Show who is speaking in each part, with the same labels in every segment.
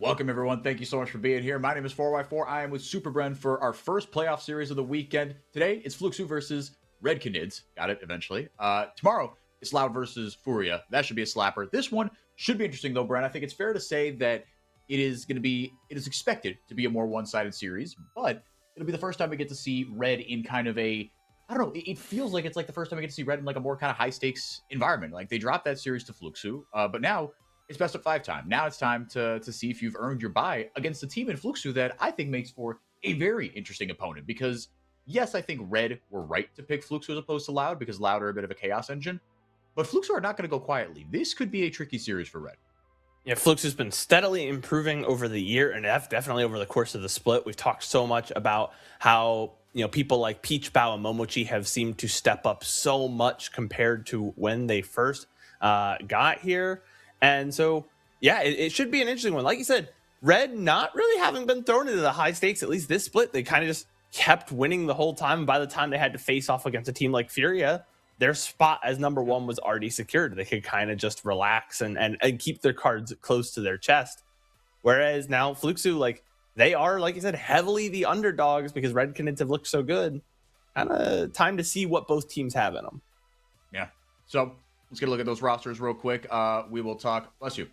Speaker 1: Welcome, everyone. Thank you so much for being here. My name is 4x4. I am with SuperBren for our first playoff series of the weekend. Today, it's Fluxu versus Red Canids. Got it, eventually. Tomorrow, it's Loud versus Furia. That should be a slapper. This one should be interesting, though, Bren. I think it's fair to say that it is expected to be a more one-sided series, but it'll be the first time we get to see Red in kind of a, I don't know, it feels like it's like the first time we get to see Red in like a more kind of high-stakes environment. Like, they dropped that series to Fluxu, but now it's best of 5 time. Now it's time to see if you've earned your bye against a team in Fluxu that I think makes for a very interesting opponent. Because, yes, I think Red were right to pick Fluxu as opposed to Loud, because Loud are a bit of a chaos engine. But Fluxu are not going to go quietly. This could be a tricky series for Red.
Speaker 2: Yeah, Flux has been steadily improving over the year, and definitely over the course of the split. We've talked so much about how people like Peach, Bao, and Momochi have seemed to step up so much compared to when they first got here. And so, yeah, it should be an interesting one. Like you said, Red not really having been thrown into the high stakes, at least this split. They kind of just kept winning the whole time. And by the time they had to face off against a team like Furia, their spot as number one was already secured. They could kind of just relax and keep their cards close to their chest. Whereas now Fluxu, like, they are, like you said, heavily the underdogs because Red Canids have looked so good. Kind of time to see what both teams have in them.
Speaker 1: Yeah. So let's get a look at those rosters real quick. We will talk, bless you.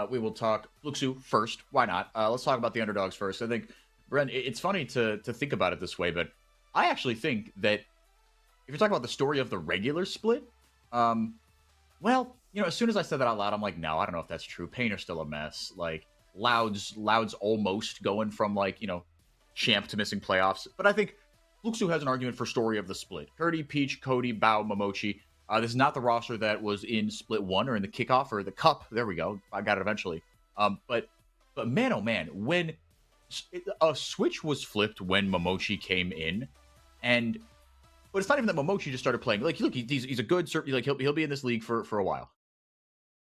Speaker 1: We will talk Fluxu first. Why not? Let's talk about the underdogs first. I think, Bren, it's funny to think about it this way, but I actually think that if you're talking about the story of the regular split, well, as soon as I said that out loud, I'm like, no, I don't know if that's true. Pain are still a mess. Like, Loud's almost going from, like, champ to missing playoffs. But I think Fluxu has an argument for story of the split. Curdy, Peach, Cody, Bao, Momochi. This is not the roster that was in split 1 or in the kickoff or the cup. There we go. I got it eventually. But man, oh man, when a switch was flipped when Momochi came in, but it's not even that Momochi just started playing. Like, look, he's a good, like, he'll be in this league for a while.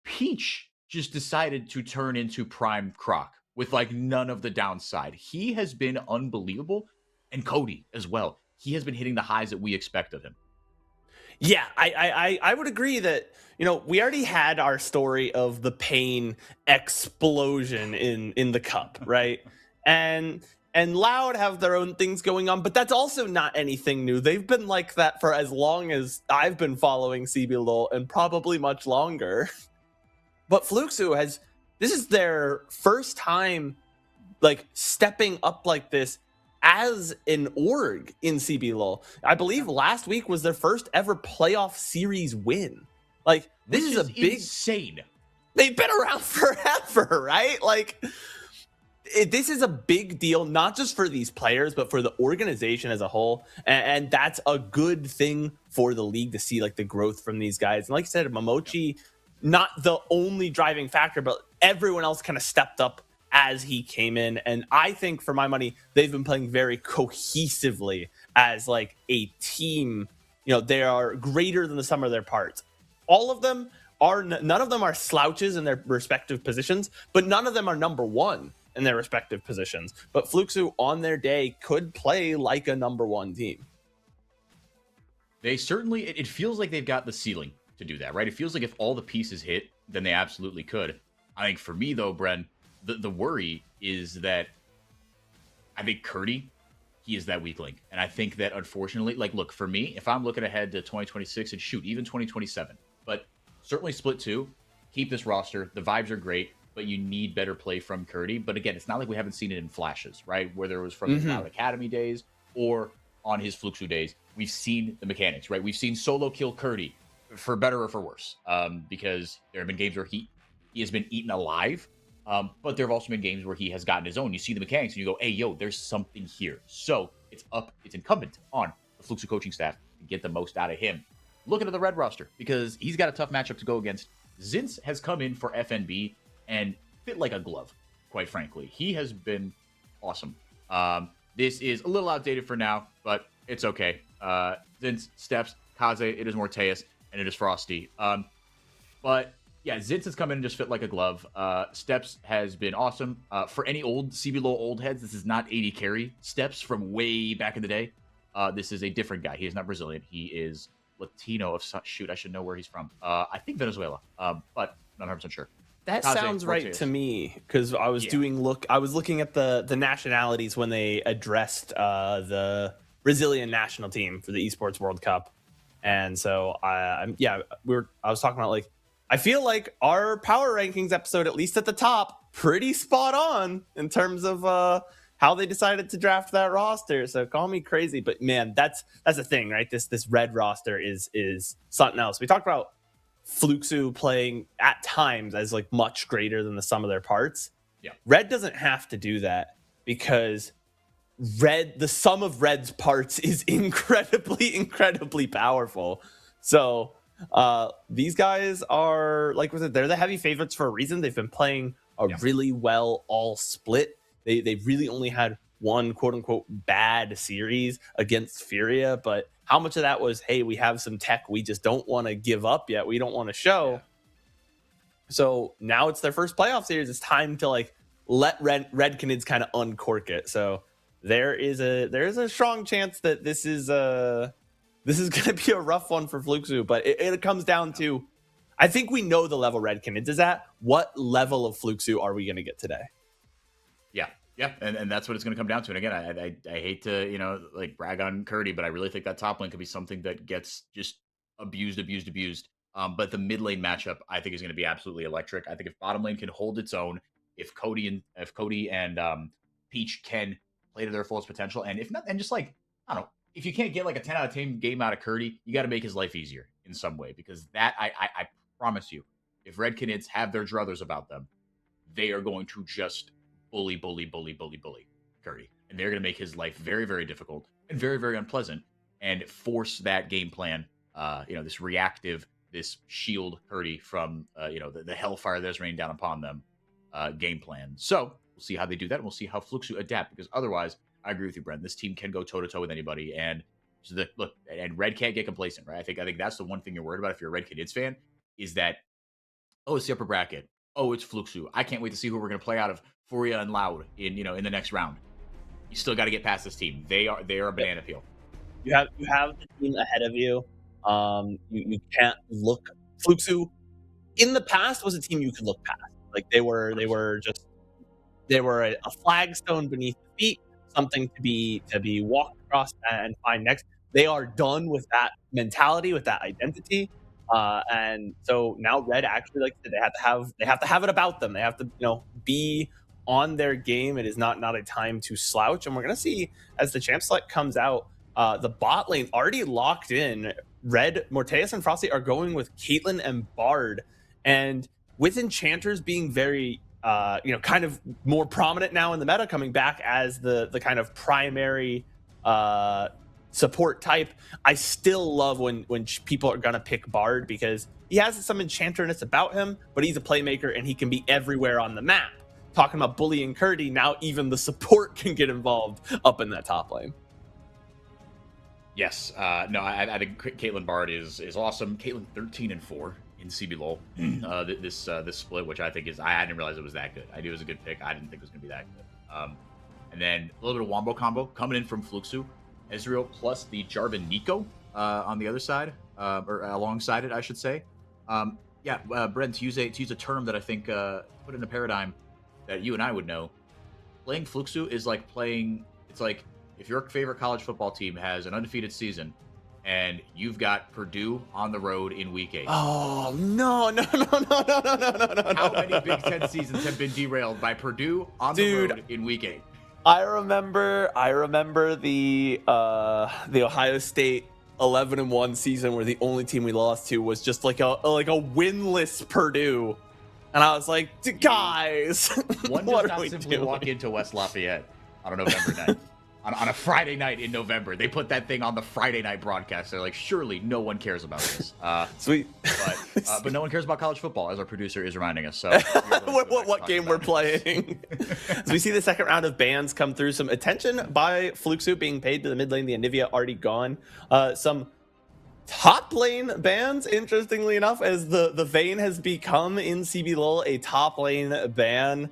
Speaker 1: Peach just decided to turn into Prime Croc with, like, none of the downside. He has been unbelievable, and Cody as well. He has been hitting the highs that we expect of him.
Speaker 2: Yeah, I would agree that, we already had our story of the Pain explosion in the cup, right? And Loud have their own things going on, but that's also not anything new. They've been like that for as long as I've been following CBLOL, and probably much longer. But Fluxu this is their first time, like, stepping up like this as an org in CBLOL. I believe last week was their first ever playoff series win. Like, this is a big,
Speaker 1: insane.
Speaker 2: They've been around forever, right? Like, this is a big deal, not just for these players, but for the organization as a whole. And that's a good thing for the league to see, like, the growth from these guys. And like I said, Momochi, not the only driving factor, but everyone else kind of stepped up as he came in. And I think, for my money, they've been playing very cohesively as, like, a team. They are greater than the sum of their parts. All of them are, none of them are slouches in their respective positions, but none of them are number one in their respective positions. But Fluxu, on their day, could play like a number one team.
Speaker 1: They certainly, it feels like they've got the ceiling to do that, right? It feels like if all the pieces hit, then they absolutely could. I think for me, though, Bren, the worry is that I think Curdy, he is that weak link. And I think that, unfortunately, like, look, for me, if I'm looking ahead to 2026 and shoot, even 2027, but certainly split 2, keep this roster. The vibes are great, but you need better play from Curdy. But again, it's not like we haven't seen it in flashes, right? Whether it was from his Cloud Academy days or on his Fluxu days, we've seen the mechanics, right? We've seen solo kill Curdy, for better or for worse, because there have been games where he has been eaten alive, but there have also been games where he has gotten his own. You see the mechanics and you go, hey, yo, there's something here. So it's incumbent on the Fluxu coaching staff to get the most out of him. Looking at the Red roster, because he's got a tough matchup to go against. Zinz has come in for FNB and fit like a glove, quite frankly. He has been awesome. This is a little outdated for now, but it's okay. Zinz, Steps, Kaze, it is Morteus, and it is Frosty. But yeah, Zinz has come in and just fit like a glove. Steps has been awesome. For any old CBLOL old heads, this is not 80 carry Steps from way back in the day. This is a different guy. He is not Brazilian. He is Latino. Shoot, I should know where he's from. I think Venezuela, but not 100% sure.
Speaker 2: That
Speaker 1: Kaze,
Speaker 2: sounds right
Speaker 1: Morteus.
Speaker 2: to me, because I was looking at the nationalities when they addressed the Brazilian national team for the Esports World Cup, and so I was talking about, like, I feel like our power rankings episode, at least at the top, pretty spot on in terms of how they decided to draft that roster. So call me crazy, but man, that's the thing, right? This red roster is something else. We talked about Fluxu playing at times as like much greater than the sum of their parts.
Speaker 1: Yeah.
Speaker 2: Red doesn't have to do that, because the sum of Red's parts is incredibly powerful. So these guys are, like was it, they're the heavy favorites for a reason. They've been playing really well all split. They really only had one quote unquote bad series against Furia, but how much of that was, hey, we have some tech we just don't want to give up yet, we don't want to show. Yeah. So now it's their first playoff series. It's time to like let Red Canids kind of uncork it. So there is a strong chance that this is going to be a rough one for Fluxu, but it comes down to, I think we know the level Red Canids is at. What level of Fluxu are we going to get today?
Speaker 1: Yeah, and that's what it's going to come down to. And again, I hate to, like, brag on Curdy, but I really think that top lane could be something that gets just abused. But the mid lane matchup, I think, is going to be absolutely electric. I think if bottom lane can hold its own, if Cody and Peach can play to their fullest potential, and if not, and just like, I don't know, if you can't get like a 10 out of 10 game out of Curdy, you got to make his life easier in some way, because that I promise you, if Red Canids have their druthers about them, they are going to just bully Curdy, and they're going to make his life very, very difficult and very, very unpleasant, and force that game plan, this reactive, this shield Curdy from the hellfire that's raining down upon them game plan. So we'll see how they do that, and we'll see how Fluxu adapt, because otherwise, I agree with you, Bren, this team can go toe to toe with anybody, and and Red can't get complacent, right? I think that's the one thing you're worried about if you're a Red Canids fan, is that, oh, it's the upper bracket, oh, it's Fluxu, I can't wait to see who we're going to play out of Furia and Loud in the next round. You still got to get past this team. They are a banana peel.
Speaker 2: You have the team ahead of you. You can't look. Fluxu in the past was a team you could look past. Like they were a flagstone beneath the feet, something to be walked across and find next. They are done with that mentality, with that identity. And so now Red actually, like they have to have it about them. They have to be on their game. It is not a time to slouch, and we're gonna see as the champ select comes out, the bot lane already locked in. Red, Morteus and Frosty are going with Caitlyn and Bard, and with enchanters being very kind of more prominent now in the meta, coming back as the kind of primary support type. I still love when people are gonna pick Bard, because he has some enchanterness about him, but he's a playmaker and he can be everywhere on the map. Talking about bullying Curdy, now even the support can get involved up in that top lane.
Speaker 1: Yes, no, I think Caitlyn Bard is awesome. Caitlyn 13-4 in CBLOL. This split, which I think I didn't realize it was that good. I knew it was a good pick. I didn't think it was going to be that good. And then a little bit of wombo combo coming in from Fluxu. Ezreal plus the Jarvan Nico on the other side, or alongside it, I should say. Brent, to use a term that I think put in a paradigm that you and I would know, playing Fluxu is like playing. It's like if your favorite college football team has an undefeated season, and you've got Purdue on the road in week 8.
Speaker 2: Oh no!
Speaker 1: How many Big Ten seasons have been derailed by Purdue on the road in week 8?
Speaker 2: I remember the Ohio State 11-1 season where the only team we lost to was just like a winless Purdue, and I was like, guys,
Speaker 1: one does not simply walk into West Lafayette on a November night. On a Friday night in November, they put that thing on the Friday night broadcast. They're like, surely no one cares about this.
Speaker 2: Sweet,
Speaker 1: but no one cares about college football, as our producer is reminding us. So,
Speaker 2: what game we're playing? So we see the second round of bans come through. Some attention by Fluxu being paid to the mid lane. The Anivia already gone. Some top lane bans, interestingly enough, as the Vayne has become in CBLOL a top lane ban.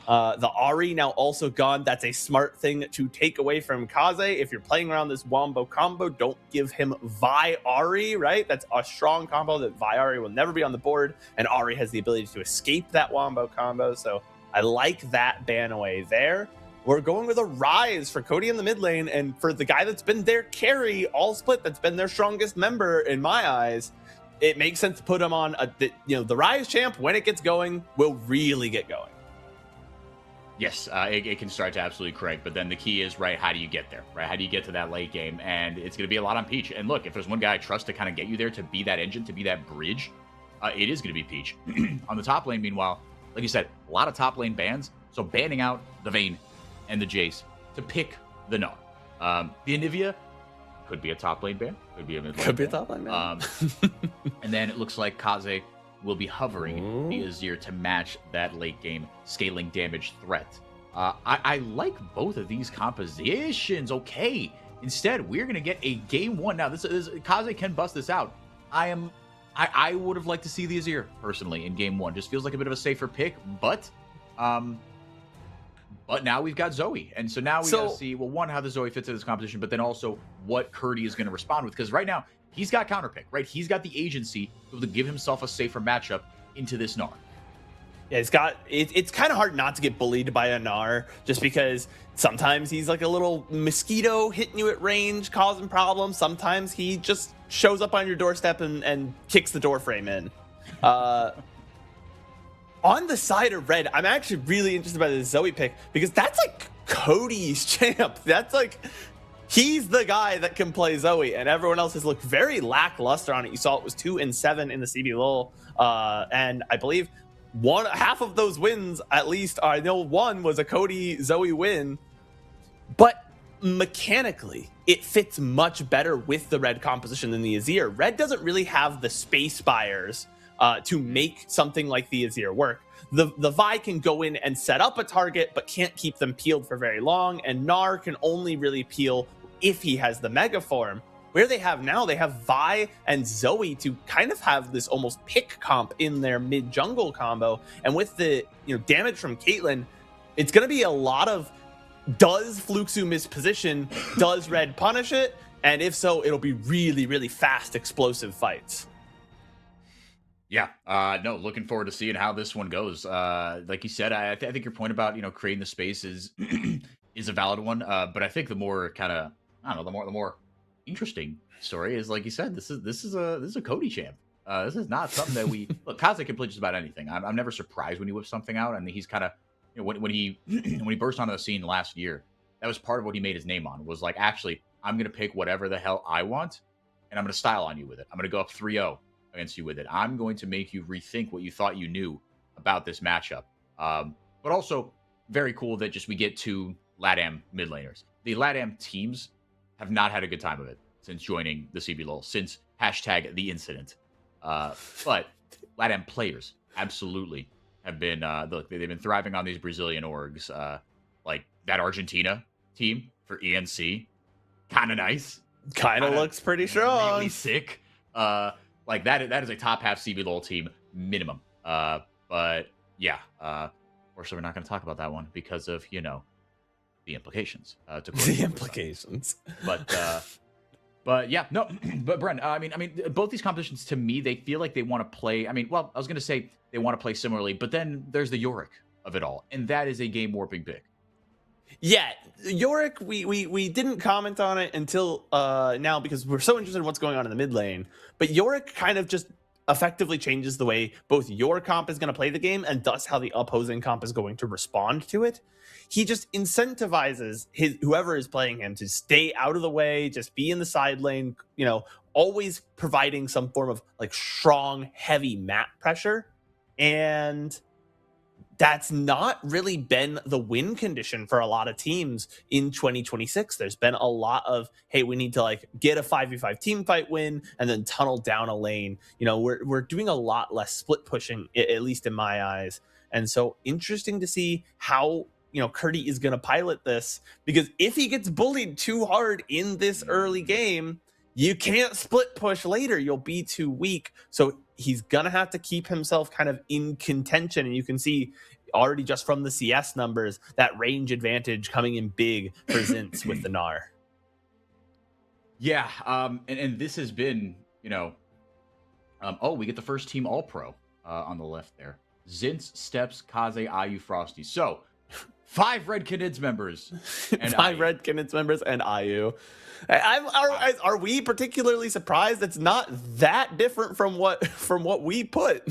Speaker 2: The Ari now also gone. That's a smart thing to take away from Kaze. If you're playing around this Wombo combo, don't give him Vi Ari, right? That's a strong combo that Vi Ari will never be on the board, and Ari has the ability to escape that Wombo combo. So I like that ban away there. We're going with a Rise for Cody in the mid lane, and for the guy that's been their carry all split, that's been their strongest member in my eyes. It makes sense to put him on the Rise champ when it gets going will really get going.
Speaker 1: Yes, it can start to absolutely crank, but then the key is, right, how do you get there, right? How do you get to that late game? And it's going to be a lot on Peach. And look, if there's one guy I trust to kind of get you there, to be that engine, to be that bridge, it is going to be Peach. On the top lane, meanwhile, like you said, a lot of top lane bans. So banning out the Vayne and the Jace to pick the Gnar. The Anivia could be a top lane ban, could be a mid lane
Speaker 2: Could be a top lane ban.
Speaker 1: And then it looks like Kaze will be hovering the Azir to match that late game scaling damage threat. I like both of these compositions. Okay, instead we're gonna get a game one. Now this Kaze can bust this out. I would have liked to see the Azir personally in game one. Just feels like a bit of a safer pick, but now we've got Zoe, and so now we gotta see, well, one, how the Zoe fits into this composition, but then also what Curdy is gonna respond with, because right now he's got counterpick, right? He's got the agency to give himself a safer matchup into this Gnar.
Speaker 2: Yeah, it's kind of hard not to get bullied by a Gnar, just because sometimes he's like a little mosquito hitting you at range, causing problems. Sometimes he just shows up on your doorstep and kicks the door frame in. On the side of red, I'm actually really interested by the Zoe pick, because that's like Cody's champ. That's like, he's the guy that can play Zoe, and everyone else has looked very lackluster on it. You saw it was 2-7 in the CBLOL, and I believe half of those wins, at least I know one was a Cody Zoe win. But mechanically, it fits much better with the red composition than the Azir. Red doesn't really have the space buyers to make something like the Azir work. The Vi can go in and set up a target, but can't keep them peeled for very long, and Gnar can only really peel if he has the Mega Form. Where they have now, they have Vi and Zoe to kind of have this almost pick comp in their mid jungle combo, and with the damage from Caitlyn, it's going to be a lot of, does Fluxu miss position? Does Red punish it? And if so, it'll be really, really fast, explosive fights.
Speaker 1: Yeah, no, looking forward to seeing how this one goes. Like you said, I think your point about creating the space is is a valid one. But I think the more kind of, I don't know, the more interesting story is, like you said, this is a Cody champ. This is not something that we look. Kaze can play just about anything. I'm never surprised when he whips something out, and he's kind of when he when he burst onto the scene last year, that was part of what he made his name on, was like, actually, I'm gonna pick whatever the hell I want, and I'm gonna style on you with it. I'm gonna go up 3-0 against you with it. I'm going to make you rethink what you thought you knew about this matchup. But also very cool that just we get two LATAM mid laners. The LATAM teams have not had a good time of it since joining the CBLOL, since hashtag the incident. But LATAM players absolutely have been, look, they've been thriving on these Brazilian orgs. Like that Argentina team for ENC, kind of nice.
Speaker 2: Kind of looks pretty strong.
Speaker 1: Really sick. Like that is a top half CBLOL team minimum. But yeah, or so we're not going to talk about that one because of the implications.
Speaker 2: The implications.
Speaker 1: But yeah, no. But Bren, I mean, both these competitions to me, they feel like they want to play. I mean, well, I was going to say they want to play similarly, but then there's the Yorick of it all, and that is a game warping pick.
Speaker 2: Yeah, Yorick, we didn't comment on it until now because we're so interested in what's going on in the mid lane. But Yorick kind of just effectively changes the way both your comp is going to play the game and thus how the opposing comp is going to respond to it. He just incentivizes whoever is playing him to stay out of the way, just be in the side lane, always providing some form of like strong, heavy map pressure. And that's not really been the win condition for a lot of teams in 2026. There's been a lot of, hey, we need to like get a 5v5 team fight win and then tunnel down a lane. We're doing a lot less split pushing, at least in my eyes. And so interesting to see how, Curdy is going to pilot this, because if he gets bullied too hard in this early game, you can't split push later. You'll be too weak. So he's going to have to keep himself kind of in contention. And you can see already just from the CS numbers, that range advantage coming in big for Zints with the Gnar.
Speaker 1: Yeah, and this has been, we get the first team All-Pro on the left there. Zints, Steps, Kaze, IU, Frosty. So, 5 Red Canids members.
Speaker 2: And 5 Red Canids members and IU. Are we particularly surprised? It's not that different from what we put.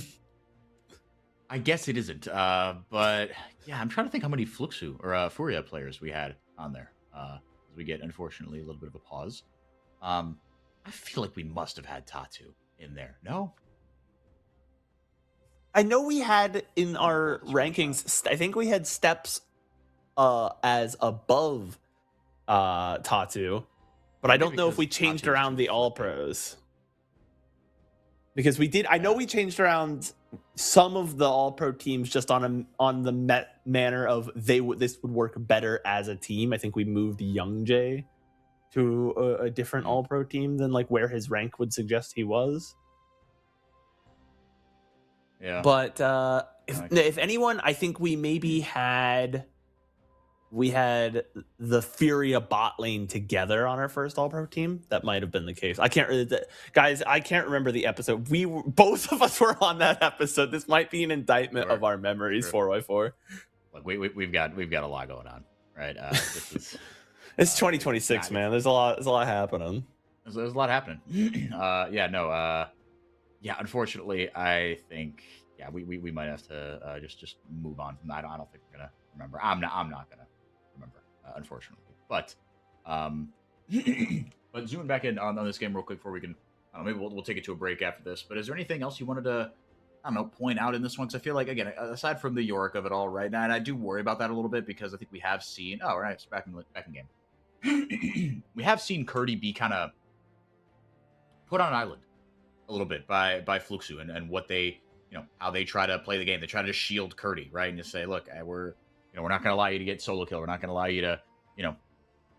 Speaker 1: I guess it isn't. But yeah, I'm trying to think how many Fluxu or Furia players we had on there. As we get, unfortunately, a little bit of a pause. I feel like we must have had Tatu in there. No?
Speaker 2: I know we had in our rankings, I think we had Steps as above Tatu, but I don't know if we changed around the All Pros. Because we did, I know we changed around some of the All Pro teams just on the manner of this would work better as a team. I think we moved Young Jay to a different All Pro team than like where his rank would suggest he was.
Speaker 1: Yeah.
Speaker 2: But if anyone, I think we maybe had the Furia bot lane together on our first All Pro team. That might have been the case. I can't really, guys. I can't remember the episode. Both of us were on that episode. This might be an indictment of our memories. 4x4.
Speaker 1: Look, we've got a lot going on, right? This is
Speaker 2: it's 2026, man. There's a lot happening.
Speaker 1: There's a lot happening. Unfortunately, I think we might have to just move on from that. I don't think we're gonna remember. I'm not gonna remember, unfortunately. But but zooming back in on this game real quick before we can, maybe we'll take it to a break after this. But is there anything else you wanted to, point out in this one? Because I feel like, again, aside from the Yorick of it all right now, and I do worry about that a little bit because I think we have seen. Oh, right, it's back in game. We have seen Curdy be kind of put on an island a little bit by Fluxu and what they, how they try to play the game. They try to just shield Curdy, right? And just say, look, we're not going to allow you to get solo kill. We're not going to allow you to,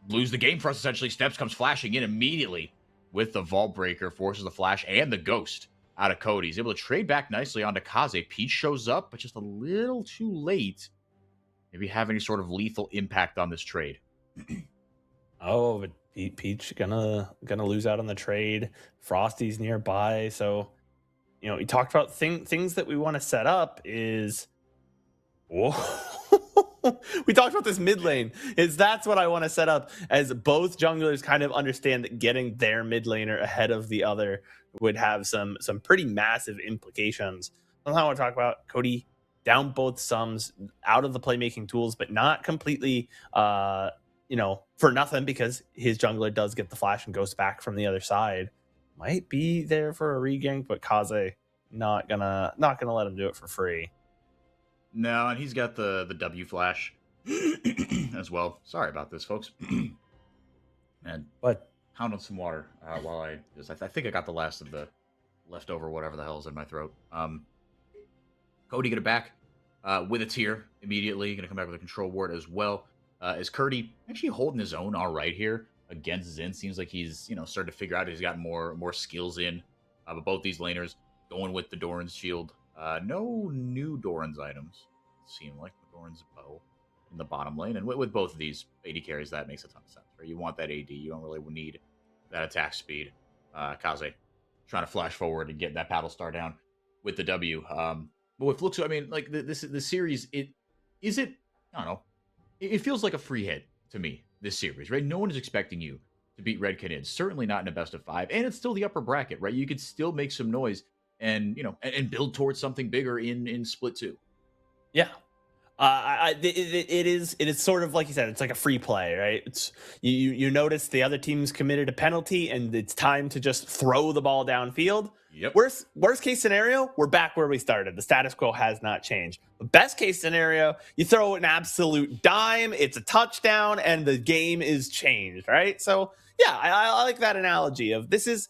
Speaker 1: lose the game for us, essentially. Steps comes flashing in immediately with the Vault Breaker, forces the flash and the Ghost out of Cody. He's able to trade back nicely onto Kaze. Peach shows up, but just a little too late. Maybe have any sort of lethal impact on this trade.
Speaker 2: Oh, but Peach gonna lose out on the trade. Frosty's nearby, so you talked about things that we want to set up is. Whoa. We talked about this mid lane. That's what I want to set up, as both junglers kind of understand that getting their mid laner ahead of the other would have some pretty massive implications. That's what I want to talk about. Cody down both sums, out of the playmaking tools, but not completely for nothing, because his jungler does get the flash and goes back from the other side. Might be there for a regank, but Kaze not gonna let him do it for free.
Speaker 1: No, and he's got the W flash as well. Sorry about this, folks. And pound on some water while I think I got the last of the leftover whatever the hell is in my throat. Cody get it back with a tier immediately. Gonna come back with a control ward as well. Is Curdy actually holding his own all right here against Zin? Seems like he's starting to figure out he's got more skills in. But both these laners going with the Doran's shield. No new Doran's items. Seem like the Doran's bow in the bottom lane, and with both of these AD carries, that makes a ton of sense. Right? You want that AD. You don't really need that attack speed. Kaze trying to flash forward and get that paddle star down with the W. But with Fluxu, I mean, like the series, I don't know. It feels like a free hit to me, this series, right? No one is expecting you to beat Red Canids. Certainly not in a best of 5. And it's still the upper bracket, right? You could still make some noise and, and build towards something bigger in Split 2.
Speaker 2: Yeah. It is sort of like you said, it's like a free play, right? It's you notice the other team's committed a penalty and it's time to just throw the ball downfield.
Speaker 1: Yep.
Speaker 2: Worst case scenario, we're back where we started. The status quo has not changed. The best case scenario, you throw an absolute dime, it's a touchdown, and the game is changed, right? So yeah, I like that analogy of this is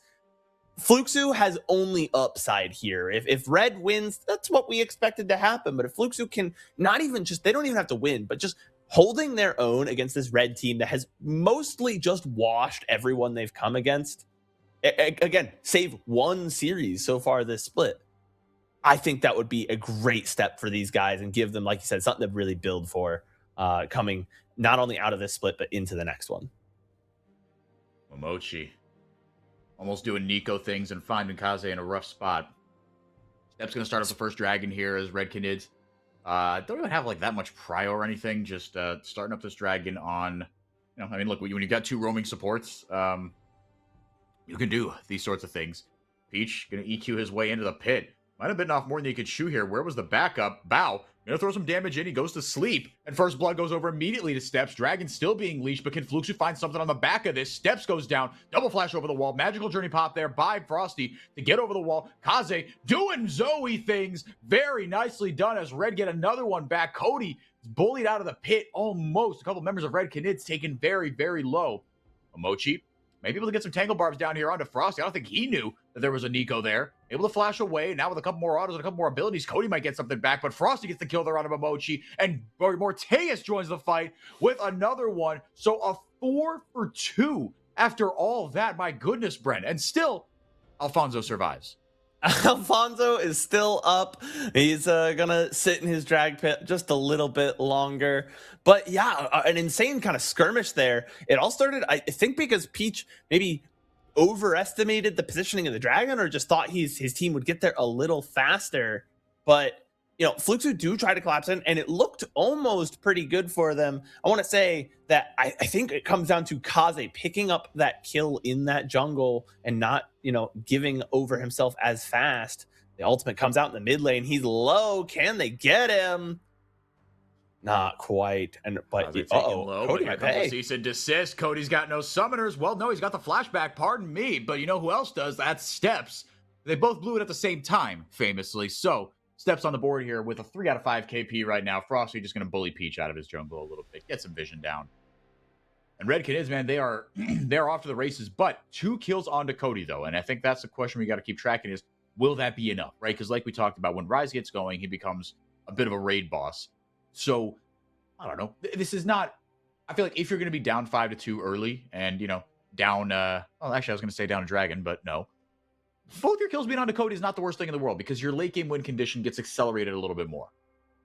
Speaker 2: Fluxu has only upside here. If Red wins, that's what we expected to happen. But if Fluxu can they don't even have to win, but just holding their own against this Red team that has mostly just washed everyone they've come against. Again, save one series so far this split. I think that would be a great step for these guys and give them, like you said, something to really build for coming not only out of this split, but into the next one.
Speaker 1: Momochi almost doing Nico things and finding Kaze in a rough spot. Step's going to start up the first dragon here as Red Canids. Don't even have like that much prio or anything. Just starting up this dragon on, I mean, look, when you've got 2 roaming supports, you can do these sorts of things. Peach going to EQ his way into the pit. Might have bitten off more than he could chew here. Where was the backup? Bao going to throw some damage in. He goes to sleep. And First Blood goes over immediately to Steps. Dragon still being leashed, but can Fluxu find something on the back of this? Steps goes down. Double flash over the wall. Magical Journey pop there by Frosty to get over the wall. Kaze doing Zoe things. Very nicely done as Red get another one back. Cody is bullied out of the pit almost. A couple members of Red Canids taken very, very low. Momochi maybe able to get some Tangle Barbs down here onto Frosty. I don't think he knew that there was a Nico there. Able to flash away. Now with a couple more autos and a couple more abilities, Cody might get something back, but Frosty gets the kill there on Momochi, and Morteus joins the fight with another one. So a 4 for 2 after all that. My goodness, Bren. And still, Alfonso survives.
Speaker 2: Alfonso is still up. He's gonna sit in his drag pit just a little bit longer. But yeah, an insane kind of skirmish there. It all started, I think, because Peach maybe overestimated the positioning of the dragon, or just thought his team would get there a little faster. But Fluxu do try to collapse in, and it looked almost pretty good for them. I want to say that I think it comes down to Kaze picking up that kill in that jungle and not, giving over himself as fast. The ultimate comes out in the mid lane. He's low. Can they get him? Not quite. But
Speaker 1: Cody got a couple cease and desist. Cody's got no summoners. Well, no, he's got the flashback. Pardon me, but you know who else does? That's Steps. They both blew it at the same time, famously. So Steps on the board here with a 3 out of 5 KP right now. Frosty just going to bully Peach out of his jungle a little bit. Get some vision down. And Red Canids, man, they are they're off to the races. But 2 kills onto Cody, though. And I think that's the question we got to keep tracking is, will that be enough, right? Because like we talked about, when Rise gets going, he becomes a bit of a raid boss. So, I don't know. This is not... I feel like if you're going to be down 5-2 early and, down... well, actually, I was going to say down a dragon, but no. Both your kills being onto Cody is not the worst thing in the world, because your late game win condition gets accelerated a little bit more.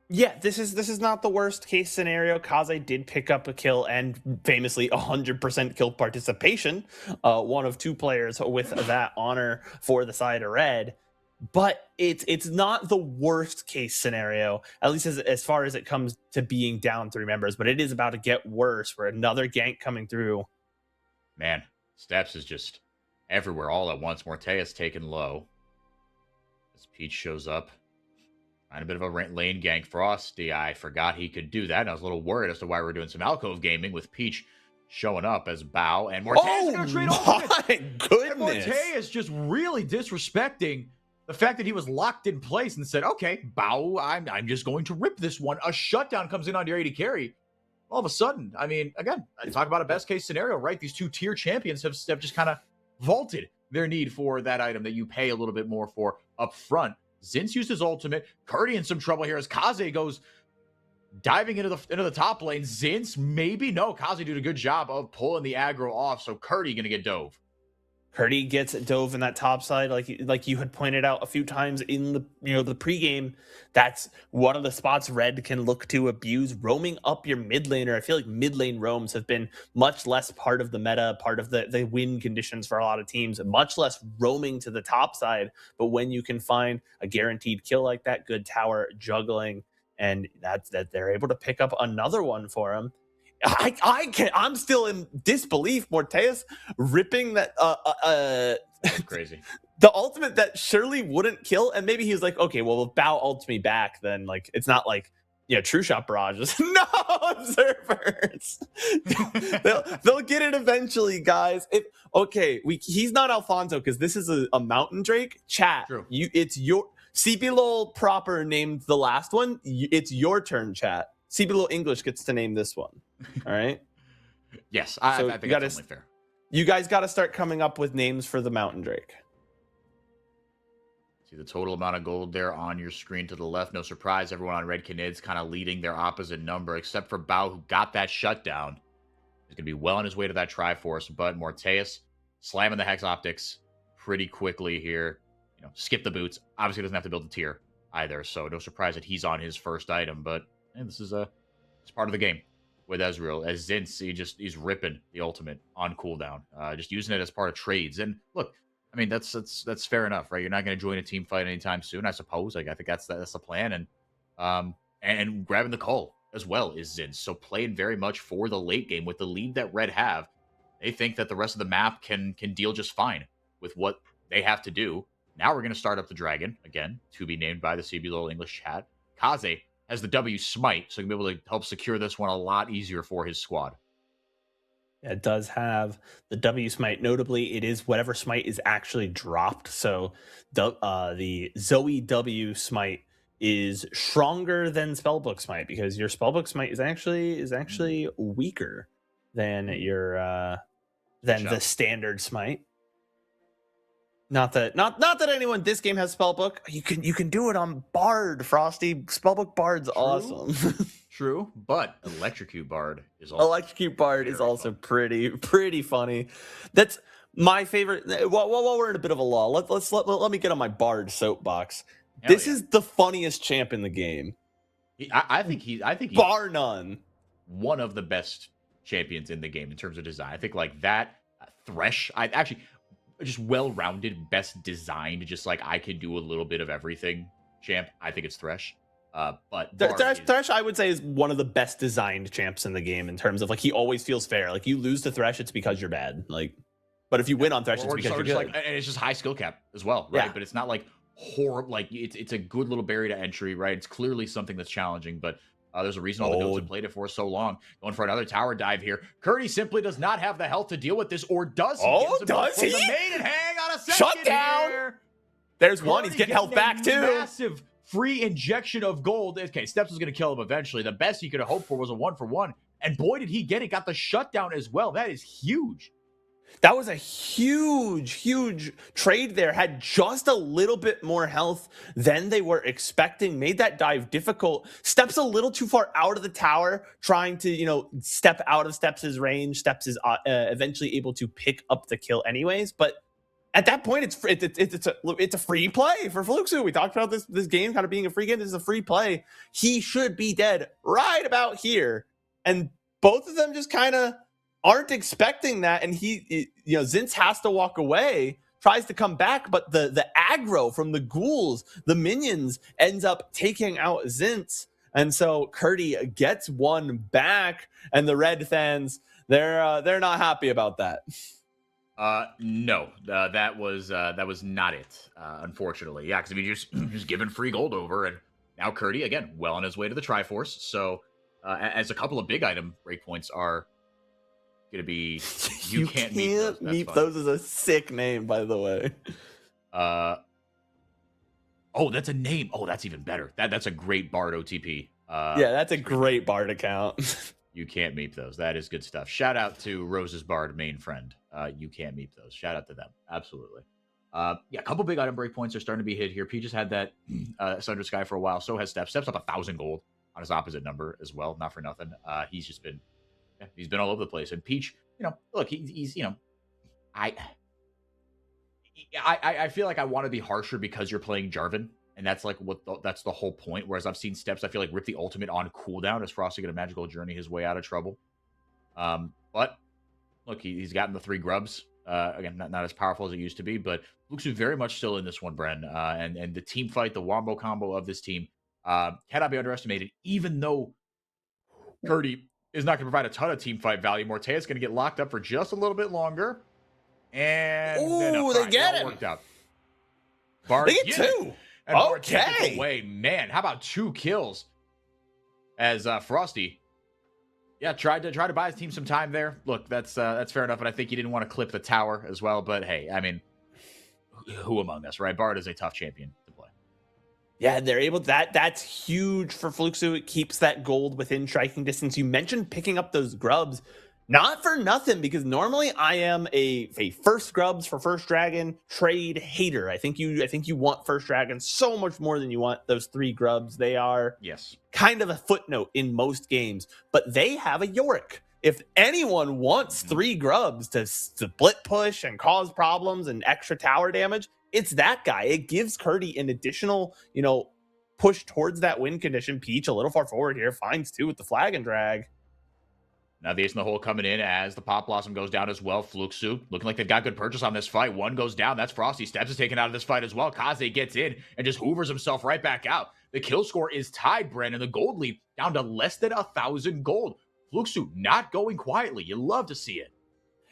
Speaker 2: Yeah, this is not the worst case scenario. Kaze did pick up a kill, and famously 100% kill participation. 1 of 2 players with that honor for the side of Red. But it's not the worst case scenario, at least as far as it comes to being down 3 members. But it is about to get worse for another gank coming through.
Speaker 1: Man, Steps is just everywhere all at once. Morteus taken low as Peach shows up. And a bit of a lane gank. Frosty, I forgot he could do that. And I was a little worried as to why we were doing some alcove gaming with Peach showing up as Bao. And Morteus is going to trade
Speaker 2: my goodness.
Speaker 1: And Morteus just really disrespecting the fact that he was locked in place and said, okay, Bao, I'm just going to rip this one. A shutdown comes in on your AD carry. All of a sudden, I mean, again, I talk about a best case scenario, right? These 2 tier champions have just kind of vaulted their need for that item that you pay a little bit more for up front. Zin's used his ultimate. Curdy in some trouble here as Kaze goes diving into the top lane. Zin's maybe no. Kaze did a good job of pulling the aggro off. So Curdy gonna get dove.
Speaker 2: Curdy gets dove in that top side, like you had pointed out a few times in the the pregame. That's one of the spots Red can look to abuse, roaming up your mid laner. I feel like mid lane roams have been much less part of the meta, part of the win conditions for a lot of teams, much less roaming to the top side. But when you can find a guaranteed kill like that, good tower juggling, and that they're able to pick up another one for him. I'm still in disbelief. Morteus ripping that
Speaker 1: crazy.
Speaker 2: The ultimate that surely wouldn't kill, and maybe he was like, okay, well, if Bao ults me back, then like it's not like True Shot barrages. No observers. they'll get it eventually, guys. He's not Alfonso because this is a mountain drake. Chat. True. It's your CBLOL proper named the last one. It's your turn, chat. CBLOL English gets to name this one. All right.
Speaker 1: Yes, I think that's only fair.
Speaker 2: You guys got to start coming up with names for the mountain drake.
Speaker 1: See the total amount of gold there on your screen to the left. No surprise, everyone on Red Canids kind of leading their opposite number, except for Bao, who got that shutdown. He's going to be well on his way to that Triforce, but Morteus slamming the Hex Optics pretty quickly here. Skip the boots. Obviously doesn't have to build a tier. either. So no surprise that he's on his first item. But this is it's part of the game with Ezreal. As Zinz, he's ripping the ultimate on cooldown, just using it as part of trades. And look, I mean that's fair enough, right? You're not going to join a team fight anytime soon, I suppose. Like I think that's the plan, and grabbing the call as well is Zinz. So playing very much for the late game with the lead that Red have. They think that the rest of the map can deal just fine with what they have to do. Now we're going to start up the dragon, again, to be named by the CBLOL English chat. Kaze has the W smite, so he can be able to help secure this one a lot easier for his squad.
Speaker 2: It does have the W smite. Notably, it is whatever smite is actually dropped. So the Zoe W smite is stronger than Spellbook smite because your Spellbook smite is actually weaker than your the standard smite. Not that anyone this game has Spellbook. You can do it on Bard, Frosty. Spellbook Bard's awesome.
Speaker 1: True, but Electrocute Bard is also
Speaker 2: pretty funny. That's my favorite. While we're in a bit of a lull, let me get on my Bard soapbox. This is the funniest champ in the game.
Speaker 1: I think he's
Speaker 2: bar none
Speaker 1: one of the best champions in the game in terms of design. I think like that Thresh. I actually. Just well-rounded, best designed, just like I can do a little bit of everything champ. I think it's Thresh. But
Speaker 2: Thresh, I would say, is one of the best designed champs in the game in terms of like he always feels fair. Like you lose to Thresh, it's because you're bad. Like, but if you win on Thresh, it's because you're good.
Speaker 1: Like, and it's just high skill cap as well, right?
Speaker 2: Yeah.
Speaker 1: But it's not like horrible. Like it's a good little barrier to entry, right? It's clearly something that's challenging, but there's a reason all the nodes have played it for so long. Going for another tower dive here. Curdy simply does not have the health to deal with this, or does he?
Speaker 2: Does he?
Speaker 1: The main and hang on a second.
Speaker 2: Shut down.
Speaker 1: Here.
Speaker 2: There's one. He's getting health back too.
Speaker 1: Massive free injection of gold. Okay, Steps was going to kill him eventually. The best he could have hoped for was a 1-for-1. And boy, did he get it. Got the shutdown as well. That is huge.
Speaker 2: That was a huge trade there. Had just a little bit more health than they were expecting. Made that dive difficult. Steps a little too far out of the tower, trying to, step out of Steps' range. Steps is eventually able to pick up the kill anyways. But at that point, it's a free play for Fluxu. We talked about this game kind of being a free game. This is a free play. He should be dead right about here. And both of them just kind of aren't expecting that, and Zinz has to walk away, tries to come back, but the aggro from the ghouls, the minions, ends up taking out Zinz, and so Curdy gets one back, and the Red fans, they're not happy about that.
Speaker 1: No, that was not it, unfortunately. Yeah, because if you just given free gold over, and now Curdy again well on his way to the Triforce. So as a couple of big item breakpoints are going to be, you can't meet
Speaker 2: those is a sick name, by the way.
Speaker 1: Oh, that's a name. Oh, that's even better. That's a great Bard OTP.
Speaker 2: Yeah, that's a great Bard account.
Speaker 1: You can't meep those. That is good stuff. Shout out to Rose's Bard main friend. You can't meep those. Shout out to them. Absolutely. Yeah, a couple big item breakpoints are starting to be hit here. P just had that Sunder Sky for a while. So has Steps. Steps up 1,000 gold on his opposite number as well. Not for nothing. He's just been, he's been all over the place. And Peach, look, he's I feel like I want to be harsher because you're playing Jarvan. And that's like that's the whole point. Whereas I've seen Steps, I feel like rip the ultimate on cooldown as Frosty get a magical journey his way out of trouble. But look, he's gotten the 3 grubs. Again, not as powerful as it used to be, but Luke's very much still in this one, Bren. And the team fight, the wombo combo of this team cannot be underestimated. Even though Curdy is not going to provide a ton of team fight value, Mortea's going to get locked up for just a little bit longer. And
Speaker 2: they get him.
Speaker 1: Worked out. Bard,
Speaker 2: they get 2.
Speaker 1: And
Speaker 2: okay.
Speaker 1: Away. Man, how about 2 kills? As Frosty, tried to buy his team some time there. Look, that's fair enough, and I think he didn't want to clip the tower as well. But hey, I mean, who among us, right? Bard is a tough champion to play.
Speaker 2: Yeah, they're able to, that's huge for Fluxu. It keeps that gold within striking distance. You mentioned picking up those grubs. Not for nothing, because normally I am a first grubs for first dragon trade hater. I think you want first dragon so much more than you want those 3 grubs. They are kind of a footnote in most games, but they have a Yorick. If anyone wants 3 grubs to split push and cause problems and extra tower damage, it's that guy. It gives Curdy an additional, push towards that win condition. Peach a little far forward here, finds 2 with the flag and drag.
Speaker 1: Now the ace in the hole coming in as the Pop Blossom goes down as well. Fluxu looking like they've got good purchase on this fight. One goes down. That's Frosty. Steps is taken out of this fight as well. Kaze gets in and just hoovers himself right back out. The kill score is tied, Bren, and the gold lead down to less than 1,000 gold. Fluxu not going quietly. You love to see it.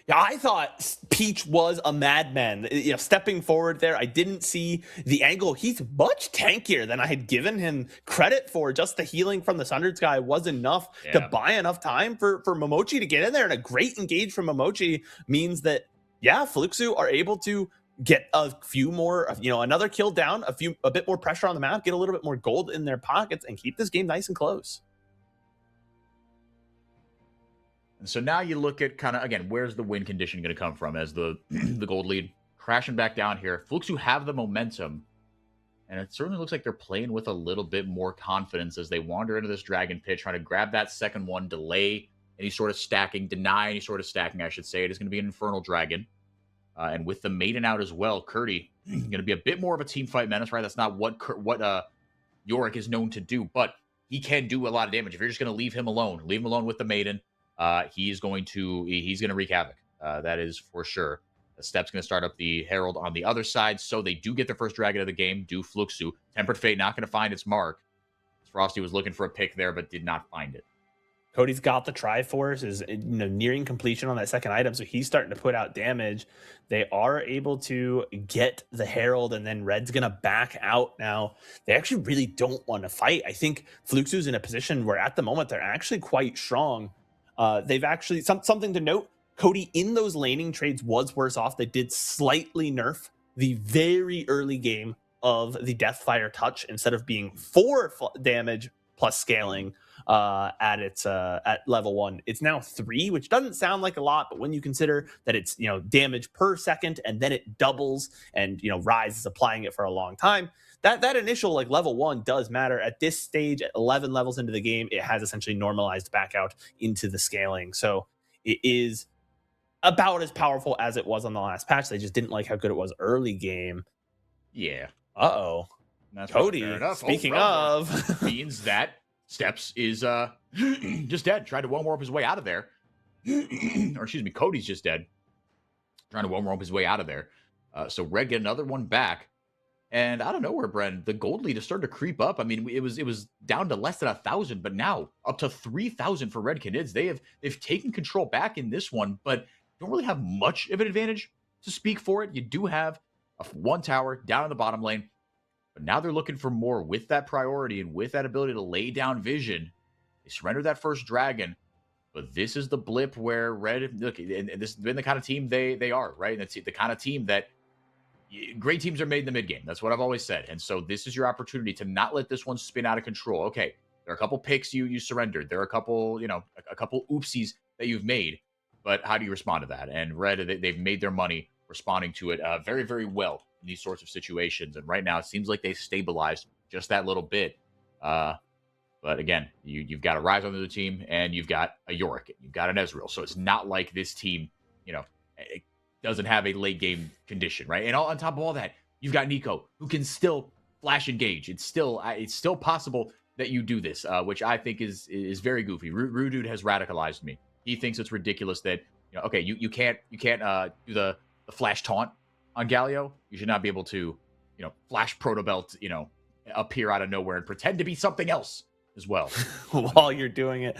Speaker 2: Yeah, I thought Peach was a madman. You know, stepping forward there, I didn't see the angle. He's much tankier than I had given him credit for. Just the healing from the Sundered Sky was enough to buy enough time for Momochi to get in there. And a great engage from Momochi means that, yeah, Fluxu are able to get a few more, you know, another kill down, a bit more pressure on the map, get a little bit more gold in their pockets, and keep this game nice and close.
Speaker 1: And so now you look at kind of, again, where's the win condition going to come from as the the gold lead crashing back down here. Fluxu have the momentum, and it certainly looks like they're playing with a little bit more confidence as they wander into this dragon pit, trying to grab that second one, delay any sort of stacking, deny any sort of stacking, I should say. It is going to be an Infernal Dragon. And with the Maiden out as well, Curdy going to be a bit more of a team fight menace, right? That's not what Yorick is known to do, but he can do a lot of damage. If you're just going to leave him alone with the Maiden, he's going to wreak havoc. That is for sure. The Step's going to start up the Herald on the other side, so they do get their first dragon of the game, do Fluxu. Tempered Fate not going to find its mark. Frosty was looking for a pick there, but did not find it.
Speaker 2: Cody's got the Triforce, is nearing completion on that second item, so he's starting to put out damage. They are able to get the Herald, and then Red's going to back out now. They actually really don't want to fight. I think Fluxu's in a position where at the moment they're actually quite strong. They've actually, something to note, Cody in those laning trades was worse off. They did slightly nerf the very early game of the Deathfire Touch. Instead of being 4 damage plus scaling at level 1, it's now 3, which doesn't sound like a lot, but when you consider that it's, you know, damage per second and then it doubles, and, you know, Rise is applying it for a long time, that initial like level 1 does matter. At this stage, at 11 levels into the game, it has essentially normalized back out into the scaling, so it is about as powerful as it was on the last patch. They just didn't like how good it was early game.
Speaker 1: Yeah.
Speaker 2: That's Cody, speaking of,
Speaker 1: means that Steps is just dead. Tried to one more up his way out of there. Or excuse me, Cody's just dead. Trying to one more up his way out of there. So Red get another one back. And I don't know where, Bren, the gold lead is starting to creep up. I mean, it was down to less than 1,000, but now up to 3,000 for Red Canids. They've taken control back in this one, but don't really have much of an advantage to speak for it. You do have one tower down in the bottom lane, but now they're looking for more with that priority and with that ability to lay down vision. They surrendered that first dragon, but this is the blip where Red, look, and this has been the kind of team they are, right? And it's the kind of team that great teams are made in the mid game. That's what I've always said. And so this is your opportunity to not let this one spin out of control. Okay, there are a couple picks you surrendered. There are a couple oopsies that you've made, but how do you respond to that? And Red, they've made their money responding to it very, very well in these sorts of situations. And right now it seems like they stabilized just that little bit. But again, you've got a Rise on the team, and you've got a Yorick, you've got an Ezreal. So it's not like this team, it doesn't have a late game condition, right? And on top of all that, you've got Nico, who can still flash engage. It's still possible that you do this, which I think is very goofy. Rudude has radicalized me. He thinks it's ridiculous that you can't do the flash taunt on Galio. You should not be able to flash Proto Belt appear out of nowhere and pretend to be something else as well
Speaker 2: while you're doing it.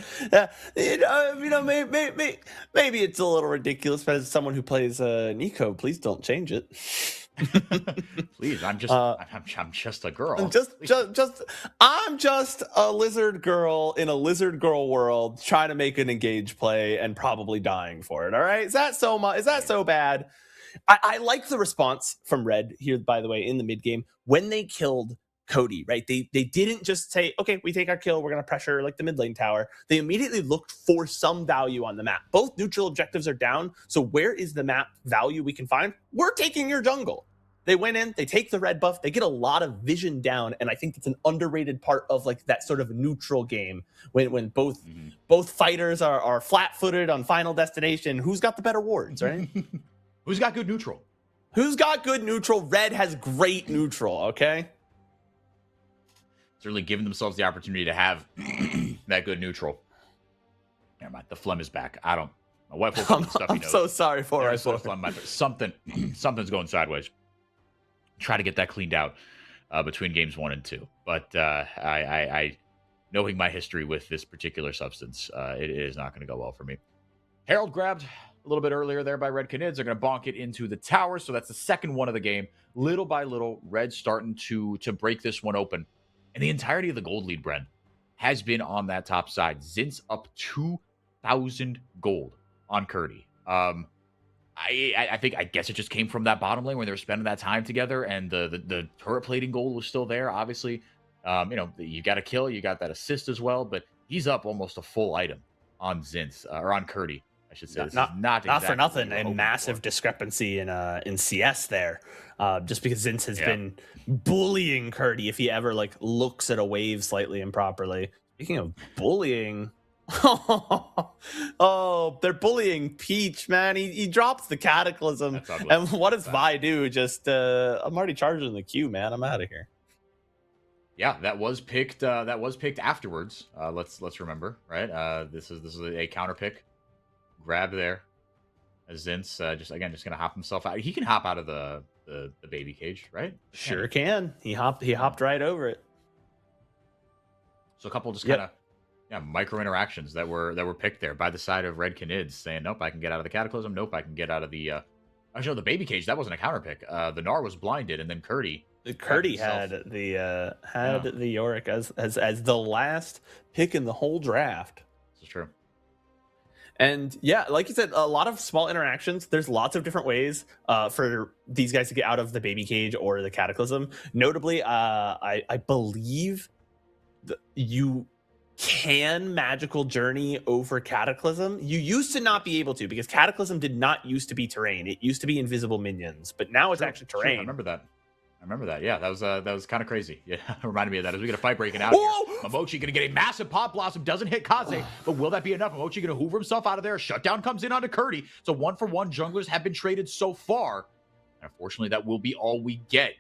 Speaker 2: Maybe it's a little ridiculous, but as someone who plays Nico, please don't change it.
Speaker 1: Please, I'm just a girl.
Speaker 2: I'm just a lizard girl in a lizard girl world, trying to make an engage play and probably dying for it. All right, is that so bad? I like the response from Red here, by the way, in the mid game when they killed Cody, right? They didn't just say, okay, we take our kill, we're going to pressure like the mid lane tower. They immediately looked for some value on the map. Both neutral objectives are down, so where is the map value we can find? We're taking your jungle. They went in, they take the red buff, they get a lot of vision down, and I think it's an underrated part of like that sort of neutral game when both fighters are flat-footed on Final Destination. Who's got the better wards, right?
Speaker 1: Who's got good neutral?
Speaker 2: Who's got good neutral? Red has great neutral, okay?
Speaker 1: certainly giving themselves the opportunity to have that good neutral. Never mind. The phlegm is back. My wife woke up with stuffy nose.
Speaker 2: I'm so sorry for it.
Speaker 1: Something's going sideways. Try to get that cleaned out between games 1 and 2. But I knowing my history with this particular substance, it is not going to go well for me. Herald grabbed a little bit earlier there by Red Canids. They're going to bonk it into the tower. So that's the second one of the game. Little by little, Red starting to break this one open. And the entirety of the gold lead, Bren, has been on that top side. Zinc up 2,000 gold on Curdy. I guess it just came from that bottom lane where they were spending that time together, and the turret plating goal was still there. Obviously, you got a kill, you got that assist as well, but he's up almost a full item on Zinc or on Curdy, I should say. Not exactly
Speaker 2: for nothing. A massive discrepancy in CS there, just because Zinc has been bullying Curdy if he ever looks at a wave slightly improperly. Speaking of bullying. Oh, they're bullying Peach, man. He drops the Cataclysm. And what does Vi do? Just I'm already charging the queue, man. I'm out of here.
Speaker 1: Yeah, that was picked afterwards. Let's remember, right? This is a counter pick. Grab there. Zinc just gonna hop himself out. He can hop out of the baby cage, right?
Speaker 2: Sure can. He hopped right over it.
Speaker 1: So a couple just kind of micro interactions that were picked there by the side of Red Canids, saying, nope, I can get out of the Cataclysm. Nope, I can get out of the actually, no, the baby cage, that wasn't a counter pick. The Gnar was blinded, and then Curdy
Speaker 2: had the Yorick as the last pick in the whole draft.
Speaker 1: This is true.
Speaker 2: And yeah, like you said, a lot of small interactions. There's lots of different ways for these guys to get out of the baby cage or the Cataclysm. Notably, I believe you can magical journey over Cataclysm. You used to not be able to, because Cataclysm did not used to be terrain. It used to be invisible minions, but now it's actually terrain.
Speaker 1: I remember that. Yeah, that was kind of crazy. Yeah, reminded me of that. As we get a fight breaking out here. Momochi gonna get a massive Pop Blossom. Doesn't hit Kaze, but will that be enough? Momochi gonna hoover himself out of there. Shutdown comes in onto Curdy. So 1-for-1 junglers have been traded so far. And unfortunately, that will be all we get.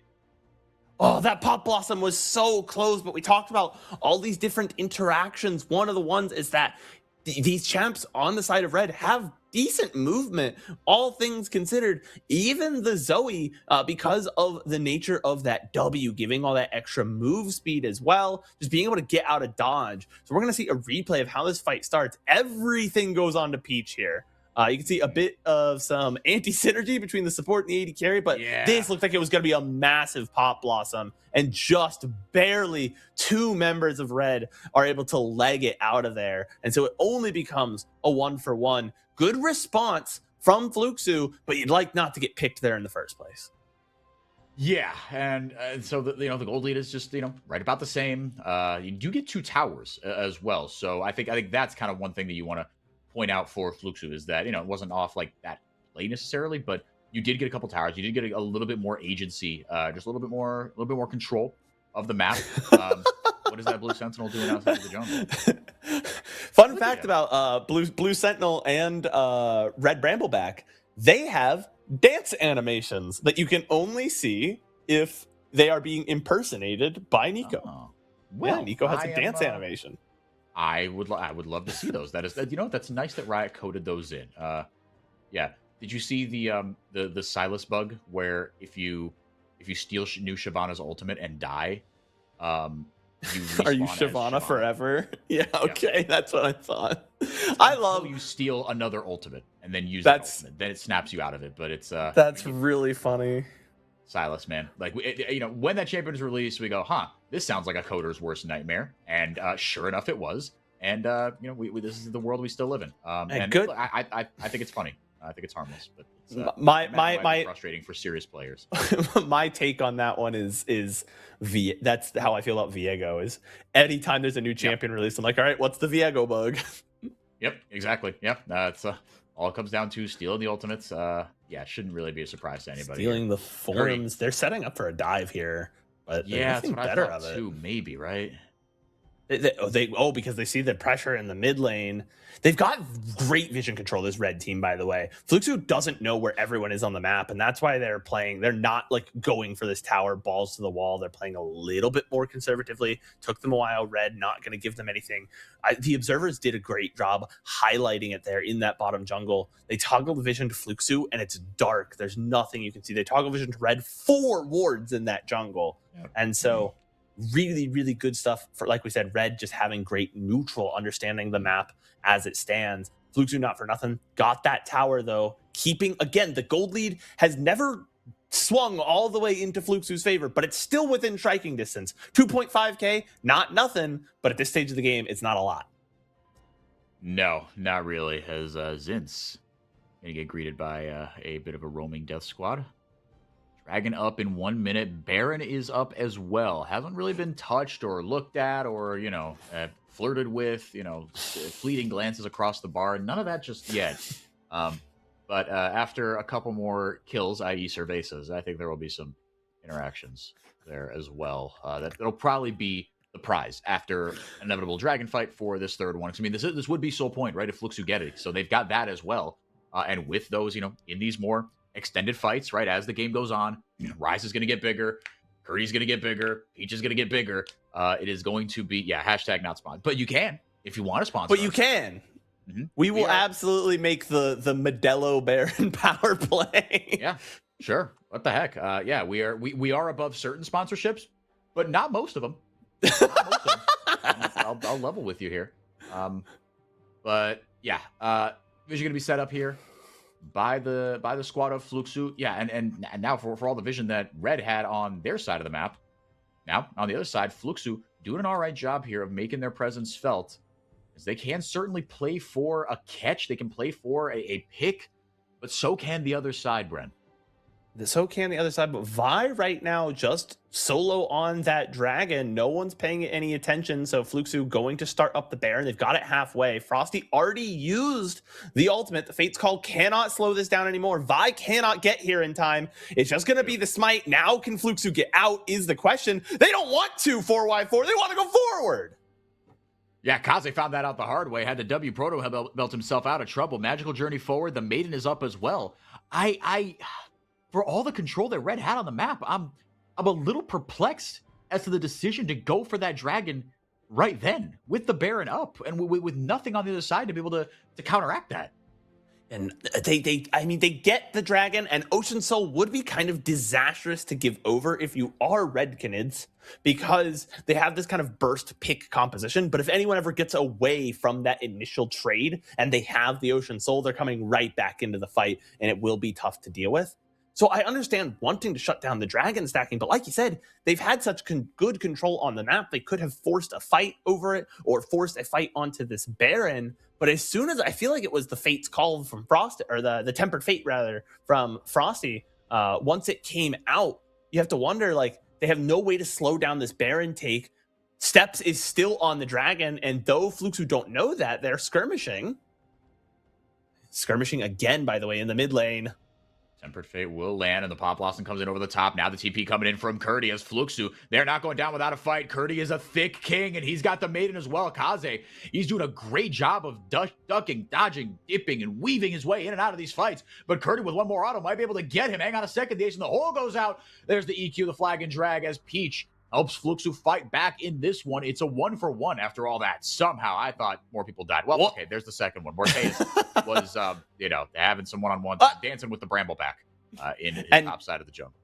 Speaker 2: Oh, that Pop Blossom was so close, but we talked about all these different interactions. One of the ones is that these champs on the side of Red have decent movement, all things considered. Even the Zoe, because of the nature of that W, giving all that extra move speed as well, just being able to get out of dodge. So we're going to see a replay of how this fight starts. Everything goes on to Peach here. You can see a bit of some anti-synergy between the support and the AD carry, but this looked like it was going to be a massive Pop Blossom, and just barely 2 members of Red are able to leg it out of there. And so it only becomes a 1-for-1. Good response from Fluxu, but you'd like not to get picked there in the first place.
Speaker 1: Yeah, and so the gold lead is just right about the same. You do get 2 towers as well, so I think that's kind of one thing that you want to point out for Fluxu, is that it wasn't off like that play necessarily, but you did get a couple towers. You did get a little bit more agency, just a little bit more control of the map. What is that Blue Sentinel doing outside of the jungle?
Speaker 2: Fun fact about Blue Sentinel and Red Brambleback: they have dance animations that you can only see if they are being impersonated by Nico.
Speaker 1: Well,
Speaker 2: Nico has a dance animation.
Speaker 1: I would love to see those. That's nice that Riot coded those in. Yeah. Did you see the Silas bug where if you steal new Shyvana's ultimate and die, you
Speaker 2: are you Shyvana forever? Yeah. Okay, that's what I thought. I love
Speaker 1: you steal another ultimate and then use that ultimate. Then it snaps you out of it. But it's
Speaker 2: that's really funny.
Speaker 1: Silas, man, when that champion is released, we go, this sounds like a coder's worst nightmare, and sure enough, it was. And this is the world we still live in. And good. I think it's funny. I think it's harmless, but it's,
Speaker 2: my
Speaker 1: frustrating for serious players.
Speaker 2: My take on that one is that's how I feel about Viego. Is anytime there's a new champion released, I'm like, all right, what's the Viego bug?
Speaker 1: Yep, exactly. Yep, it's all comes down to stealing the ultimates. It shouldn't really be a surprise to anybody.
Speaker 2: Stealing the forms. They're setting up for a dive here, but
Speaker 1: that's what I thought too. Maybe, right?
Speaker 2: Because they see the pressure in the mid lane. They've got great vision control, this red team, by the way. Fluxo doesn't know where everyone is on the map, and that's why they're not like going for this tower, balls to the wall. They're playing a little bit more conservatively. Took them a while. Red not going to give them anything. The observers did a great job highlighting it there in that bottom jungle. They toggle the vision to Fluxo, and it's dark. There's nothing you can see. They toggle vision to red, 4 wards in that jungle. Yep. And so really, really good stuff for, like we said, red just having great neutral understanding of the map as it stands. Fluxo, not for nothing, got that tower though, keeping, again, the gold lead has never swung all the way into Fluxo's favor, but it's still within striking distance. 2.5k, not nothing, but at this stage of the game, it's not a lot.
Speaker 1: No, not really, as Zinz gonna get greeted by a bit of a roaming death squad. Dragon up in 1 minute. Baron is up as well. Hasn't really been touched or looked at or, flirted with, fleeting glances across the bar. None of that just yet. But after a couple more kills, i.e. Cervezas, I think there will be some interactions there as well. That'll probably be the prize after an inevitable dragon fight for this third one. I mean, this would be sole point, right, if Fluxo get it. So they've got that as well. And with those, in these more extended fights, right, as the game goes on, Rise is going to get bigger, Curdy's going to get bigger, Peach is going to get bigger. It is going to be, hashtag not spawned. But you can, if you want to sponsor.
Speaker 2: But you can. Mm-hmm. We will absolutely make the Modelo Baron power play.
Speaker 1: Yeah, sure. What the heck? We are above certain sponsorships, but not most of them. I'll level with you here. But yeah, vision going to be set up here by the squad of Fluxo. Yeah, and now for all the vision that Red had on their side of the map, now on the other side, Fluxo doing an all right job here of making their presence felt, as they can certainly play for a catch, they can play for a pick, but so can the other side, Bren.
Speaker 2: So can the other side, but Vi right now just solo on that dragon. No one's paying it any attention, so Fluxo going to start up the Baron. They've got it halfway. Frosty already used the ultimate. The Fate's Call cannot slow this down anymore. Vi cannot get here in time. It's just going to be the smite. Now can Fluxo get out is the question. They don't want to 4x4. They want to go forward.
Speaker 1: Yeah, Kaze found that out the hard way. Had the W Proto belt himself out of trouble. Magical Journey forward. The Maiden is up as well. For all the control that Red had on the map, I'm a little perplexed as to the decision to go for that dragon right then with the Baron up and with nothing on the other side to be able to counteract that.
Speaker 2: And they get the dragon, and Ocean Soul would be kind of disastrous to give over if you are Redkinids, because they have this kind of burst pick composition. But if anyone ever gets away from that initial trade and they have the Ocean Soul, they're coming right back into the fight, and it will be tough to deal with. So I understand wanting to shut down the dragon stacking, but like you said, they've had such good control on the map. They could have forced a fight over it or forced a fight onto this Baron. But as soon as I feel like it was the Fate's Call from Frosty, or the Tempered Fate rather from Frosty, once it came out, you have to wonder, like, they have no way to slow down this Baron take. Steps is still on the dragon, and though Fluxo don't know that, they're skirmishing. Skirmishing again, by the way, in the mid lane.
Speaker 1: Tempered Fate will land, and the Pop Blossom comes in over the top. Now the TP coming in from Curdy as Fluxo. They're not going down without a fight. Curdy is a thick king, and he's got the Maiden as well. Kaze, he's doing a great job of ducking, dodging, dipping, and weaving his way in and out of these fights. But Curdy with one more auto might be able to get him. Hang on a second. The ace in the hole goes out. There's the EQ, the flag and drag, as Peach helps Fluxo fight back in this one. It's a 1-for-1 after all that. Somehow, I thought more people died. Well, okay, there's the second one. Morpheus was, having some one-on-ones, dancing with the Brambleback in his top side of the jungle.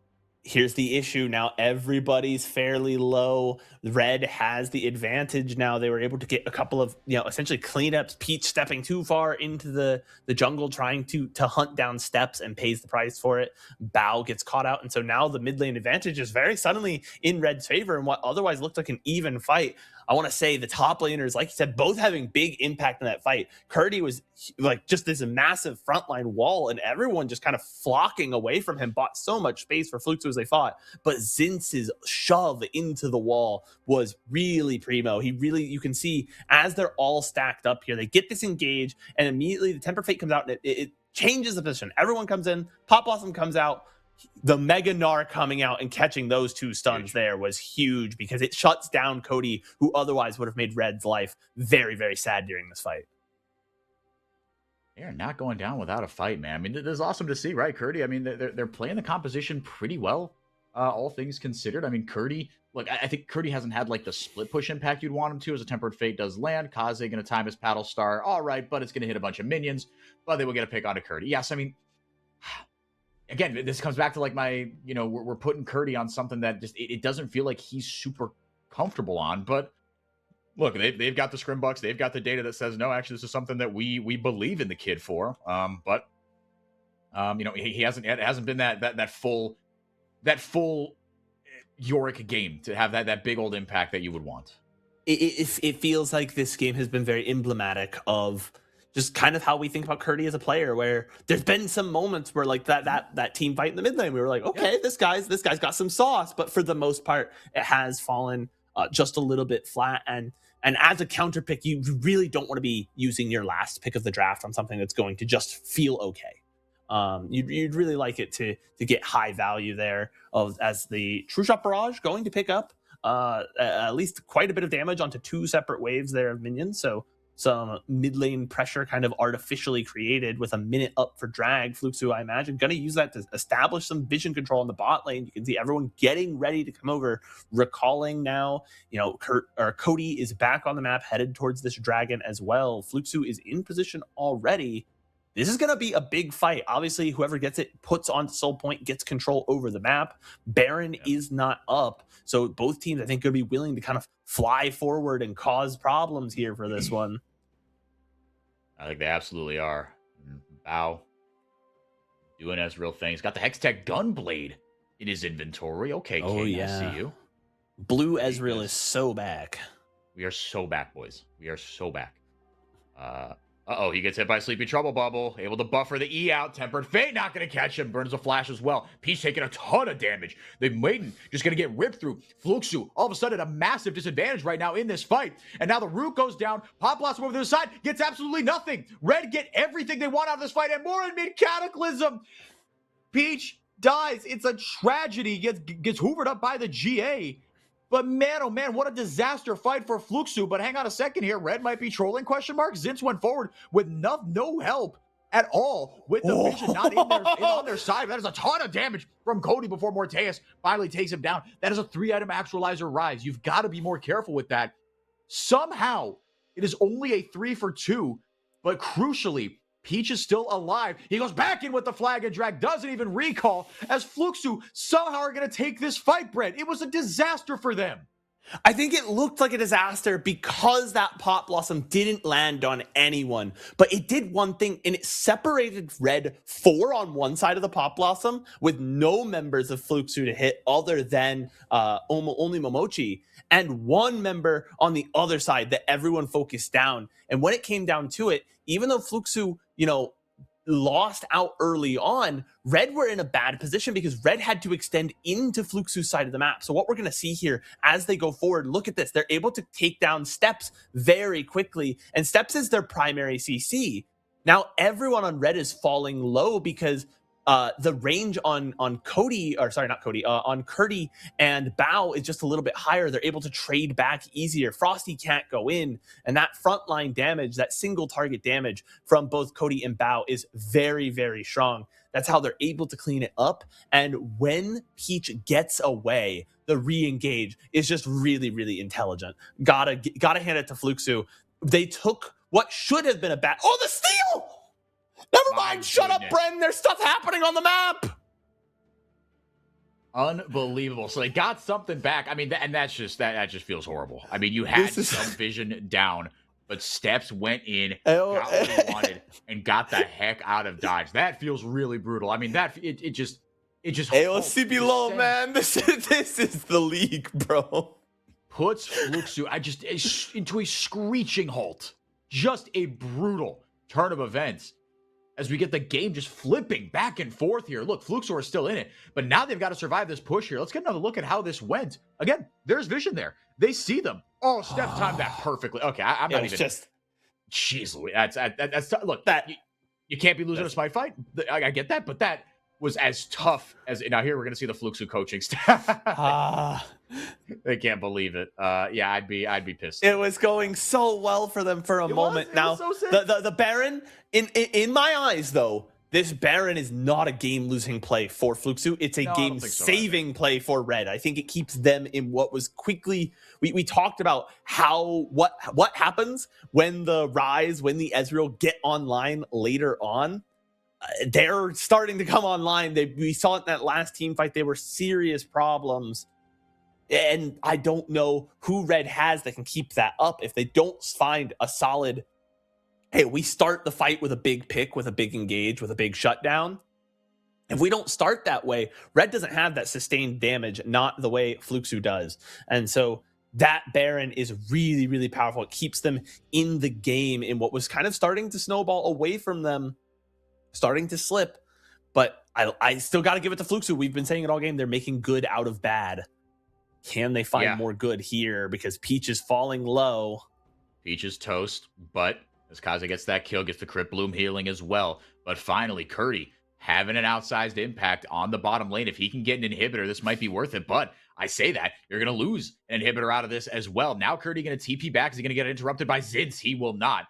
Speaker 2: Here's the issue now. Everybody's fairly low. Red has the advantage now. They were able to get a couple of, essentially cleanups. Peach stepping too far into the jungle, trying to hunt down steps, and pays the price for it. Bao gets caught out. And so now the mid lane advantage is very suddenly in Red's favor in what otherwise looked like an even fight. I want to say the top laners, like you said, both having big impact in that fight. Curdy was like just this massive frontline wall, and everyone just kind of flocking away from him, bought so much space for Fluxo as they fought. But Zinz's shove into the wall was really primo. You can see as they're all stacked up here, they get disengaged, and immediately the Temper Fate comes out, and it changes the position. Everyone comes in, Pop Blossom comes out, the Mega Gnar coming out and catching those 2 stuns there was huge because it shuts down Cody, who otherwise would have made Red's life very, very sad during this fight.
Speaker 1: They're not going down without a fight, man. I mean, this is awesome to see, right, Curdy? I mean, they're playing the composition pretty well, all things considered. I mean, Curdy, look, I think Curdy hasn't had like the split push impact you'd want him to as a Tempered Fate does land. Kaze going to time his Paddle Star. All right, but it's going to hit a bunch of minions, but they will get a pick onto Curdy. Yes, I mean, again, this comes back to like my, we're putting Curdy on something that just, it doesn't feel like he's super comfortable on, but look, they've got the scrimbucks. They've got the data that says, no, actually, this is something that we believe in the kid for. But he hasn't been that full Yorick game to have that big old impact that you would want.
Speaker 2: It feels like this game has been very emblematic of just kind of how we think about Curdy as a player, where there's been some moments where like that team fight in the mid lane, we were like, okay, yeah, this guy's got some sauce, but for the most part, it has fallen just a little bit flat. And as a counter pick, you really don't want to be using your last pick of the draft on something that's going to just feel okay. You'd really like it to get high value there as the True Shot Barrage going to pick up at least quite a bit of damage onto 2 separate waves there of minions. So some mid lane pressure kind of artificially created with a minute up for drag. Fluxu, I imagine, going to use that to establish some vision control in the bot lane. You can see everyone getting ready to come over, recalling now, Cody is back on the map, headed towards this dragon as well. Fluxu is in position already. This is going to be a big fight. Obviously, whoever gets it puts on Soul Point, gets control over the map. Baron is not up. So both teams, I think, going to be willing to kind of fly forward and cause problems here for this one.
Speaker 1: I think they absolutely are. Bao doing his real thing. He's got the Hextech Gunblade in his inventory. Okay, King, I see you.
Speaker 2: Blue Ezreal is so back.
Speaker 1: We are so back, boys. We are so back. Uh-oh, he gets hit by Sleepy Trouble Bubble. Able to buffer the E out. Tempered Fate not going to catch him. Burns a flash as well. Peach taking a ton of damage. The Maiden just going to get ripped through. Fluxu, all of a sudden, a massive disadvantage right now in this fight. And now the Root goes down. Pop Blossom over to the side. Gets absolutely nothing. Red get everything they want out of this fight and more in mid-Cataclysm. Peach dies. It's a tragedy. Gets hoovered up by the GA. But man, oh man, what a disaster fight for Fluxu. But hang on a second here. Red might be trolling, question mark. Zinz went forward with no help at all with the vision not in on their side. That is a ton of damage from Cody before Morteus finally takes him down. That is a 3-item actualizer rise. You've got to be more careful with that. Somehow, it is only a 3 for 2, but crucially, Peach is still alive. He goes back in with the flag and drag, doesn't even recall, as Fluxu somehow are going to take this fight, Brent. It was a disaster for them.
Speaker 2: I think it looked like a disaster because that Pop Blossom didn't land on anyone, but it did one thing, and it separated Red 4 on one side of the Pop Blossom with no members of Fluxu to hit other than only Momochi, and 1 member on the other side that everyone focused down. And when it came down to it, even though Fluxu, lost out early on, Red were in a bad position because Red had to extend into Fluxu's side of the map. So what we're going to see here as they go forward, look at this. They're able to take down Steps very quickly, and Steps is their primary CC. Now everyone on Red is falling low because the range on Cody, or sorry, not Cody, on Curdy and Bao is just a little bit higher. They're able to trade back easier. Frosty can't go in, and that frontline damage, that single target damage from both Cody and Bao is very, very strong. That's how they're able to clean it up. And when Peach gets away, the re-engage is just really, really intelligent. Gotta hand it to Fluxu. They took what should have been a bad. Oh, the steal! Never mind. Shut up, Bren. There's stuff happening on the map.
Speaker 1: Unbelievable. So they got something back. I mean, that just feels horrible. I mean, you had some vision down, but Steps went in, got what he wanted, and got the heck out of dodge. That feels really brutal. I mean, it just.
Speaker 2: CBLOL, man. This is the league, bro.
Speaker 1: Puts Fluxu into a screeching halt. Just a brutal turn of events. As we get the game just flipping back and forth here. Look, Fluxor is still in it, but now they've got to survive this push here. Let's get another look at how this went. Again, there's vision there. They see them. Oh, Steph timed that perfectly. Okay, I'm not even. Jeez, Louis. That's look. You can't be losing a smite fight. I get that, but that was as tough as now. Here we're gonna see the Fluxu coaching staff. They can't believe it. Yeah, I'd be pissed.
Speaker 2: It was going so well for them for a moment. Now
Speaker 1: so
Speaker 2: the Baron, in my eyes though, this Baron is not a game-losing play for Fluxu. It's a game-saving play for Red. I think it keeps them in what was quickly. We talked about what happens when the Ezreal get online later on. They're starting to come online. We saw it in that last team fight. They were serious problems. And I don't know who Red has that can keep that up if they don't find a solid, hey, we start the fight with a big pick, with a big engage, with a big shutdown. If we don't start that way, Red doesn't have that sustained damage, not the way Fluxu does. And so that Baron is really, really powerful. It keeps them in the game in what was kind of starting to snowball away from them, starting to slip. But I still got to give it to Fluxu. We've been saying it all game. They're making good out of bad. Can they find more good here? Because Peach is falling low.
Speaker 1: Peach is toast, but as Kaza gets that kill, gets the Crypt Bloom healing as well. But finally, Curdy having an outsized impact on the bottom lane. If he can get an inhibitor, this might be worth it. But I say that, you're going to lose an inhibitor out of this as well. Now Curdy going to TP back. Is he going to get interrupted by Zids? He will not.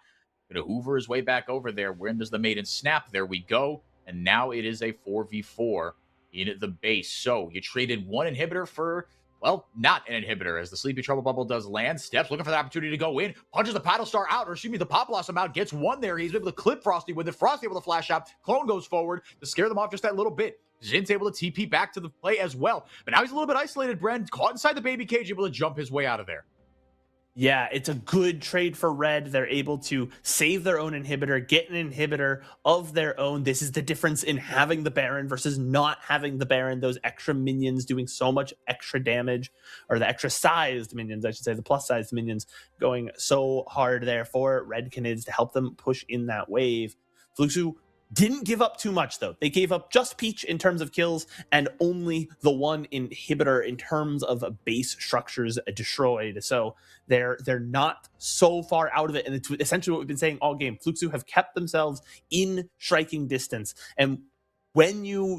Speaker 1: Going to hoover his way back over there. When does the Maiden snap? There we go. And now it is a 4v4 in the base. So you traded one inhibitor for... well, not an inhibitor, as the Sleepy Trouble Bubble does land. Steps looking for the opportunity to go in. Punches the Paddle Star out, or excuse me, the Pop Blossom out. Gets one there. He's able to clip Frosty with it. Frosty able to flash out. Clone goes forward to scare them off just that little bit. Jin's able to TP back to the play as well. But now he's a little bit isolated, Bren. Caught inside the baby cage, able to jump his way out of there.
Speaker 2: Yeah, it's a good trade for Red. They're able to save their own inhibitor, get an inhibitor of their own. This is the difference in having the Baron versus not having the Baron. Those extra minions doing so much extra damage, or the extra sized minions, I should say, the plus sized minions going so hard there for Red Canids to help them push in that wave. Fluxu didn't give up too much, though. They gave up just Peach in terms of kills and only the one inhibitor in terms of base structures destroyed. So they're not so far out of it. And it's essentially what we've been saying all game. Fluxu have kept themselves in striking distance. And when you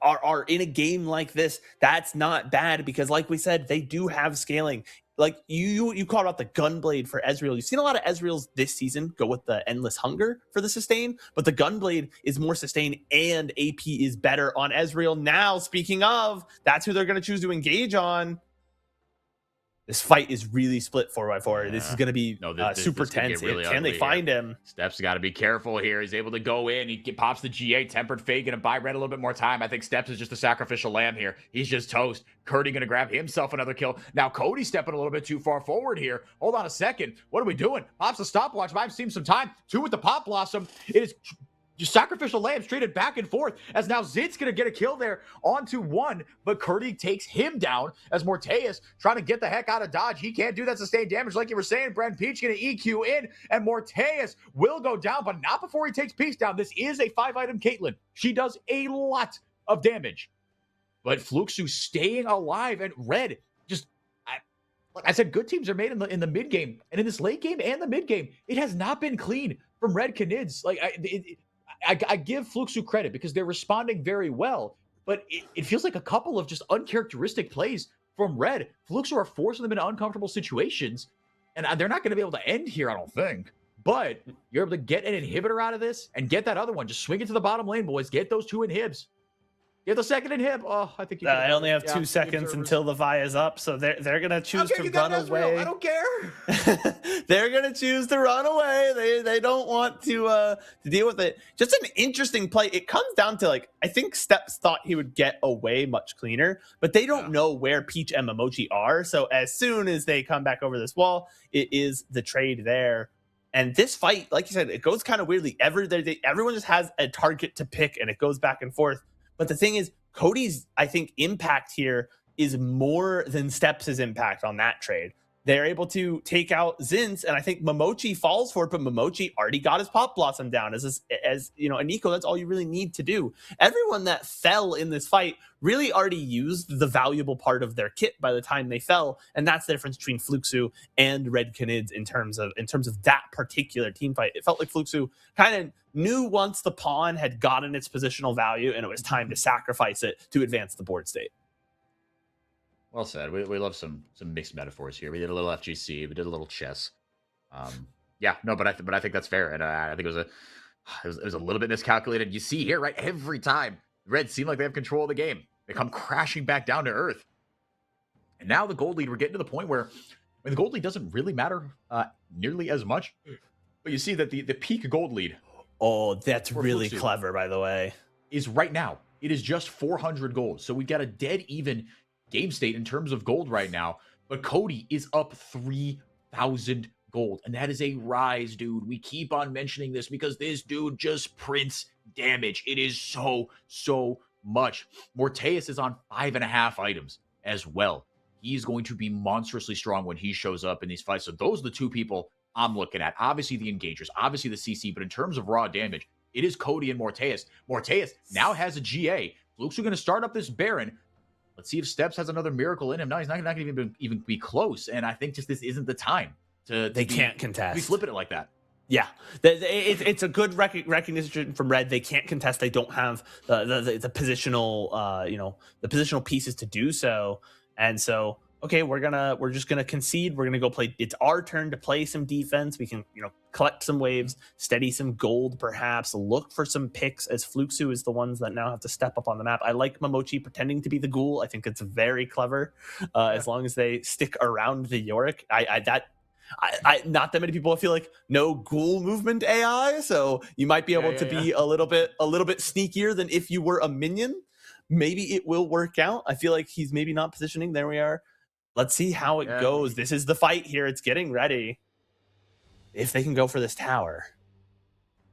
Speaker 2: are in a game like this, that's not bad because, like we said, they do have scaling. Like you called out the Gunblade for Ezreal. You've seen a lot of Ezreals this season go with the Endless Hunger for the sustain, but the Gunblade is more sustain and AP is better on Ezreal. Now, speaking of, that's who they're going to choose to engage on. This fight is really split 4x4. This is going to be super tense. Can they find him?
Speaker 1: Steps got to be careful here. He's able to go in. He pops the GA. Tempered Fade going to buy Red a little bit more time. I think Steps is just a sacrificial lamb here. He's just toast. Curdy going to grab himself another kill. Now Cody stepping a little bit too far forward here. Hold on a second. What are we doing? Pops the stopwatch. I've seen some time. 2 with the Pop Blossom. It is... just sacrificial lambs traded back and forth as now Zid's going to get a kill there onto 1, but Curdy takes him down as Morteus trying to get the heck out of dodge. He can't do that sustained damage like you were saying. Bren Peach going to EQ in, and Morteus will go down, but not before he takes Peach down. This is a 5-item Caitlyn. She does a lot of damage, but Fluxu staying alive, and Red just... like I said, good teams are made in the mid game, and in this late game and the mid game, it has not been clean from Red Canids. Like I give Fluxu credit because they're responding very well, but it feels like a couple of just uncharacteristic plays from Red. Fluxu are forcing them into uncomfortable situations, and they're not going to be able to end here, I don't think. But you're able to get an inhibitor out of this and get that other one. Just swing it to the bottom lane, boys. Get those 2 inhibs. Get the second inhib. Oh, I think
Speaker 2: I only have 2 seconds until the Vi is up, so they're gonna choose to run away.
Speaker 1: I don't care.
Speaker 2: They're gonna choose to run away. They don't want to deal with it. Just an interesting play. It comes down to, like, I think Steps thought he would get away much cleaner, but they don't know where Peach and Momochi are. So as soon as they come back over this wall, it is the trade there. And this fight, like you said, it goes kind of weirdly. Everyone just has a target to pick, and it goes back and forth. But the thing is, Cody's, I think, impact here is more than Steps' impact on that trade. they're able to take out Zinz, and I think Momochi falls for it, but Momochi already got his Pop Blossom down. As you know, Aniko, that's all you really need to do. Everyone that fell in this fight really already used the valuable part of their kit by the time they fell, and that's the difference between Fluxu and Red Canids in terms of that particular team fight. It felt like Fluxu kind of knew once the pawn had gotten its positional value, and it was time to sacrifice it to advance the board state.
Speaker 1: Well said. We love some mixed metaphors here. We did a little FGC. We did a little chess. Yeah, no, but I think that's fair, and I think it was a little bit miscalculated. You see here, right? Every time the Reds seem like they have control of the game, they come crashing back down to earth. And now the gold lead, we're getting to the point where the gold lead doesn't really matter nearly as much. But you see that the peak gold lead.
Speaker 2: Oh, that's really clever, by the way.
Speaker 1: Is right now. It is just 400 gold. So we got a dead even game state in terms of gold right now, but Cody is up 3,000 gold, and that is a rise, dude. We keep on mentioning this because this dude just prints damage. It is so much. Morteus is on 5.5 items as well. He's going to be monstrously strong when he shows up in these fights. So those are the two people I'm looking at. Obviously the engagers, obviously the CC, but in terms of raw damage, it is Cody and Morteus. Morteus now has a GA. Luke's going to start up this Baron. Let's see if Steps has another miracle in him. No, he's not going to even be close. And I think just this isn't the time
Speaker 2: they can't contest.
Speaker 1: Be flipping it like that.
Speaker 2: Yeah, it's a good recognition from Red. They can't contest. They don't have the positional, the positional pieces to do so. And so, okay, we're just gonna concede. We're gonna go play. It's our turn to play some defense. We can, collect some waves, steady some gold, perhaps look for some picks, as Fluxu is the ones that now have to step up on the map. I like Momochi pretending to be the ghoul. I think it's very clever. As long as they stick around the Yorick, I not that many people feel like no ghoul movement AI, so you might be able to be a little bit sneakier than if you were a minion. Maybe it will work out. I feel like he's maybe not positioning. There we are. Let's see how it goes. This is the fight here. It's getting ready. If they can go for this tower.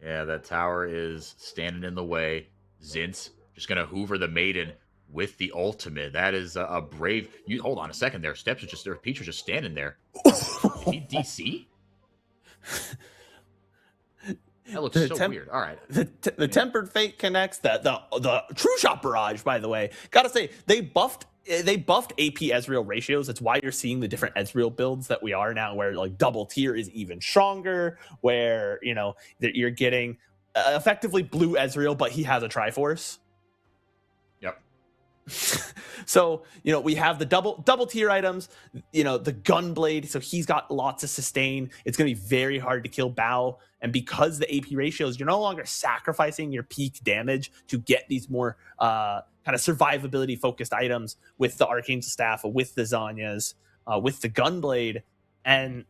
Speaker 1: Yeah, that tower is standing in the way. Zinz just going to hoover the maiden with the ultimate. That is a brave... hold on a second there. Steps are just... Peach was just standing there. He DC? That looks so weird. All right.
Speaker 2: The Tempered Fate connects. The True Shot Barrage, by the way. Gotta say, they buffed AP Ezreal ratios. That's why you're seeing the different Ezreal builds that we are now, where like double tier is even stronger, where that you're getting effectively blue Ezreal, but he has a Triforce.
Speaker 1: Yep.
Speaker 2: So we have the double tier items, the Gunblade, so he's got lots of sustain. It's going to be very hard to kill Bao, and because the AP ratios, you're no longer sacrificing your peak damage to get these more kind of survivability focused items with the Arcane Staff, with the Zanyas, with the Gunblade, and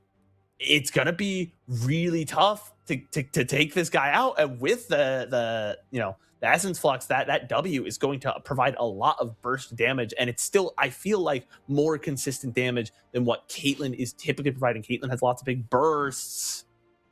Speaker 2: it's going to be really tough to take this guy out. And with the Essence Flux, that W is going to provide a lot of burst damage, and it's still, I feel like, more consistent damage than what Caitlyn is typically providing. Caitlyn has lots of big bursts.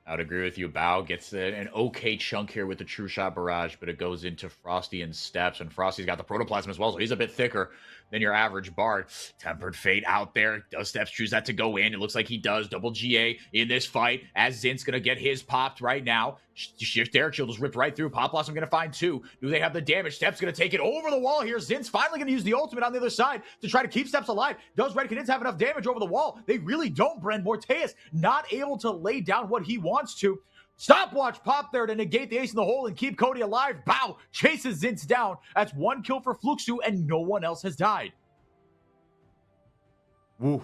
Speaker 1: I would agree with you. Bao gets an okay chunk here with the True Shot Barrage, but it goes into Frosty and Steps, and Frosty's got the Protoplasm as well, so he's a bit thicker than your average Bard. Tempered Fate out there. Does Steps choose that to go in? It looks like he does. Double GA in this fight, as Zin's going to get his popped right now. Derek Shield is ripped right through. Pop Blossom going to find 2. Do they have the damage? Steps going to take it over the wall here. Zin's finally going to use the ultimate on the other side to try to keep Steps alive. Does Red Canids have enough damage over the wall? They really don't, Bren. Morteus not able to lay down what he wants to. Stopwatch pop there to negate the ace in the hole and keep Cody alive. Bao chases Zinz down. That's 1 kill for Fluxu, and no one else has died. Woo.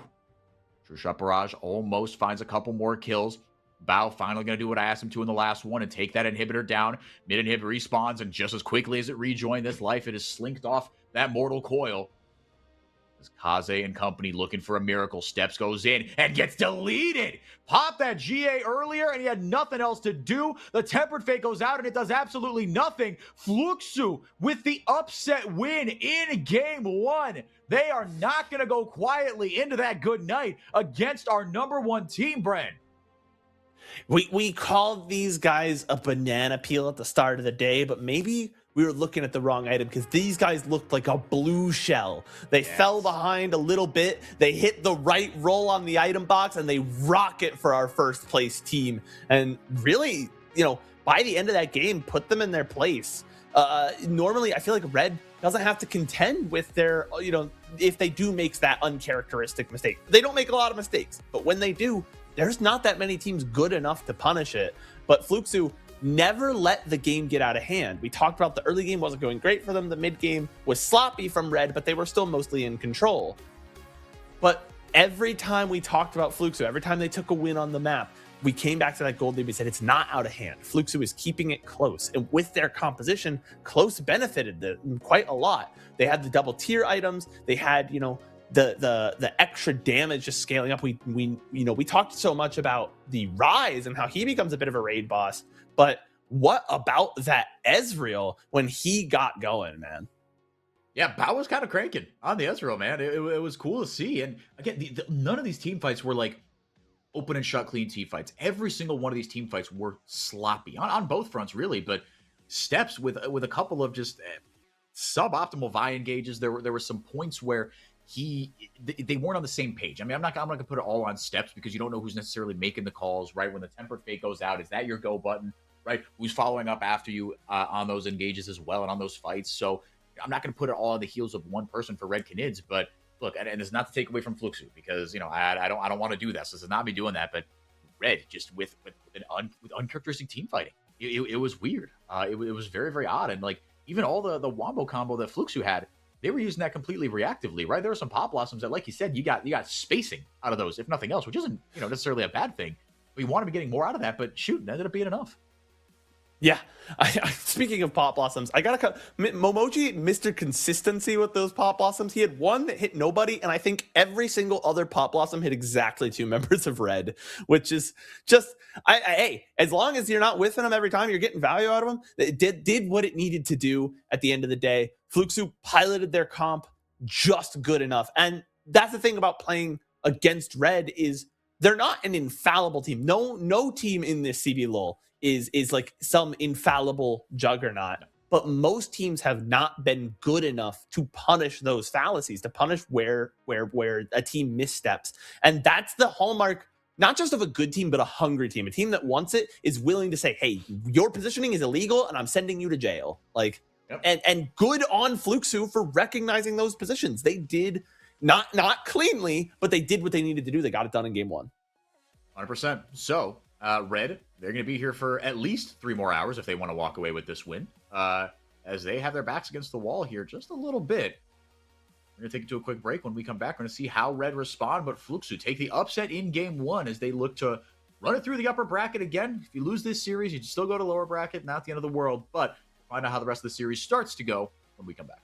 Speaker 1: True Shot Barrage almost finds a couple more kills. Bao finally going to do what I asked him to in the last one and take that inhibitor down. Mid inhib respawns, and just as quickly as it rejoined this life, it is slinked off that mortal coil. Kaze and company looking for a miracle. Steps goes in and gets deleted. Pop that GA earlier, and he had nothing else to do. The Tempered Fate goes out, and it does absolutely nothing. Fluxu with the upset win in game 1. They are not going to go quietly into that good night against our #1 team, Bren.
Speaker 2: We called these guys a banana peel at the start of the day, but maybe we were looking at the wrong item, because these guys looked like a blue shell. They fell behind a little bit. They hit the right roll on the item box, and they rocket for our first place team. And really, by the end of that game, put them in their place. Normally, I feel like Red doesn't have to contend with their, if they do make that uncharacteristic mistake. They don't make a lot of mistakes, but when they do, there's not that many teams good enough to punish it. But Fluxu never let the game get out of hand. We talked about the early game wasn't going great for them. The mid game was sloppy from Red, but they were still mostly in control. But every time we talked about Fluxu, every time they took a win on the map, we came back to that gold lead. We said it's not out of hand. Fluxu is keeping it close. And with their composition, close benefited them quite a lot. They had the double tier items. They had, the extra damage just scaling up. We talked so much about the Rise and how he becomes a bit of a raid boss. But what about that Ezreal when he got going, man?
Speaker 1: Yeah, Bao was kind of cranking on the Ezreal, man. It was cool to see. And again, none of these team fights were like open and shut clean team fights. Every single one of these team fights were sloppy on both fronts, really. But Steps with a couple of just suboptimal Vi engages. There were some points where they weren't on the same page. I mean, I'm not gonna put it all on Steps, because you don't know who's necessarily making the calls, right? When the tempered fate goes out, is that your go button, right? Who's following up after you on those engages as well and on those fights? So I'm not gonna put it all on the heels of one person for Red Canids, but look, and it's not to take away from Fluxu, because I don't want to do this. This is not me doing that, but Red just with uncharacteristic team fighting, it was weird. It was very, very odd, and like even all the wombo combo that Fluxu had, they were using that completely reactively, right? There were some pop blossoms that, like you said, you got spacing out of those, if nothing else, which isn't necessarily a bad thing. We want to be getting more out of that, but shoot, it ended up being enough.
Speaker 2: Yeah. Speaking of pop blossoms, I gotta Momoji, Mr. Consistency with those pop blossoms. He had one that hit nobody, and I think every single other pop blossom hit exactly 2 members of Red, which is just, hey, as long as you're not whiffing them every time, you're getting value out of them. It did what it needed to do at the end of the day. Fluxu piloted their comp just good enough. And that's the thing about playing against Red, is they're not an infallible team. No team in this CBLOL is like some infallible juggernaut, but most teams have not been good enough to punish those fallacies, to punish where a team missteps. And that's the hallmark, not just of a good team, but a hungry team. A team that wants it is willing to say, hey, your positioning is illegal and I'm sending you to jail. Like, yep. And good on Fluxu for recognizing those positions. They did not cleanly, but they did what they needed to do. They got it done in game 1.
Speaker 1: 100%. So Red, they're going to be here for at least 3 more hours if they want to walk away with this win, as they have their backs against the wall here just a little bit. We're going to take it to a quick break. When we come back, we're going to see how Red respond, but Fluxu take the upset in game 1 as they look to run it through the upper bracket again. If you lose this series, you still go to lower bracket, not the end of the world, but find out how the rest of the series starts to go when we come back.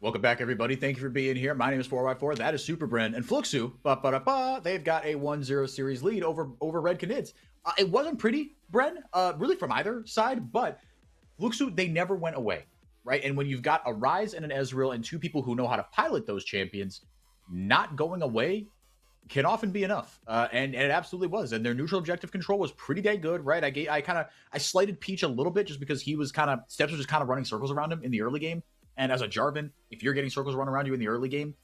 Speaker 1: Welcome back, everybody. Thank you for being here. My name is 4x4. That is SuperBren. And Fluxu, they've got a 1-0 series lead over Red Canids. It wasn't pretty, Bren, really from either side, but Fluxu, they never went away, right? And when you've got a Rise and an Ezreal and two people who know how to pilot those champions, not going away can often be enough. And it absolutely was. And their neutral objective control was pretty dang good, right? I slighted Peach a little bit just because he was Steps was just kind of running circles around him in the early game. And as a Jarvan, if you're getting circles run around you in the early game,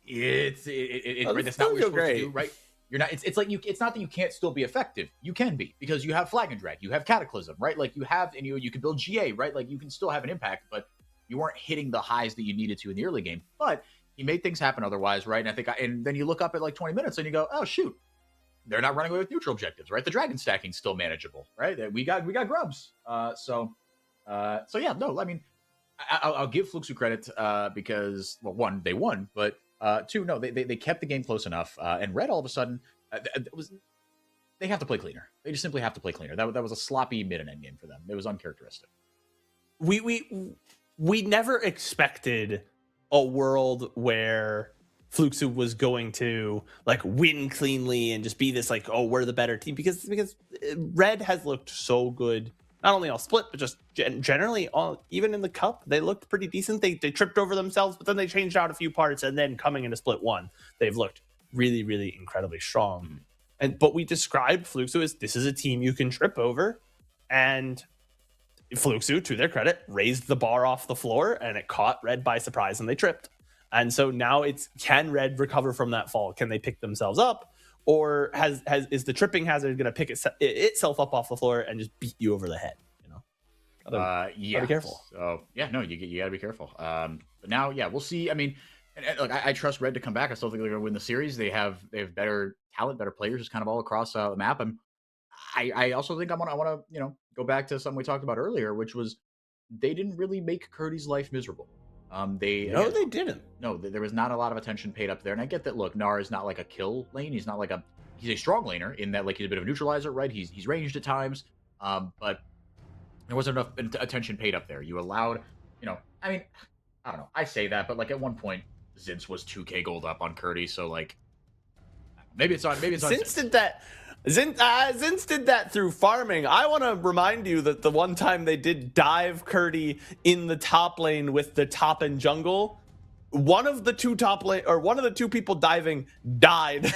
Speaker 1: that's not what you're supposed to do, right? You're not. It's like it's not that you can't still be effective. You can be, because you have Flag and Drag, you have Cataclysm, right? Like you have, and you can build GA, right? Like you can still have an impact, but you weren't hitting the highs that you needed to in the early game. But he made things happen otherwise, right? And and then you look up at like 20 minutes and you go, oh shoot, they're not running away with neutral objectives, right? The dragon stacking's still manageable, right? We got grubs. So yeah, no, I mean, I'll give Fluxu credit because, well, one, they won, but two, no, they kept the game close enough. And Red, all of a sudden, they have to play cleaner. They just simply have to play cleaner. That was a sloppy mid and end game for them. It was uncharacteristic.
Speaker 2: We never expected a world where Fluxu was going to like win cleanly and just be this like, oh, we're the better team, because Red has looked so good. Not only all split, but just generally, even in the cup, they looked pretty decent. They tripped over themselves, but then they changed out a few parts, and then coming into split one, they've looked really, really incredibly strong. But we described Fluxu as, this is a team you can trip over, and Fluxu, to their credit, raised the bar off the floor, and it caught Red by surprise, and they tripped. And so now it's, can Red recover from that fall? Can they pick themselves up? Or is the tripping hazard going to pick itself up off the floor and just beat you over the head? You know,
Speaker 1: gotta be careful. So yeah, no, you gotta be careful. But now, yeah, we'll see. I mean, look, I trust Red to come back. I still think they're going to win the series. They have better talent, better players, just kind of all across the map. And I also think I want to go back to something we talked about earlier, which was they didn't really make Curdy's life miserable. They
Speaker 2: they didn't.
Speaker 1: No, there was not a lot of attention paid up there, and I get that. Look, Gnar is not like a kill lane. He's not like he's a strong laner in that like he's a bit of a neutralizer, right? He's ranged at times, but there wasn't enough attention paid up there. You allowed, I mean, I don't know. I say that, but like at one point, Zinz was 2k gold up on Curdy, so like maybe it's on.
Speaker 2: Zinz did that. Zinz did that through farming. I want to remind you that the one time they did dive Curdy in the top lane with the top and jungle, one of the two people diving died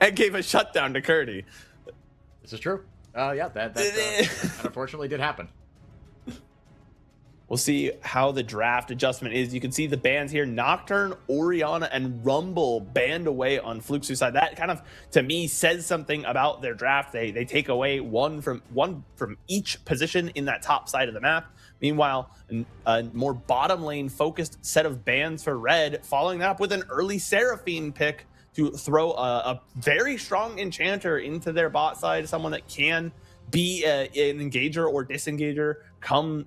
Speaker 2: and gave a shutdown to Curdy.
Speaker 1: This is true. Yeah, that unfortunately did happen.
Speaker 2: We'll see how the draft adjustment is. You can see the bans here: Nocturne, Orianna, and Rumble banned away on Fluxu's side. That kind of, to me, says something about their draft. They take away one from each position in that top side of the map. Meanwhile, a more bottom lane focused set of bans for Red, following that up with an early Seraphine pick to throw a very strong enchanter into their bot side, someone that can be an engager or disengager come,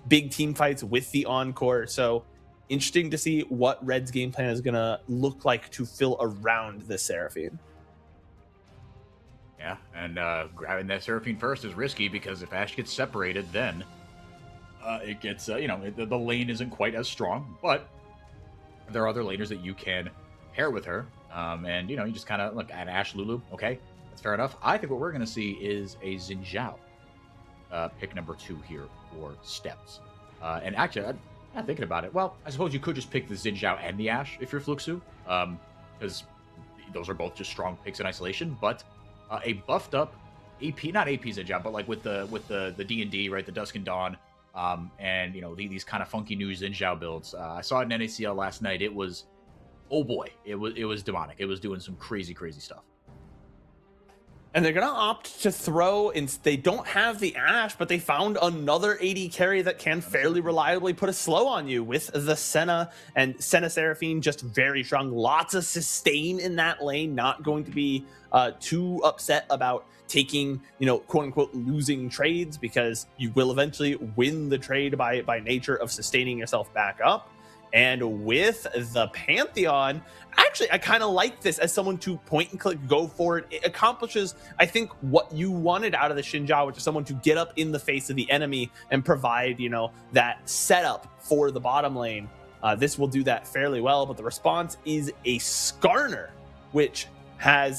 Speaker 2: big team fights with the Encore. So interesting to see what Red's game plan is going to look like to fill around this Seraphine.
Speaker 1: Yeah, and grabbing that Seraphine first is risky because if Ashe gets separated, then it gets, the lane isn't quite as strong, but there are other laners that you can pair with her. And, you just kind of look at Ashe Lulu. Okay, that's fair enough. I think what we're going to see is a Xin Zhao pick number 2 here for Steps. And actually, I'm thinking about it. Well, I suppose you could just pick the Xin Zhao and the Ashe if you're Fluxu, because those are both just strong picks in isolation. But a buffed up AP, not AP Xin Zhao, but like with the D&D, right, the Dusk and Dawn, and these kind of funky new Xin Zhao builds. I saw it in NACL last night. It was, oh boy, it was demonic. It was doing some crazy stuff.
Speaker 2: And they're going to opt to throw in. They don't have the Ashe, but they found another AD carry that can fairly reliably put a slow on you with the Senna, and Senna Seraphine just very strong. Lots of sustain in that lane. Not going to be too upset about taking, quote unquote, losing trades, because you will eventually win the trade by nature of sustaining yourself back up. And with the Pantheon, actually, I kind of like this as someone to point and click, go for it. It accomplishes, I think, what you wanted out of the Xin Zhao, which is someone to get up in the face of the enemy and provide, that setup for the bottom lane. This will do that fairly well, but the response is a Skarner, which has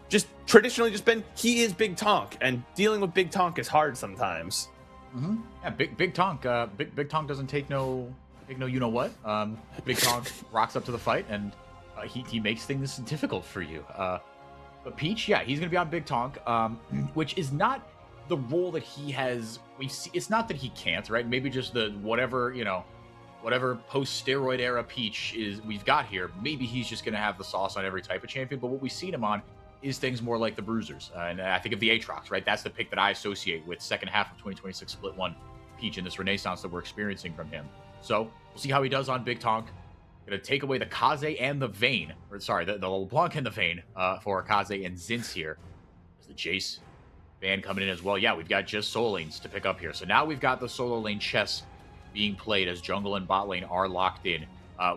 Speaker 2: just traditionally just been, he is Big Tonk, and dealing with Big Tonk is hard sometimes.
Speaker 1: Mm-hmm. Yeah, Big Tonk. Big Tonk doesn't take no what. Big Tonk rocks up to the fight, and he makes things difficult for you. But Peach, yeah, he's gonna be on Big Tonk, which is not the role that he has. It's not that he can't, right? Maybe just the whatever post-steroid era Peach we've got here. Maybe he's just gonna have the sauce on every type of champion. But what we've seen him on is things more like the Bruisers, and I think of the Aatrox, right? That's the pick that I associate with second half of 2026 Split 1 Peach in this renaissance that we're experiencing from him. So we'll see how he does on Big Tonk. Gonna take away the Kaze and the Vayne, the LeBlanc and the Vayne for Kaze and Zinz here. There's the Jace ban coming in as well. Yeah, we've got just solo lanes to pick up here. So now we've got the solo lane chess being played as jungle and bot lane are locked in,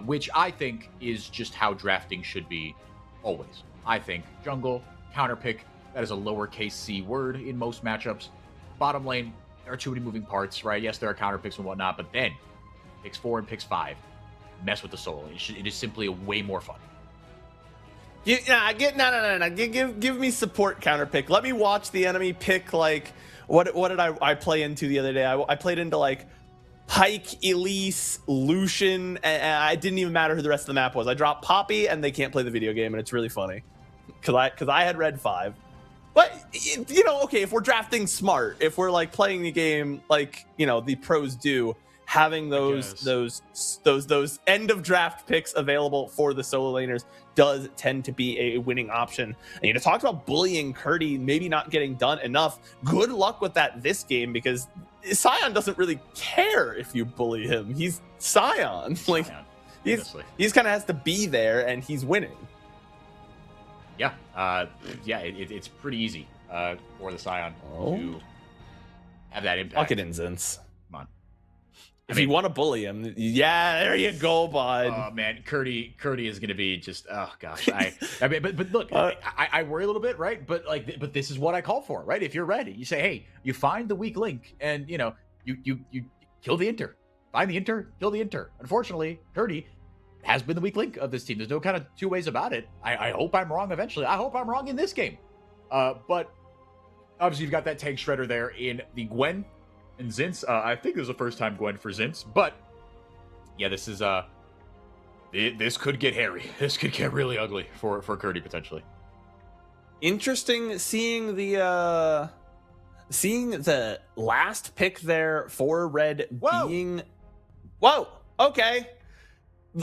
Speaker 1: which I think is just how drafting should be always. I think jungle, counter pick, that is a lowercase c word in most matchups. Bottom lane, there are too many moving parts, right? Yes, there are counter picks and whatnot, but then picks 4 and picks 5 mess with the solo. It is simply a way more fun.
Speaker 2: No. Give me support counter pick. Let me watch the enemy pick, like, what did I play into the other day? I played into like Pyke, Elise, Lucian, and it didn't even matter who the rest of the map was. I dropped Poppy, and they can't play the video game, and it's really funny because I had red 5. But okay, if we're drafting smart, if we're like playing the game like the pros do, having those end of draft picks available for the solo laners does tend to be a winning option. And talked about bullying Curdy maybe not getting done enough. Good luck with that this game, because Sion doesn't really care if you bully him. He's Sion. Like he's kind of has to be there, and he's winning.
Speaker 1: Yeah, it's pretty easy for the Sion to have that impact.
Speaker 2: I'll get in Zinz.
Speaker 1: Come on.
Speaker 2: If you want to bully him, yeah, there you go, bud.
Speaker 1: Oh man, Curdy is gonna be just, oh gosh. I mean, but look, I worry a little bit, right? But like, but this is what I call for, right? If you're ready, you say, hey, you find the weak link, and you know, you kill the Inter, find the Inter, kill the Inter. Unfortunately, Curdy has been the weak link of this team. There's no kind of two ways about it. I hope I'm wrong eventually. I hope I'm wrong in this game. But obviously, you've got that tank shredder there in the Gwen and Zinz. I think this is the first time Gwen for Zinz, but yeah, this is this could get hairy. This could get really ugly for Curdy potentially.
Speaker 2: Interesting seeing the last pick there for red being okay.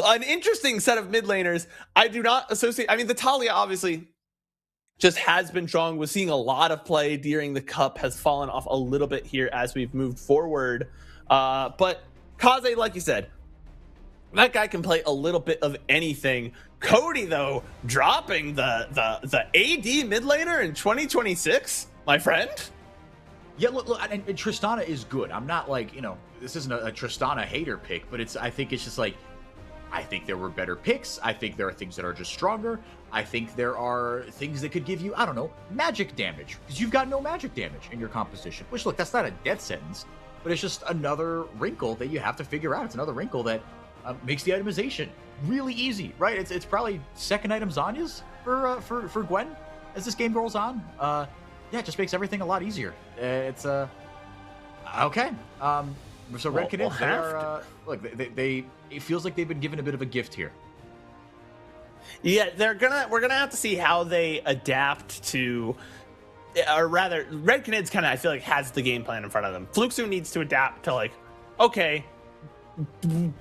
Speaker 2: An interesting set of mid laners. I do not associate. I mean, the Talia obviously just has been strong. Was seeing a lot of play during the cup, has fallen off a little bit here as we've moved forward. But Kaze, like you said, that guy can play a little bit of anything. Cody, though, dropping the AD mid laner in 2026, my friend.
Speaker 1: Yeah, look, and Tristana is good. I'm not like, you know, this isn't a Tristana hater pick, but I think it's just like, I think there were better picks. I think there are things that are just stronger. I think there are things that could give you, I don't know, magic damage, because you've got no magic damage in your composition, which, look, that's not a death sentence, but it's just another wrinkle that you have to figure out. It's another wrinkle that makes the itemization really easy, right? It's probably second item Zanya's for Gwen as this game rolls on. Yeah, it just makes everything a lot easier. It's okay. So Red Canids, they are look, they it feels like they've been given a bit of a gift here.
Speaker 2: Yeah, we're gonna have to see how they adapt to, or rather, Red Canids kind of, I feel like, has the game plan in front of them. Fluxo needs to adapt to, like, okay,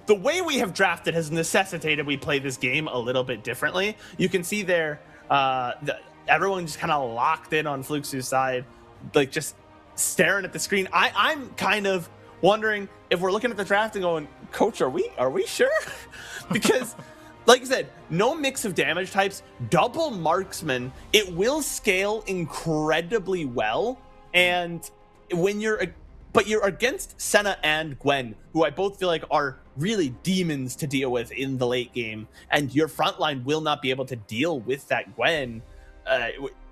Speaker 2: the way we have drafted has necessitated we play this game a little bit differently. You can see there, everyone just kind of locked in on Fluxo's side, like just staring at the screen. I'm kind of wondering if we're looking at the draft and going, Coach, are we sure? Because, like I said, no mix of damage types, double marksman, it will scale incredibly well. And when you're against Senna and Gwen, who I both feel like are really demons to deal with in the late game, and your front line will not be able to deal with that Gwen.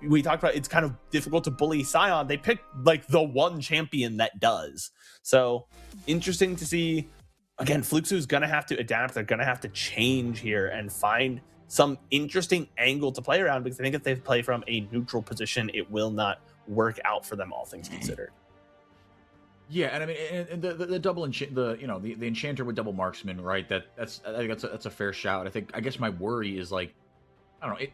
Speaker 2: We talked about it's kind of difficult to bully Sion. They picked like the one champion that does. So interesting to see. Again, Fluxo's going to have to adapt. They're going to have to change here and find some interesting angle to play around, because I think if they play from a neutral position, it will not work out for them, all things considered.
Speaker 1: Yeah, and I mean, and the double the enchanter with double marksman, right? I think that's a fair shout. I guess my worry is, like, I don't know,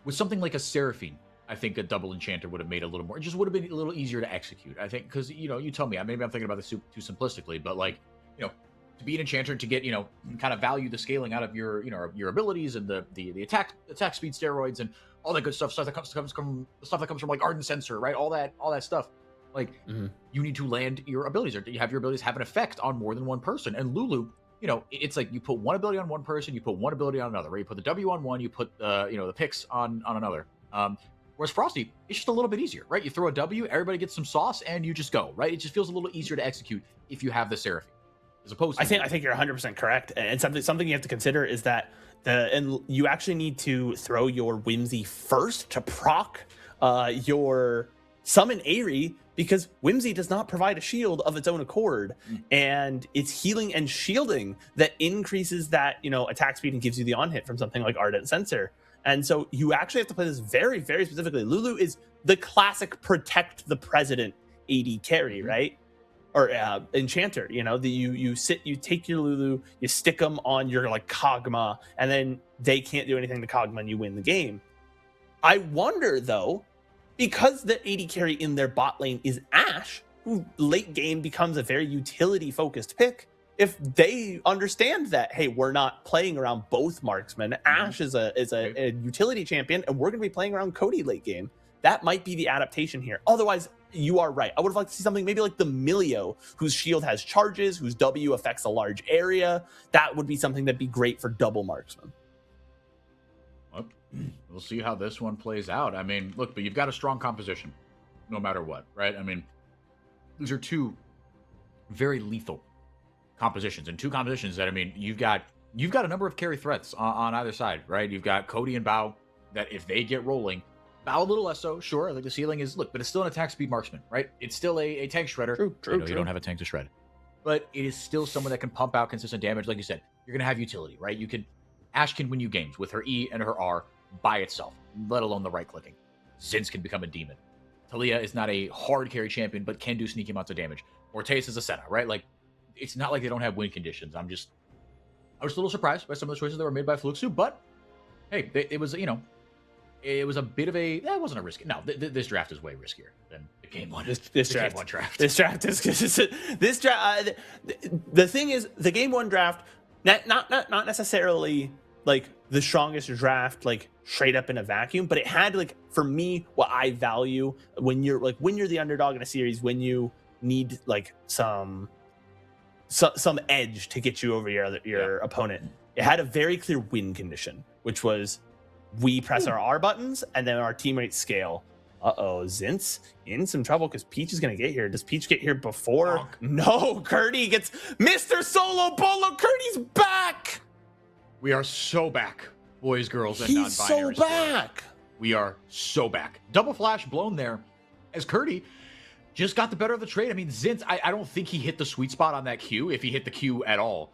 Speaker 1: with something like a Seraphine, I think a double enchanter would have made a little more. It just would have been a little easier to execute. I think, because you tell me, maybe I'm thinking about this too simplistically, but like, to be an enchanter, to get, kind of value the scaling out of your abilities and the attack speed steroids and all that good stuff that comes from like Ardent Sensor, right? All that stuff. Like, you need to land your abilities, or you have your abilities have an effect on more than one person. And Lulu, it's like you put one ability on one person, you put one ability on another, right? You put the W on one, you put the picks on another. Whereas Frosty, it's just a little bit easier, right? You throw a W, everybody gets some sauce, and you just go, right? It just feels a little easier to execute if you have the Seraphine. As opposed to
Speaker 2: I think you're 100% correct, and something you have to consider is that you actually need to throw your Whimsy first to proc your summon Aerie, because Whimsy does not provide a shield of its own accord, and it's healing and shielding that increases that attack speed and gives you the on hit from something like Ardent Sensor. And so you actually have to play this very, very specifically. Lulu is the classic protect the president AD carry, right? Or enchanter, you take your Lulu, you stick them on your like Kog'Maw, and then they can't do anything to Kog'Maw and you win the game. I wonder though, because the AD carry in their bot lane is Ashe, who late game becomes a very utility focused pick, if they understand that, hey, we're not playing around both marksmen, Ashe is a utility champion, and we're going to be playing around Cody late game, that might be the adaptation here. Otherwise, you are right. I would have liked to see something maybe like the Milio, whose shield has charges, whose W affects a large area. That would be something that'd be great for double marksman.
Speaker 1: Well, we'll see how this one plays out. I mean, look, but you've got a strong composition, no matter what, right? I mean, these are two very lethal compositions, and 2 compositions that, I mean, you've got a number of carry threats on either side, right? You've got Cody and Bao that if they get rolling, Bao a little less so, sure. Like the ceiling is, look, but it's still an attack speed marksman, right? It's still a tank shredder.
Speaker 2: True.
Speaker 1: You don't have a tank to shred, but it is still someone that can pump out consistent damage. Like you said, you're gonna have utility, right? Ashe can win you games with her E and her R by itself, let alone the right clicking. Zinz can become a demon. Talia is not a hard carry champion, but can do sneaky amounts of damage. Mortaeus is a Senna, right? Like, it's not like they don't have win conditions. I was a little surprised by some of the choices that were made by Fluxu, but hey, it was, it was a bit of a, that wasn't a risky. No, this draft is way riskier than the game one.
Speaker 2: This draft is this draft. The thing is, the game one draft, not necessarily like the strongest draft, like straight up in a vacuum, but it had, like, for me, what I value when you're the underdog in a series, when you need like some edge to get you over your opponent. It had a very clear win condition, which was we press our R buttons and then our teammates scale. Zinz in some trouble because Peach is going to get here. Does Peach get here before?
Speaker 1: Bonk.
Speaker 2: No, Curdy gets Mr. Solo Bolo. Curdy's back.
Speaker 1: We are so back, boys, girls, and
Speaker 2: He's
Speaker 1: non-binary.
Speaker 2: so back.
Speaker 1: We are so back. Double flash blown there as Curdy just got the better of the trade. I mean, Zinz, I don't think he hit the sweet spot on that Q, if he hit the Q at all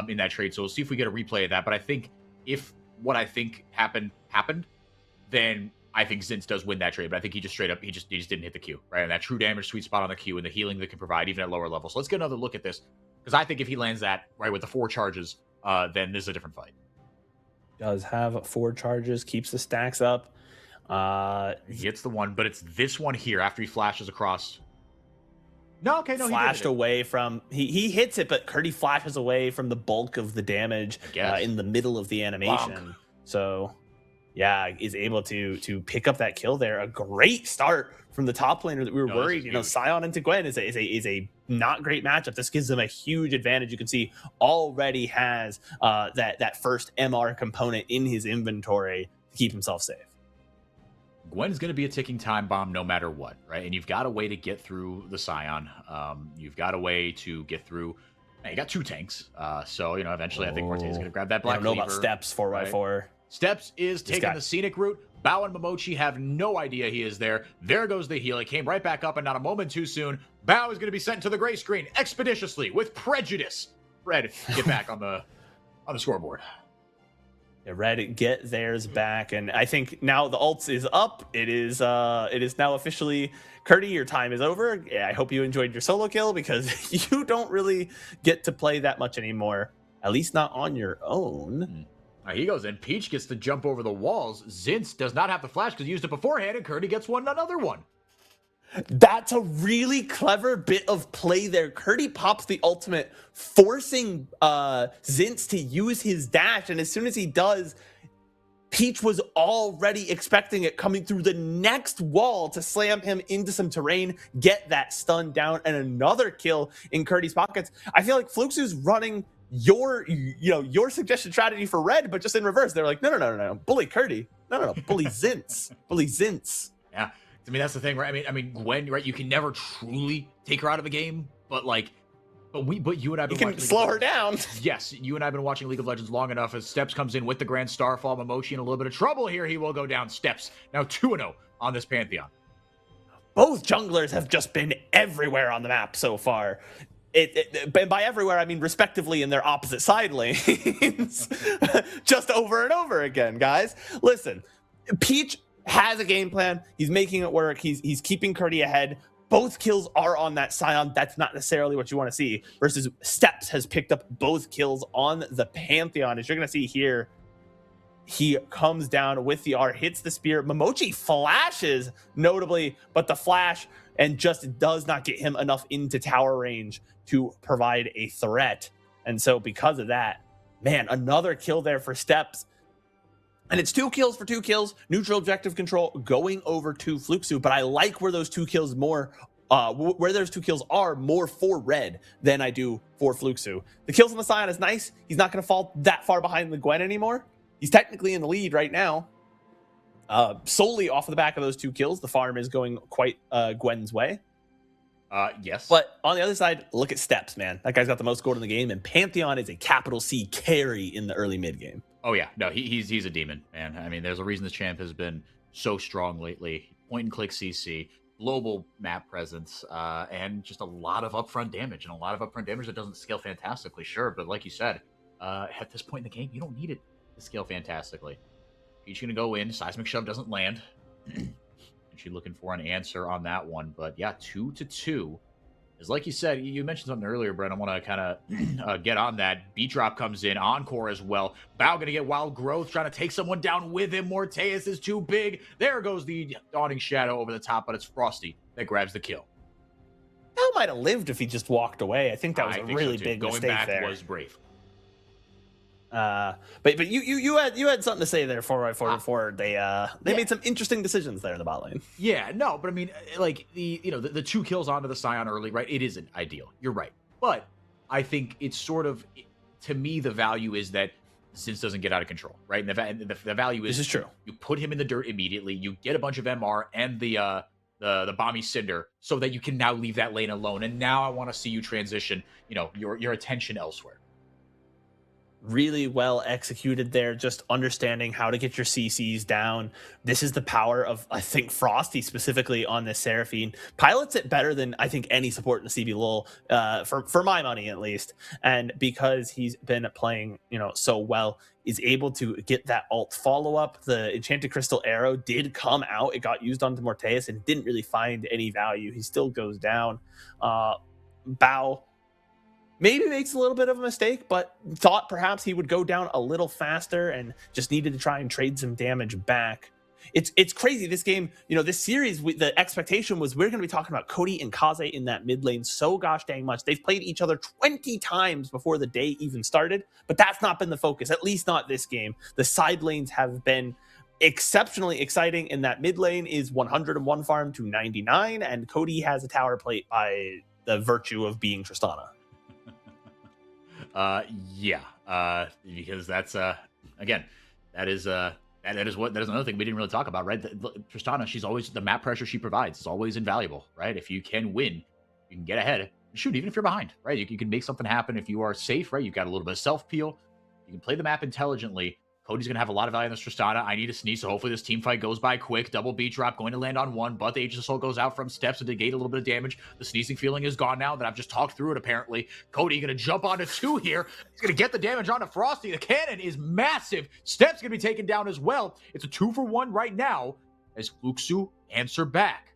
Speaker 1: in that trade. So we'll see if we get a replay of that. But I think if what I think happened, then I think Zinz does win that trade. But I think he just straight up, he just didn't hit the Q, right? And that true damage sweet spot on the Q and the healing that can provide even at lower levels. So let's get another look at this, because I think if he lands that, right, with the 4 charges, then this is a different fight.
Speaker 2: Does have 4 charges, keeps the stacks up.
Speaker 1: He hits the one, but it's this one here after he flashes across. No,
Speaker 2: Flashed away from he hits it, but Curdy flashes away from the bulk of the damage in the middle of the animation.
Speaker 1: Bonk.
Speaker 2: So yeah, is able to pick up that kill there. A great start from the top laner that we were worried. Sion into Gwen is a not great matchup. This gives them a huge advantage. You can see already has that first MR component in his inventory to keep himself safe.
Speaker 1: Gwen is going to be a ticking time bomb no matter what, right? And you've got a way to get through the Scion. You've got a way to get through. You got 2 tanks. So, eventually I think Mortaeus is going to grab that black
Speaker 2: I don't know
Speaker 1: cleaver,
Speaker 2: about Steps 4x4.
Speaker 1: Right? Steps is taking the scenic route. Bao and Momochi have no idea he is there. There goes the heal. It came right back up, and not a moment too soon, Bao is going to be sent to the gray screen expeditiously with prejudice. Red, get back on the scoreboard.
Speaker 2: Yeah, Red get theirs back, and I think now the ults is up. It is now officially, Curdy, your time is over. Yeah, I hope you enjoyed your solo kill, because you don't really get to play that much anymore, at least not on your own.
Speaker 1: He goes in. Peach gets to jump over the walls. Zinz does not have the flash because he used it beforehand, and Curdy gets another one.
Speaker 2: That's a really clever bit of play there. Curdy pops the ultimate, forcing Zinz to use his dash, and as soon as he does, Peach was already expecting it, coming through the next wall to slam him into some terrain, get that stun down, and another kill in Curdy's pockets. I feel like Fluxu's running your suggested strategy for Red, but just in reverse. They're like, no, bully Curdy. No, bully Zinz. Bully Zinz.
Speaker 1: Yeah. I mean, that's the thing, right? I mean, Gwen, right? You can never truly take her out of a game, but you and I've been
Speaker 2: watching. You can slow her down.
Speaker 1: Yes, you and I've been watching League of Legends long enough. As Steps comes in with the Grand Starfall, Momochi in a little bit of trouble here. He will go down. Steps now 2-0 on this Pantheon.
Speaker 2: Both junglers have just been everywhere on the map so far. And by everywhere, I mean respectively in their opposite side lanes, just over and over again, guys. Listen, Peach has a game plan. He's making it work. He's keeping Curdy ahead. Both kills are on that Scion. That's not necessarily what you want to see. Versus Steps has picked up both kills on the Pantheon. As you're going to see here, he comes down with the R, hits the spear. Momochi flashes, notably, but the flash and just does not get him enough into tower range to provide a threat. And so because of that, man, another kill there for Steps. And it's 2 kills for 2 kills, neutral objective control going over to Fluxu. But I like where those 2 kills are more for Red than I do for Fluxu. The kills on the Scion is nice. He's not going to fall that far behind the Gwen anymore. He's technically in the lead right now. Solely off of the back of those 2 kills, the farm is going quite Gwen's way.
Speaker 1: Yes.
Speaker 2: But on the other side, look at Steps, man. That guy's got the most gold in the game, and Pantheon is a capital C carry in the early mid game.
Speaker 1: Oh yeah, no, he's a demon, man. I mean, there's a reason this champ has been so strong lately. Point and click CC, global map presence, and just a lot of upfront damage, and a lot of upfront damage that doesn't scale fantastically, sure. But like you said, at this point in the game, you don't need it to scale fantastically. Peach gonna go in. Seismic Shove doesn't land. And she's looking for an answer on that one. But yeah, 2-2. Is like you said, you mentioned something earlier, Brent. I want to kind of get on that. Beat drop comes in, encore as well. Bao going to get wild growth, trying to take someone down with him. Morteus is too big. There goes the dawning shadow over the top, but it's Frosty that grabs the kill.
Speaker 2: Bao might have lived if he just walked away. I think that was a really
Speaker 1: so,
Speaker 2: big
Speaker 1: Going
Speaker 2: mistake
Speaker 1: back
Speaker 2: there.
Speaker 1: was brave.
Speaker 2: But you had something to say there before they made some interesting decisions there in the bot lane.
Speaker 1: Yeah, no, but I mean, like the 2 kills onto the Scion early, right? It isn't ideal. You're right, but I think it's sort of, to me, the value is that Zinz doesn't get out of control, right? And the value is,
Speaker 2: this is true.
Speaker 1: You put him in the dirt immediately. You get a bunch of MR and the Bomby Cinder, so that you can now leave that lane alone. And now I want to see you transition, your attention elsewhere.
Speaker 2: Really well executed there, just understanding how to get your CCs down. This is the power of, I think, Frosty specifically on this Seraphine. Pilots it better than I think any support in the CBLOL, for my money at least. And because he's been playing, so well, is able to get that ult follow-up. The Enchanted Crystal Arrow did come out. It got used onto Morteus and didn't really find any value. He still goes down. Bao maybe makes a little bit of a mistake, but thought perhaps he would go down a little faster and just needed to try and trade some damage back. It's crazy. This game, this series, the expectation was we're going to be talking about Cody and Kaze in that mid lane so gosh dang much. They've played each other 20 times before the day even started, but that's not been the focus, at least not this game. The side lanes have been exceptionally exciting, and that mid lane is 101 farm to 99, and Cody has a tower plate by the virtue of being Tristana.
Speaker 1: Because that's again, that is another thing we didn't really talk about, right? Tristana, she's always, the map pressure she provides is always invaluable, right? If you can win, you can get ahead. Shoot, even if you're behind, right? You can make something happen if you are safe, right? You've got a little bit of self peel. You can play the map intelligently. Cody's going to have a lot of value in this Tristana. I need a sneeze, so hopefully this team fight goes by quick. Double beat drop, going to land on 1, but the Aegis of Soul goes out from Steps to negate a little bit of damage. The sneezing feeling is gone now that I've just talked through it, apparently. Cody going to jump onto 2 here. He's going to get the damage onto Frosty. The cannon is massive. Steps going to be taken down as well. It's a 2-for-1 right now as Fluxu answer back.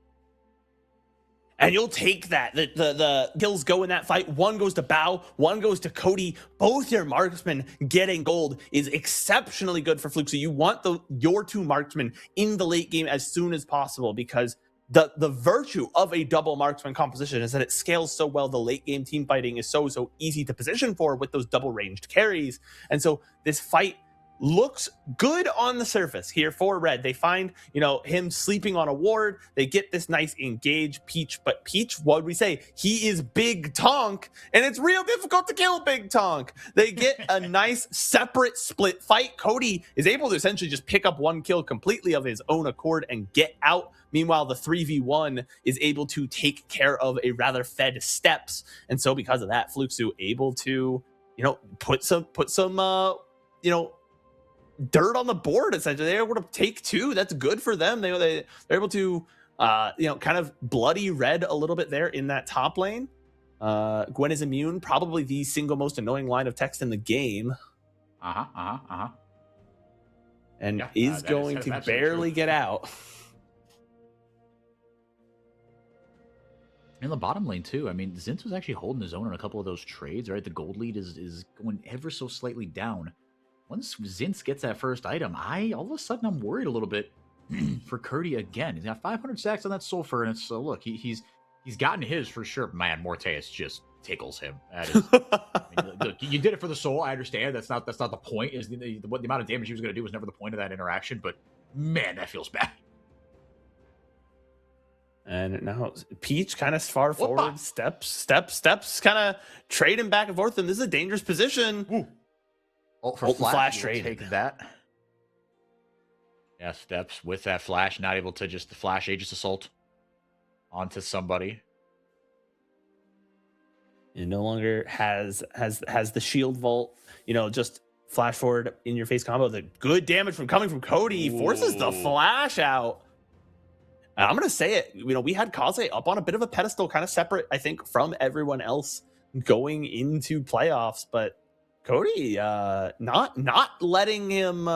Speaker 2: And you'll take that. The kills go in that fight. 1 goes to Bao, 1 goes to Cody. Both your marksmen getting gold is exceptionally good for Fluxu. You want your 2 marksmen in the late game as soon as possible, because the virtue of a double marksman composition is that it scales so well. The late game team fighting is so easy to position for with those double ranged carries. And so this fight looks good on the surface here for Red. They find, him sleeping on a ward. They get this nice engage Peach, but Peach, what would we say? He is Big Tonk, and it's real difficult to kill Big Tonk. They get a nice separate split fight. Cody is able to essentially just pick up 1 kill completely of his own accord and get out. Meanwhile, the 3v1 is able to take care of a rather fed Steps. And so because of that, Fluxu able to, put some dirt on the board. Essentially, they're able to take 2. That's good for them. They're able to kind of bloody Red a little bit there in that top lane. Gwen is immune, probably the single most annoying line of text in the game. And is going to barely get out.
Speaker 1: In the bottom lane too, I mean, Zinz was actually holding his own in a couple of those trades, right? The gold lead is going ever so slightly down. Once Zinz gets that first item, all of a sudden I'm worried a little bit for Curdy again. He's got 500 stacks on that sulfur, and it's look, he's gotten his for sure. Man, Morteus just tickles him. That is, look, you did it for the soul. I understand. That's not the point. Is the amount of damage he was going to do was never the point of that interaction. But man, that feels bad.
Speaker 2: And now Peach kind of far forward, steps, kind of trading back and forth, and this is a dangerous position.
Speaker 1: Ooh. Ult for flash trade. Take that. Yeah, Steps with that flash, not able to just flash Aegis Assault onto somebody.
Speaker 2: It no longer has the shield vault, just flash forward in your face combo. The good damage coming from Cody forces the flash out. And I'm going to say it, we had Kaze up on a bit of a pedestal, kind of separate, I think, from everyone else going into playoffs, but Cody not letting him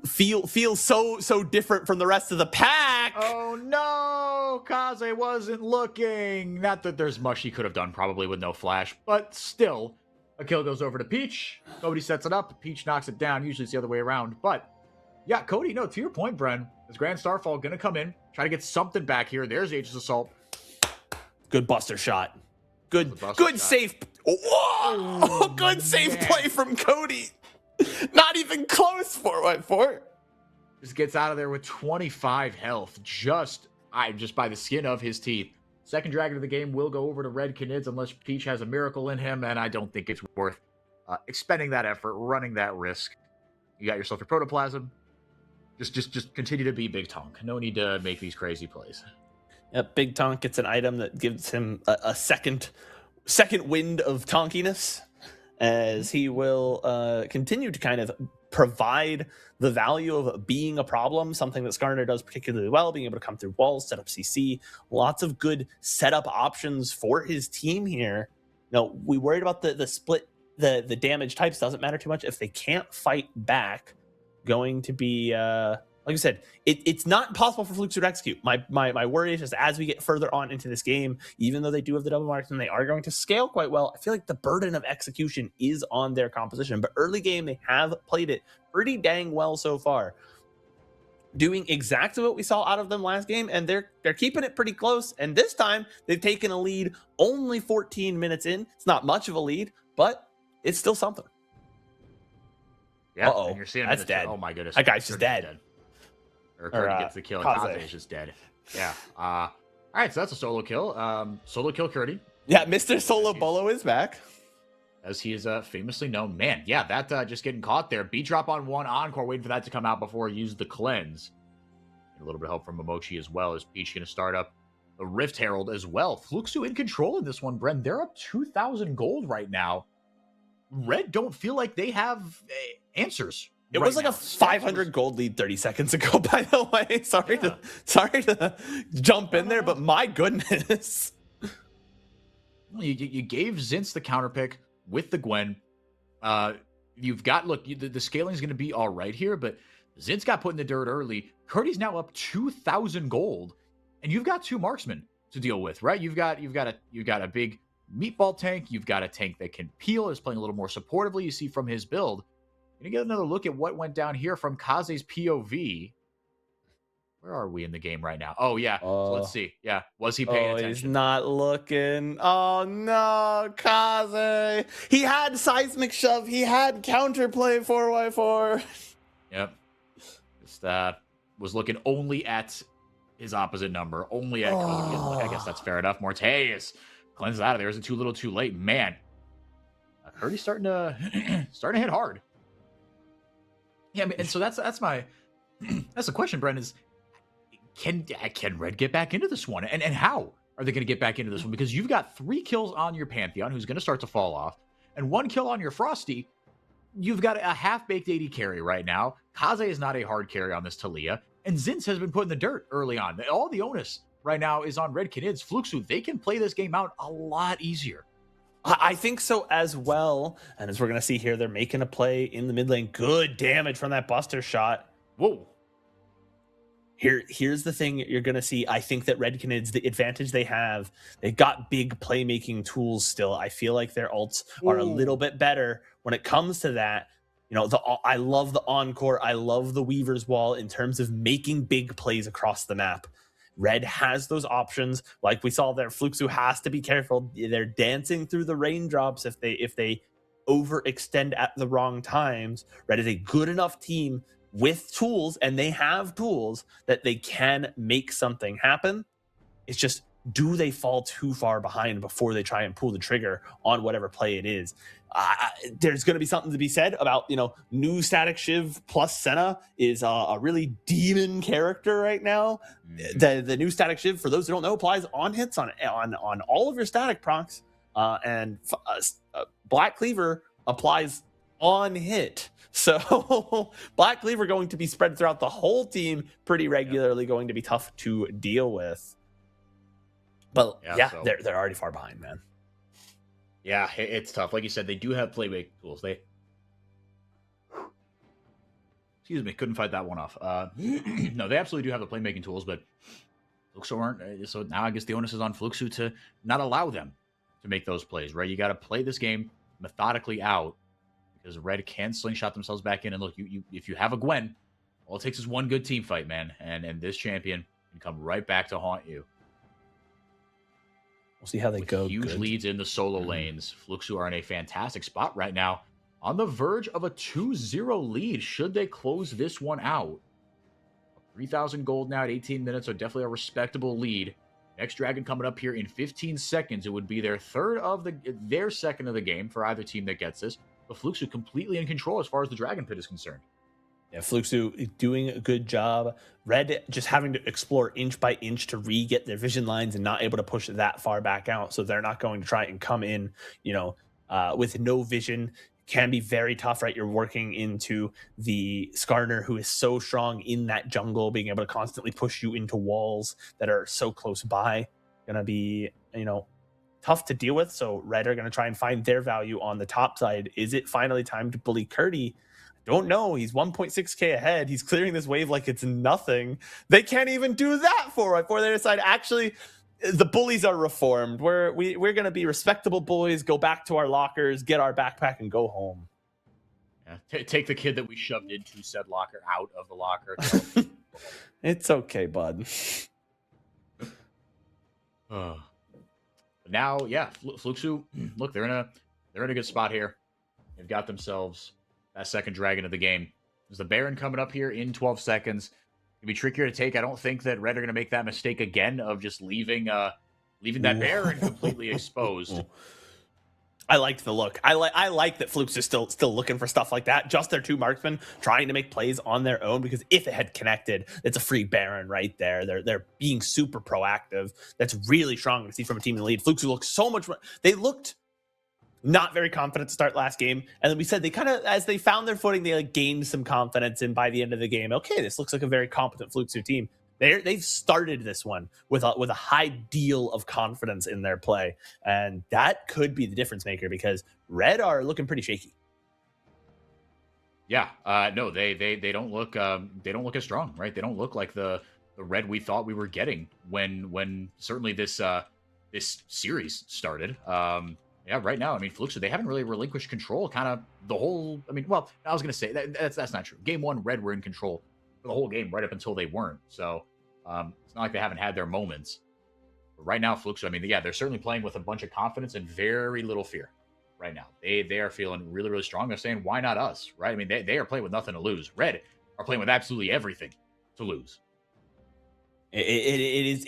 Speaker 2: feel so different from the rest of the pack.
Speaker 1: Oh no, Kaze wasn't looking. Not that there's much he could have done probably with no flash, but still, a kill goes over to Peach. Cody sets it up. Peach knocks it down. Usually it's the other way around, but yeah, Cody, no, to your point, Bren, is Grand Starfall going to come in, try to get something back here. There's Aegis Assault.
Speaker 2: Good buster shot. Good safe. Whoa! Good safe play from Cody. Not even close, 4x4.
Speaker 1: Just gets out of there with 25 health, just by the skin of his teeth. Second dragon of the game will go over to Red Canids unless Peach has a miracle in him, and I don't think it's worth expending that effort, running that risk. You got yourself your Protoplasm. Just continue to be Big Tonk. No need to make these crazy plays.
Speaker 2: Yep, Big Tonk gets an item that gives him a second wind of tonkiness, as he will continue to kind of provide the value of being a problem, something that Skarner does particularly well, being able to come through walls, set up CC, lots of good setup options for his team here. We worried about the split, the damage types doesn't matter too much. If they can't fight back, going to be like I said, it's not impossible for Fluxo to execute. My worry is just as we get further on into this game, even though they do have the double marks and they are going to scale quite well, I feel like the burden of execution is on their composition. But early game, they have played it pretty dang well so far, doing exactly what we saw out of them last game, and they're keeping it pretty close. And this time, they've taken a lead only 14 minutes in. It's not much of a lead, but it's still something.
Speaker 1: Yeah, and you're seeing
Speaker 2: that's dead.
Speaker 1: Oh my goodness,
Speaker 2: that guy's just dead.
Speaker 1: Or Cody gets the kill, and Kaze is just dead. Yeah. All right, so that's a solo kill. Solo kill Curdy.
Speaker 2: Yeah, Mr. Solo Bolo is back.
Speaker 1: As he is famously known. Man, yeah, that just getting caught there. Beat drop on one, Encore, waiting for that to come out before he used the cleanse. And a little bit of help from Momochi as well, as Peach going to start up the Rift Herald as well. Fluxo in control in this one, Bren. They're up 2,000 gold right now. Red don't feel like they have answers.
Speaker 2: It was like a 500 gold lead 30 seconds ago, by the way. Sorry to jump in there, but my goodness.
Speaker 1: You gave Zinz the counter pick with the Gwen. You've got, the scaling is going to be all right here, but Zinz got put in the dirt early. Curdy's now up 2,000 gold, and you've got two marksmen to deal with, right? You've got a big meatball tank. You've got a tank that can peel, is playing a little more supportively. You see from his build. Gonna get another look at what went down here from Kaze's POV. Where are we in the game right now? Oh, yeah. So let's see. Yeah. Was he paying attention?
Speaker 2: He's not looking. Oh, no. Kaze. He had seismic shove. He had counterplay 4x4.
Speaker 1: Yep. Just was looking only at his opposite number. Only at Cody. I guess that's fair enough. Morteus cleanses out of there. Isn't too little too late. Man. Curdy's starting to hit hard. Yeah, I mean, and so that's my that's the question, Brent, is can Red get back into this one? And how are they going to get back into this one? Because you've got 3 kills on your Pantheon, who's going to start to fall off, and 1 kill on your Frosty. You've got a half-baked AD carry right now. Kaze is not a hard carry on this Talia, and Zinz has been put in the dirt early on. All the onus right now is on Red Canids. Fluxo, they can play this game out a lot easier.
Speaker 2: I think so as well. And as we're going to see here, they're making a play in the mid lane. Good damage from that buster shot.
Speaker 1: Whoa.
Speaker 2: Here's the thing you're going to see. I think that Red Canids, the advantage they have, they've got big playmaking tools still. I feel like their ults are a little bit better when it comes to that. I love the Encore. I love the Weaver's Wall in terms of making big plays across the map. Red has those options. Like we saw there, Fluxo has to be careful. They're dancing through the raindrops if they overextend at the wrong times. Red is a good enough team with tools, and they have tools that they can make something happen. It's just, do they fall too far behind before they try and pull the trigger on whatever play it is? There's going to be something to be said about, new Static Shiv plus Senna is a really demon character right now. The new Static Shiv, for those who don't know, applies on hits on all of your static procs. and Black Cleaver applies on hit. So Black Cleaver going to be spread throughout the whole team pretty regularly, going to be tough to deal with. But so they're already far behind, man.
Speaker 1: Yeah, it's tough. Like you said, they do have playmaking tools. Excuse me, couldn't fight that one off. No, they absolutely do have the playmaking tools, but Fluxo aren't. So now I guess the onus is on Fluxo to not allow them to make those plays, right? You got to play this game methodically out, because Red can slingshot themselves back in. And look, you if you have a Gwen, all it takes is one good team fight, man. And this champion can come right back to haunt you.
Speaker 2: We'll see how they go.
Speaker 1: Huge leads in the solo lanes. Fluxo are in a fantastic spot right now, on the verge of a 2-0 lead. Should they close this one out? 3,000 gold now at 18 minutes, so definitely a respectable lead. Next dragon coming up here in 15 seconds. It would be their second of the game for either team that gets this. But Fluxo completely in control as far as the dragon pit is concerned.
Speaker 2: Yeah, Fluxo doing a good job. Red just having to explore inch by inch to re-get their vision lines and not able to push that far back out. So they're not going to try and come in, with no vision. Can be very tough, right? You're working into the Skarner, who is so strong in that jungle, being able to constantly push you into walls that are so close by. Gonna be, tough to deal with. So Red are going to try and find their value on the top side. Is it finally time to bully Curdy? Don't know. He's 1.6k ahead. He's clearing this wave like it's nothing. They can't even do that before they decide, actually, the bullies are reformed. We're going to be respectable boys, go back to our lockers, get our backpack, and go home.
Speaker 1: Yeah, take the kid that we shoved into said locker out of the locker.
Speaker 2: It's okay, bud.
Speaker 1: Now, Fluxo, look, they're in a good spot here. They've got themselves that second dragon of the game. There's the Baron coming up here in 12 seconds. It'll be trickier to take. I don't think that Red are going to make that mistake again of just leaving that Baron completely exposed.
Speaker 2: I liked the look. I like that Fluke's is still looking for stuff like that. Just their two marksmen trying to make plays on their own, because if it had connected, it's a free Baron right there. They're being super proactive. That's really strong to see from a team in the lead. Fluke's looks so much more. They looked not very confident to start last game, and then we said they kind of, as they found their footing, they gained some confidence, and by the end of the game, okay, this looks like a very competent Fluke's team. They've started this one with a high deal of confidence in their play, and that could be the difference maker, because Red are looking pretty shaky.
Speaker 1: Yeah, no, they don't look as strong, right? They don't look like the Red we thought we were getting when certainly this series started. Yeah, right now, I mean, Fluxo, they haven't really relinquished control. Kind of the whole. I mean, well, I was gonna say that's not true. Game one, Red were in control the whole game right up until they weren't. So it's not like they haven't had their moments. But right now, Fluxo, I mean, yeah, they're certainly playing with a bunch of confidence and very little fear right now. They are feeling really, really strong. They're saying, why not us, right? I mean, they are playing with nothing to lose. Red are playing with absolutely everything to lose.
Speaker 2: It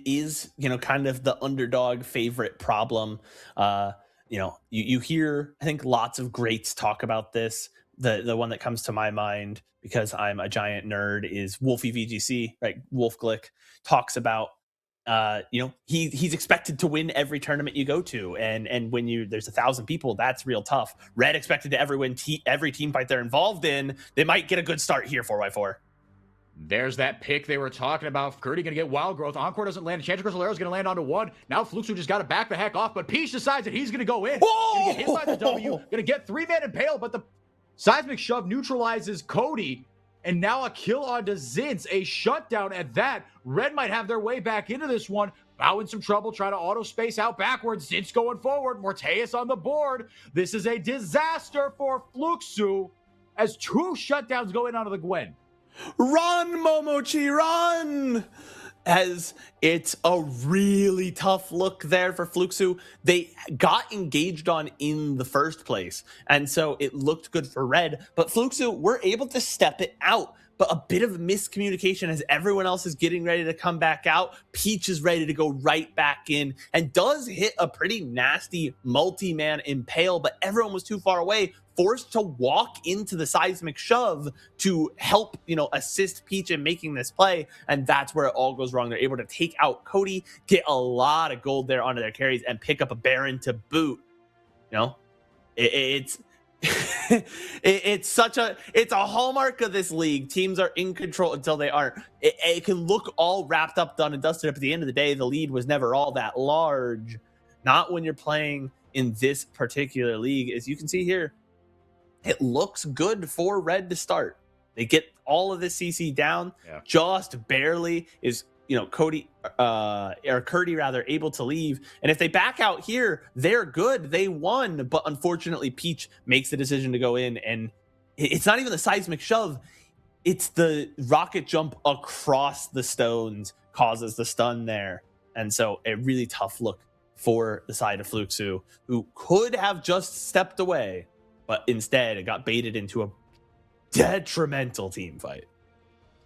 Speaker 2: is kind of the underdog favorite problem. You hear, I think, lots of greats talk about this. The one that comes to my mind, because I'm a giant nerd, is Wolfie VGC, right? Wolf Glick talks about, he's expected to win every tournament you go to. And when there's 1,000 people, that's real tough. Red expected to win every team fight they're involved in. They might get a good start here, 4x4.
Speaker 1: There's that pick they were talking about. Curdy going to get Wild Growth. Encore doesn't land. Enchantress Crystal Arrow is going to land onto one. Now Fluxo just got to back the heck off, but Peach decides that he's going to go in. Going to get hit by the W. Going to get 3-man Impale, but the Seismic Shove neutralizes Cody. And now a kill onto Zinz. A shutdown at that. Red might have their way back into this one. Bow in some trouble, trying to auto space out backwards. Zinz going forward. Morteus on the board. This is a disaster for Fluxo as 2 shutdowns go in onto the Gwen.
Speaker 2: Run, Momochi, run! As it's a really tough look there for Fluxo. They got engaged on in the first place, and so it looked good for Red, but Fluxo were able to step it out. But a bit of miscommunication as everyone else is getting ready to come back out. Peach is ready to go right back in and does hit a pretty nasty multi-man Impale, but everyone was too far away. forced to walk into the seismic shove to help, assist Peach in making this play. And that's where it all goes wrong. They're able to take out Cody, get a lot of gold there onto their carries, and pick up a Baron to boot. It's it's a hallmark of this league. Teams are in control until they aren't. It can look all wrapped up, done and dusted. But at the end of the day, the lead was never all that large. Not when you're playing in this particular league. As you can see here, it looks good for Red to start. They get all of this CC down, just barely is Curdy rather able to leave. And if they back out here, they're good. They won, but unfortunately, Peach makes the decision to go in, and it's not even the seismic shove. It's the rocket jump across the stones causes the stun there. And so a really tough look for the side of Fluxu, who could have just stepped away, but instead it got baited into a detrimental team fight.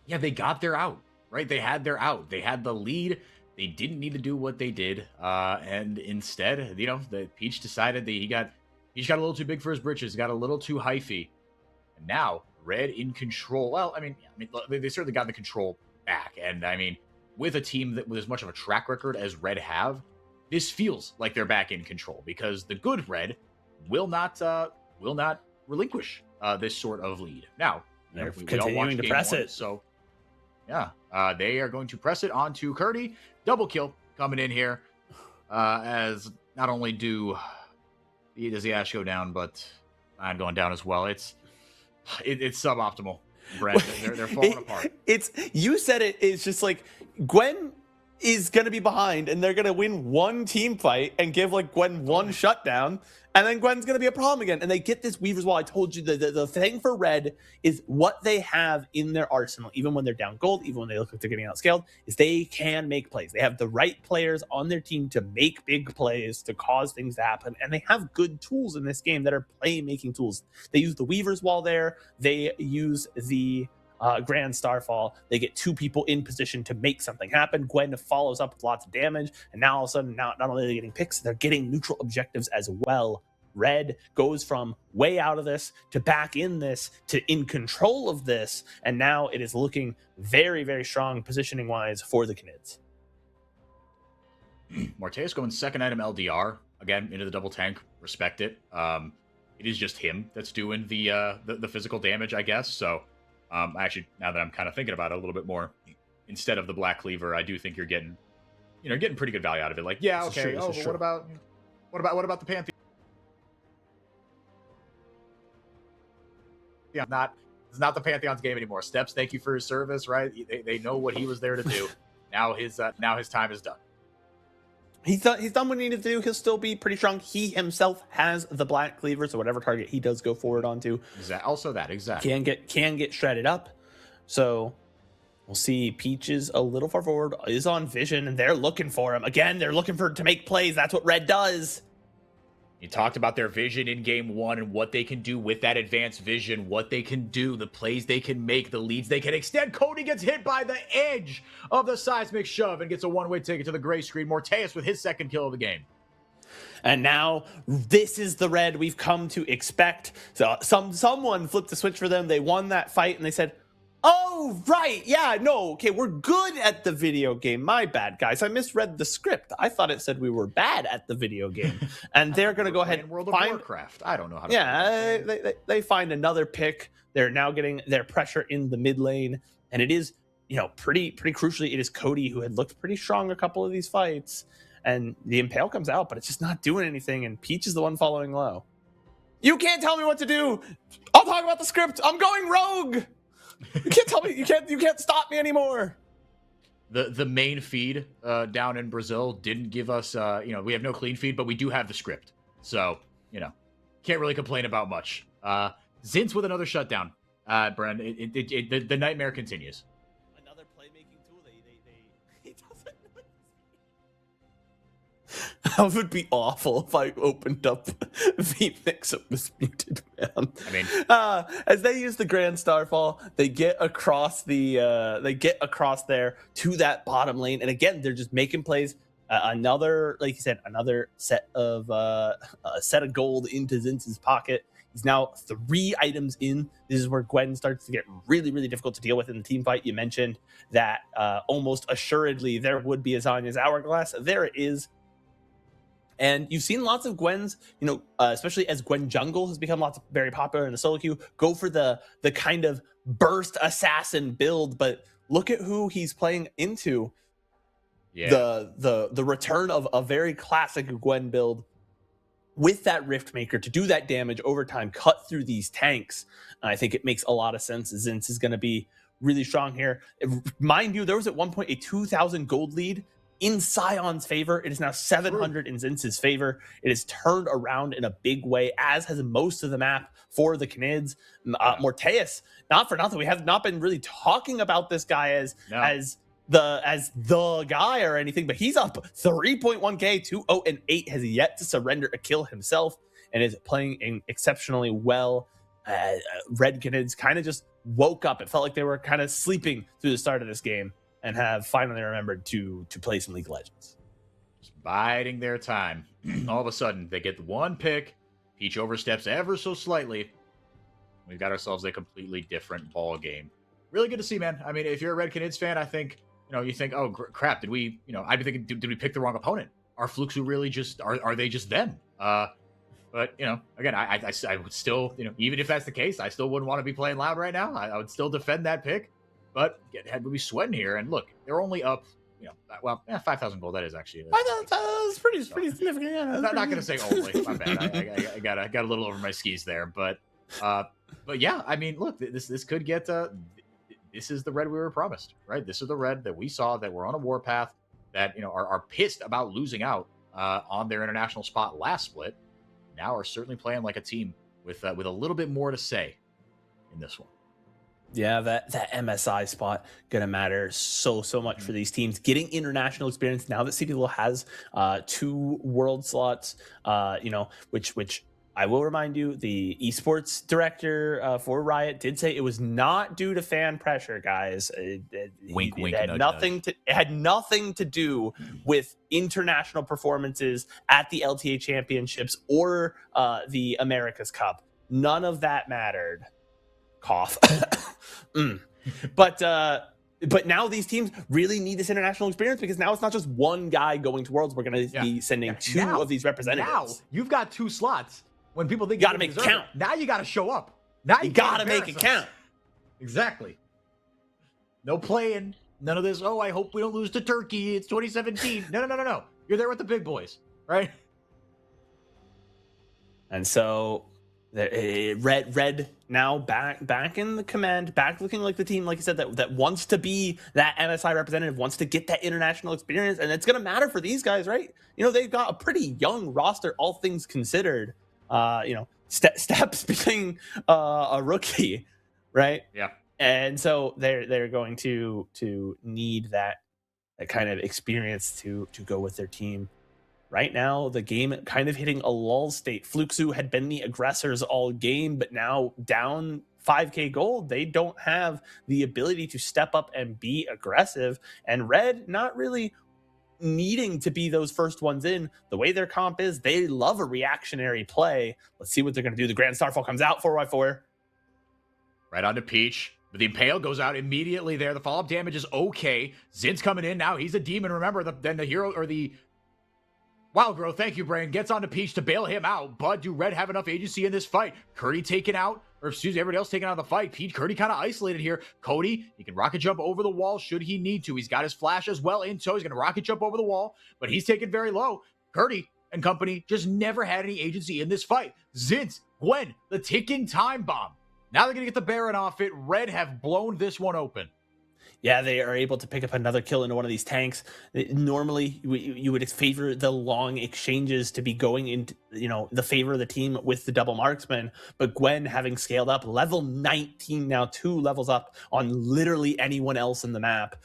Speaker 1: Yeah, they got their out, right? They had their out. They had the lead. They didn't need to do what they did. And instead, the Peach decided that he got a little too big for his britches, got a little too hyphy. And now Red in control. Well, they certainly got the control back. And with a team that with as much of a track record as Red have, this feels like they're back in control, because the good Red will not relinquish this sort of lead. Now,
Speaker 2: they're continuing to press it.
Speaker 1: So, they are going to press it onto Curdy. Double kill coming in here, as not only does the Ash go down, but I'm going down as well. It's suboptimal, Brent. They're falling apart.
Speaker 2: You said it. It's just like Gwen is going to be behind, and they're going to win one team fight and give Gwen one shutdown, and then Gwen's going to be a problem again. And they get this Weaver's Wall. I told you the thing for Red is what they have in their arsenal, even when they're down gold, even when they look like they're getting outscaled, is they can make plays. They have the right players on their team to make big plays, to cause things to happen, and they have good tools in this game that are playmaking tools. They use the Weaver's Wall there. They use the Grand Starfall. They get two people in position to make something happen. Gwen follows up with lots of damage, and now all of a sudden, not only are they getting picks, they're getting neutral objectives as well. Red goes from way out of this to back in this to in control of this, and now it is looking very, very strong positioning wise for the Knids.
Speaker 1: Morteus going second item LDR again into the double tank. Respect it. It is just him that's doing the physical damage, I guess. So. Actually, now that I'm kind of thinking about it a little bit more, instead of the Black Cleaver, I do think you're getting pretty good value out of it. Like, yeah, okay. Oh, but what about the Pantheon? Yeah, it's not the Pantheon's game anymore. Steps, thank you for his service, right? They know what he was there to do. Now his time is done.
Speaker 2: He's done what he needed to do. He'll still be pretty strong. He himself has the Black Cleaver, so whatever target he does go forward onto,
Speaker 1: exactly
Speaker 2: can get shredded up. So we'll see. Peach is a little far forward, is on vision, and they're looking for him again. They're looking to make plays. That's what Red does.
Speaker 1: You talked about their vision in game one and what they can do with that advanced vision, what they can do, the plays they can make, the leads they can extend. Cody gets hit by the edge of the seismic shove and gets a one-way ticket to the gray screen. Morteus with his second kill of the game.
Speaker 2: And now this is the Red we've come to expect. So someone flipped the switch for them. They won that fight, and they said, oh, right. Yeah, no. Okay, we're good at the video game. My bad, guys. I misread the script. I thought it said we were bad at the video game. And they're going to go ahead and
Speaker 1: World of Warcraft. I don't know how to
Speaker 2: Yeah, they find another pick. They're now getting their pressure in the mid lane. And it is, pretty crucially, it is Cody who had looked pretty strong a couple of these fights. And the Impale comes out, but it's just not doing anything. And Peach is the one following low. You can't tell me what to do. I'll talk about the script. I'm going rogue. You can't tell me. You can't stop me anymore.
Speaker 1: The main feed down in Brazil didn't give us. We have no clean feed, but we do have the script. So can't really complain about much. Zinz with another shutdown. Bren, the nightmare continues.
Speaker 2: Another playmaking tool. He doesn't. That would be awful if I opened up VMix and was muted, man. As they use the Grand Starfall, they get across there to that bottom lane, and again, they're just making plays. Another, like you said, another set of gold into Zinz's pocket. He's now 3 items in. This is where Gwen starts to get really, really difficult to deal with in the team fight. You mentioned that almost assuredly there would be a Zanya's Hourglass. There it is. And you've seen lots of Gwens, especially as Gwen Jungle has become very popular in the solo queue, go for the kind of burst assassin build. But look at who he's playing into.
Speaker 1: Yeah.
Speaker 2: The return of a very classic Gwen build with that Rift Maker to do that damage over time, cut through these tanks. I think it makes a lot of sense. Zinz is going to be really strong here. Mind you, there was at one point a 2,000 gold lead in Scion's favor. It is now 700 in Zinz's favor. It has turned around in a big way, as has most of the map for the Canids. Morteus, not for nothing, we have not been really talking about this guy as the guy or anything, but he's up 3.1k, 2-0-8, has yet to surrender a kill himself, and is playing exceptionally well. Red Canids kind of just woke up. It felt like they were kind of sleeping through the start of this game, and have finally remembered to play some League of Legends.
Speaker 1: Just biding their time. All of a sudden, they get the one pick. Peach oversteps ever so slightly. We've got ourselves a completely different ball game. Really good to see, man. I mean, if you're a Red Canids fan, I think, you think, oh, crap, did we, I'd be thinking, did we pick the wrong opponent? Are Fluxu really just, are they just them? But, again, I would still, even if that's the case, I still wouldn't want to be playing Loud right now. I would still defend that pick. But head would be sweating here, and look, they're only up, 5,000 gold. That is actually
Speaker 2: That's pretty significant. Yeah,
Speaker 1: I'm not gonna say only. My bad. I got a little over my skis there, but yeah, I mean, look, this could get. This is the red we were promised, right? This is the red that we saw that we're on a warpath, that are pissed about losing out on their international spot last split. Now are certainly playing like a team with a little bit more to say in this one.
Speaker 2: Yeah, that MSI spot gonna matter so much for these teams. Getting international experience now that CBLOL has 2 world slots, which I will remind you, the esports director for Riot did say it was not due to fan pressure, guys.
Speaker 1: Wink,
Speaker 2: it had nothing to do with international performances at the LTA Championships or the America's Cup. None of that mattered. Cough. But now these teams really need this international experience, because now it's not just one guy going to Worlds. We're going to be sending 2 of these representatives.
Speaker 1: Now you've got 2 slots. When people think
Speaker 2: you got to make it count.
Speaker 1: Now you got to show up. Now you
Speaker 2: got to make it count.
Speaker 1: Exactly. No playing. None of this. Oh, I hope we don't lose to Turkey. It's 2017. No. You're there with the big boys, right?
Speaker 2: And so Red now back in the command, back looking like the team, like you said, that wants to be that MSI representative, wants to get that international experience, and it's going to matter for these guys, right? They've got a pretty young roster, all things considered. Steps being a rookie, right?
Speaker 1: Yeah.
Speaker 2: And so they're going to need that kind of experience to go with their team. Right now, the game kind of hitting a lull state. Fluxu had been the aggressors all game, but now down 5k gold, they don't have the ability to step up and be aggressive. And Red not really needing to be those first ones in. The way their comp is, they love a reactionary play. Let's see what they're going to do. The Grand Starfall comes out 4x4.
Speaker 1: Right onto Peach. But the Impale goes out immediately there. The follow-up damage is okay. Zin's coming in now. He's a demon. Remember, then the hero, or the Wild Growth, thank you, Brain, gets onto Peach to bail him out. But do Red have enough agency in this fight? Curdy taken out, or excuse me, everybody else taken out of the fight. Peach, Curdy kind of isolated here. Cody, he can rocket jump over the wall should he need to. He's got his flash as well in tow. He's going to rocket jump over the wall, but he's taken very low. Curdy and company just never had any agency in this fight. Zinz, Gwen, the ticking time bomb. Now they're going to get the Baron off it. Red have blown this one open.
Speaker 2: Yeah, they are able to pick up another kill into one of these tanks. Normally, you would favor the long exchanges to be going into, the favor of the team with the double marksman. But Gwen, having scaled up, level 19 now, 2 levels up on literally anyone else in the map,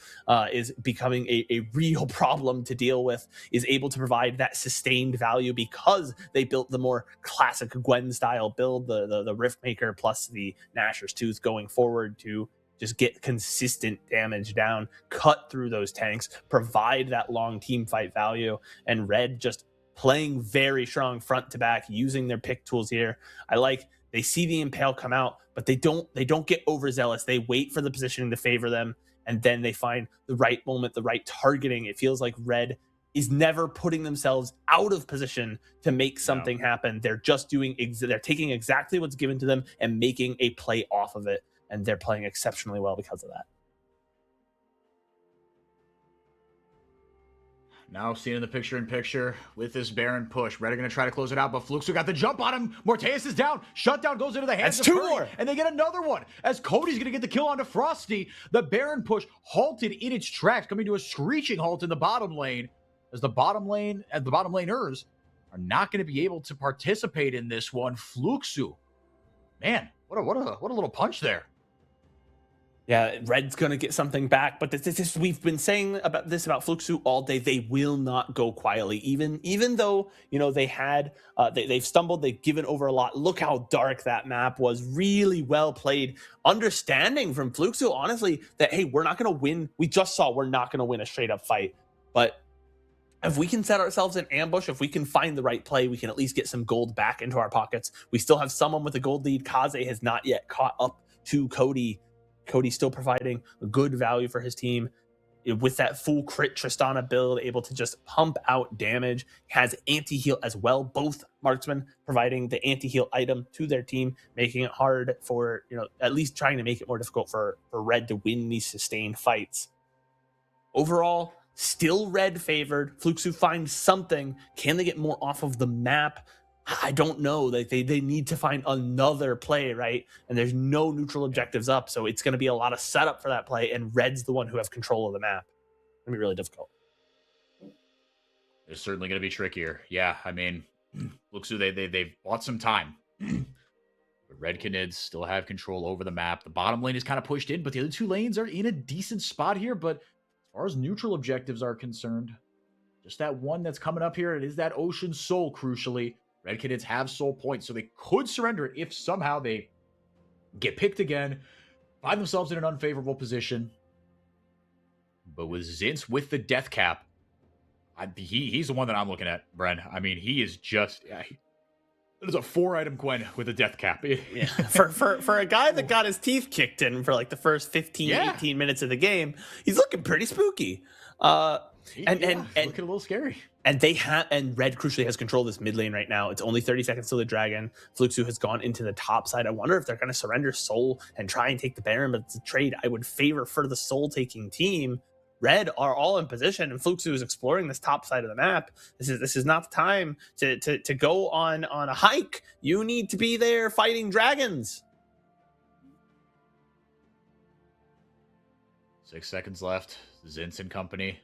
Speaker 2: is becoming a real problem to deal with, is able to provide that sustained value because they built the more classic Gwen-style build, the Riftmaker plus the Nashor's Tooth going forward to just get consistent damage down, cut through those tanks, provide that long team fight value, and Red just playing very strong front to back, using their pick tools here. I like They see the Impale come out, but they don't get overzealous. They wait for the positioning to favor them, and then they find the right moment, the right targeting. It feels like Red is never putting themselves out of position to make something happen. They're just they're taking exactly what's given to them and making a play off of it, and they're playing exceptionally well because of that.
Speaker 1: Now seeing in the picture-in-picture with this Baron push. Red are going to try to close it out, but Fluxo got the jump on him. Morteus is down. Shutdown goes into the hands of Curry, more. And they get another one. As Cody's going to get the kill onto Frosty, the Baron push halted in its tracks, coming to a screeching halt in the bottom lane, as the bottom laners are not going to be able to participate in this one. Fluxo, man, what a little punch there.
Speaker 2: Yeah, Red's going to get something back, but this we've been saying about Fluxo all day. They will not go quietly, even though, you know, they've stumbled, they've given over a lot. Look how dark that map was. Really well played. Understanding from Fluxo, honestly, that, hey, we're not going to win. We just saw we're not going to win a straight up fight, but if we can set ourselves in ambush, if we can find the right play, we can at least get some gold back into our pockets. We still have someone with a gold lead. Kaze has not yet caught up to Cody. Cody's still providing a good value for his team with that full crit Tristana build, able to just pump out damage. Has anti-heal as well. Both marksmen providing the anti-heal item to their team, making it hard for, you know, at least trying to make it more difficult for Red to win these sustained fights. Overall, still Red favored. Fluxo finds something. Can they get more off of the map? I don't know. Like they need to find another play, right? And there's no neutral objectives up, so it's going to be a lot of setup for that play. And Red's the one who has control of the map. It's going to be really difficult.
Speaker 1: It's certainly going to be trickier. Yeah, I mean, Fluxo, they've bought some time. But Red Canids still have control over the map. The bottom lane is kind of pushed in, but the other two lanes are in a decent spot here. But as far as neutral objectives are concerned, just that one that's coming up here, it is that Ocean Soul, crucially. Red Canids have soul points, so they could surrender it if somehow they get picked again, find themselves in an unfavorable position. But with Zinz with the death cap, he's the one that I'm looking at, Bren. I mean, he is just... there's a 4-item Gwen with a death cap.
Speaker 2: Yeah. For a guy that got his teeth kicked in for like the first 18 minutes of the game, he's looking pretty spooky.
Speaker 1: And looking a little scary.
Speaker 2: And Red crucially has control of this mid lane right now. It's only 30 seconds till the dragon. Fluxo has gone into the top side. I wonder if they're going to surrender soul and try and take the Baron, but it's a trade I would favor for the soul taking team. Red are all in position, and Fluxo is exploring this top side of the map. This is not the time to go on a hike. You need to be there fighting dragons.
Speaker 1: 6 seconds left. Zinz and company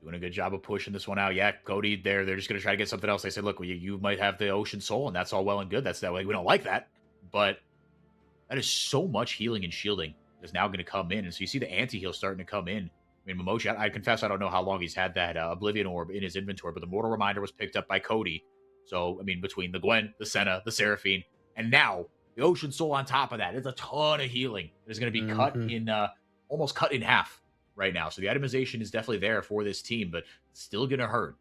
Speaker 1: doing a good job of pushing this one out. Yeah, Cody, they're just going to try to get something else. They said, look, you might have the Ocean Soul, and that's all well and good. That's that way. We don't like that. But that is so much healing and shielding that's now going to come in. And so you see the anti-heal starting to come in. I mean, Momoshi, I confess I don't know how long he's had that Oblivion Orb in his inventory, but the Mortal Reminder was picked up by Cody. So, I mean, between the Gwen, the Senna, the Seraphine, and now the Ocean Soul on top of that, it's a ton of healing. It's going to be cut in, almost cut in half right now. So the itemization is definitely there for this team, but it's still going to hurt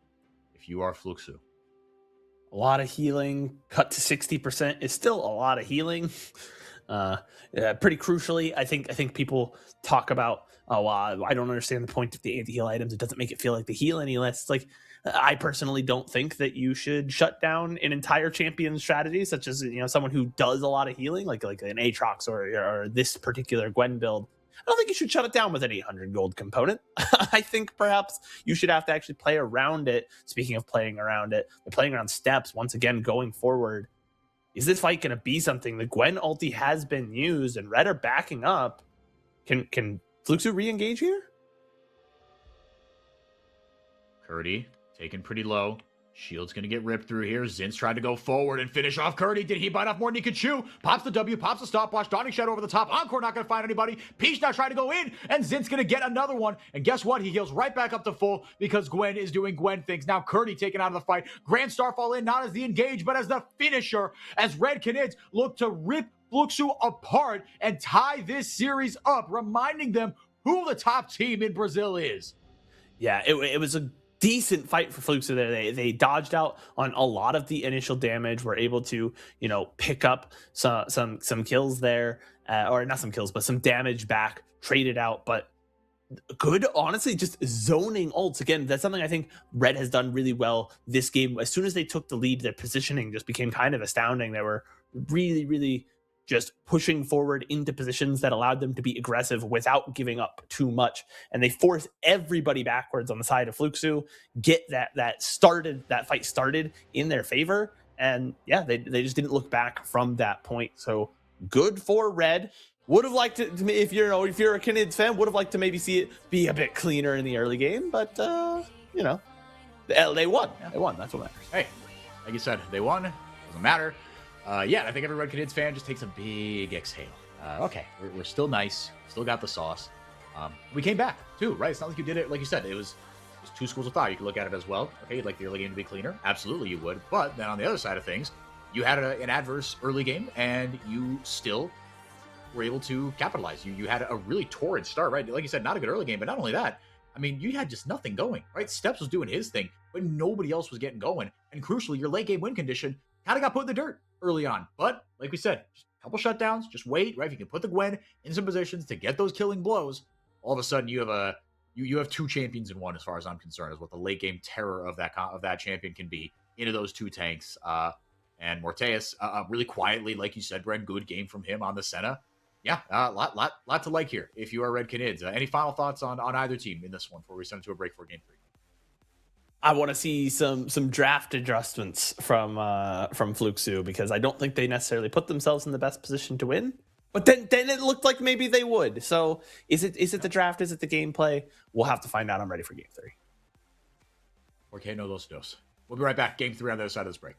Speaker 1: if you are Fluxo.
Speaker 2: A lot of healing, cut to 60% is still a lot of healing. Pretty crucially, I think people talk about, I don't understand the point of the anti-heal items. It doesn't make it feel like the heal any less. It's like, I personally don't think that you should shut down an entire champion strategy, such as, you know, someone who does a lot of healing, like an Aatrox or this particular Gwen build. I don't think you should shut it down with an 800 gold component. I think perhaps you should have to actually play around it. Speaking of playing around it, they're playing around steps once again going forward. Is this fight going to be something? The Gwen ulti has been used and Red are backing up. Can Fluxo re-engage here?
Speaker 1: Curdy taken pretty low. Shield's going to get ripped through here. Zinz tried to go forward and finish off Curdy. Did he bite off more than he could chew? Pops the W, pops the stopwatch. Dawning Shadow over the top. Encore not going to find anybody. Peach now trying to go in, and Zinz going to get another one. And guess what? He heals right back up to full because Gwen is doing Gwen things. Now Curdy taken out of the fight. Grand Starfall in, not as the engage, but as the finisher, as Red Canids look to rip Fluxo apart and tie this series up, reminding them who the top team in Brazil is.
Speaker 2: Yeah, it was a decent fight for Fluxo there. They dodged out on a lot of the initial damage, were able to, pick up some kills there, or not some kills, but some damage back, traded out. But good, honestly, just zoning ults. Again, that's something I think Red has done really well this game. As soon as they took the lead, their positioning just became kind of astounding. They were really, really just pushing forward into positions that allowed them to be aggressive without giving up too much. And they forced everybody backwards on the side of Fluxo, get that fight started in their favor. And yeah, they just didn't look back from that point. So good for Red. Would have liked to, if you're a Canids fan, would have liked to maybe see it be a bit cleaner in the early game. But they won. Yeah. They won. That's what matters.
Speaker 1: Hey, like you said, they won. Doesn't matter. Yeah, I think every Red Canids fan just takes a big exhale. Okay, we're still nice. Still got the sauce. We came back, too, right? It's not like you did it, like you said. It was two schools of thought. You could look at it as, well, okay, you'd like the early game to be cleaner. Absolutely, you would. But then on the other side of things, you had an adverse early game, and you still were able to capitalize. You had a really torrid start, right? Like you said, not a good early game, but not only that, I mean, you had just nothing going, right? Steps was doing his thing, but nobody else was getting going. And crucially, your late game win condition kind of got put in the dirt early on. But like we said, just a couple shutdowns, just wait, right? If you can put the Gwen in some positions to get those killing blows, all of a sudden you have you have two champions in one, as far as I'm concerned, is what the late game terror of that champion can be into those two tanks. And Morteus, really quietly, like you said, Bren, good game from him on the Senna. Yeah, lot to like here if you are Red Canids. Any final thoughts on either team in this one before we send it to a break for game 3?
Speaker 2: I want to see some draft adjustments from Fluxo, because I don't think they necessarily put themselves in the best position to win. But then it looked like maybe they would. So is it the draft? Is it the gameplay? We'll have to find out. I'm ready for game 3.
Speaker 1: Okay, no dos dos. We'll be right back. Game 3 on the other side of this break.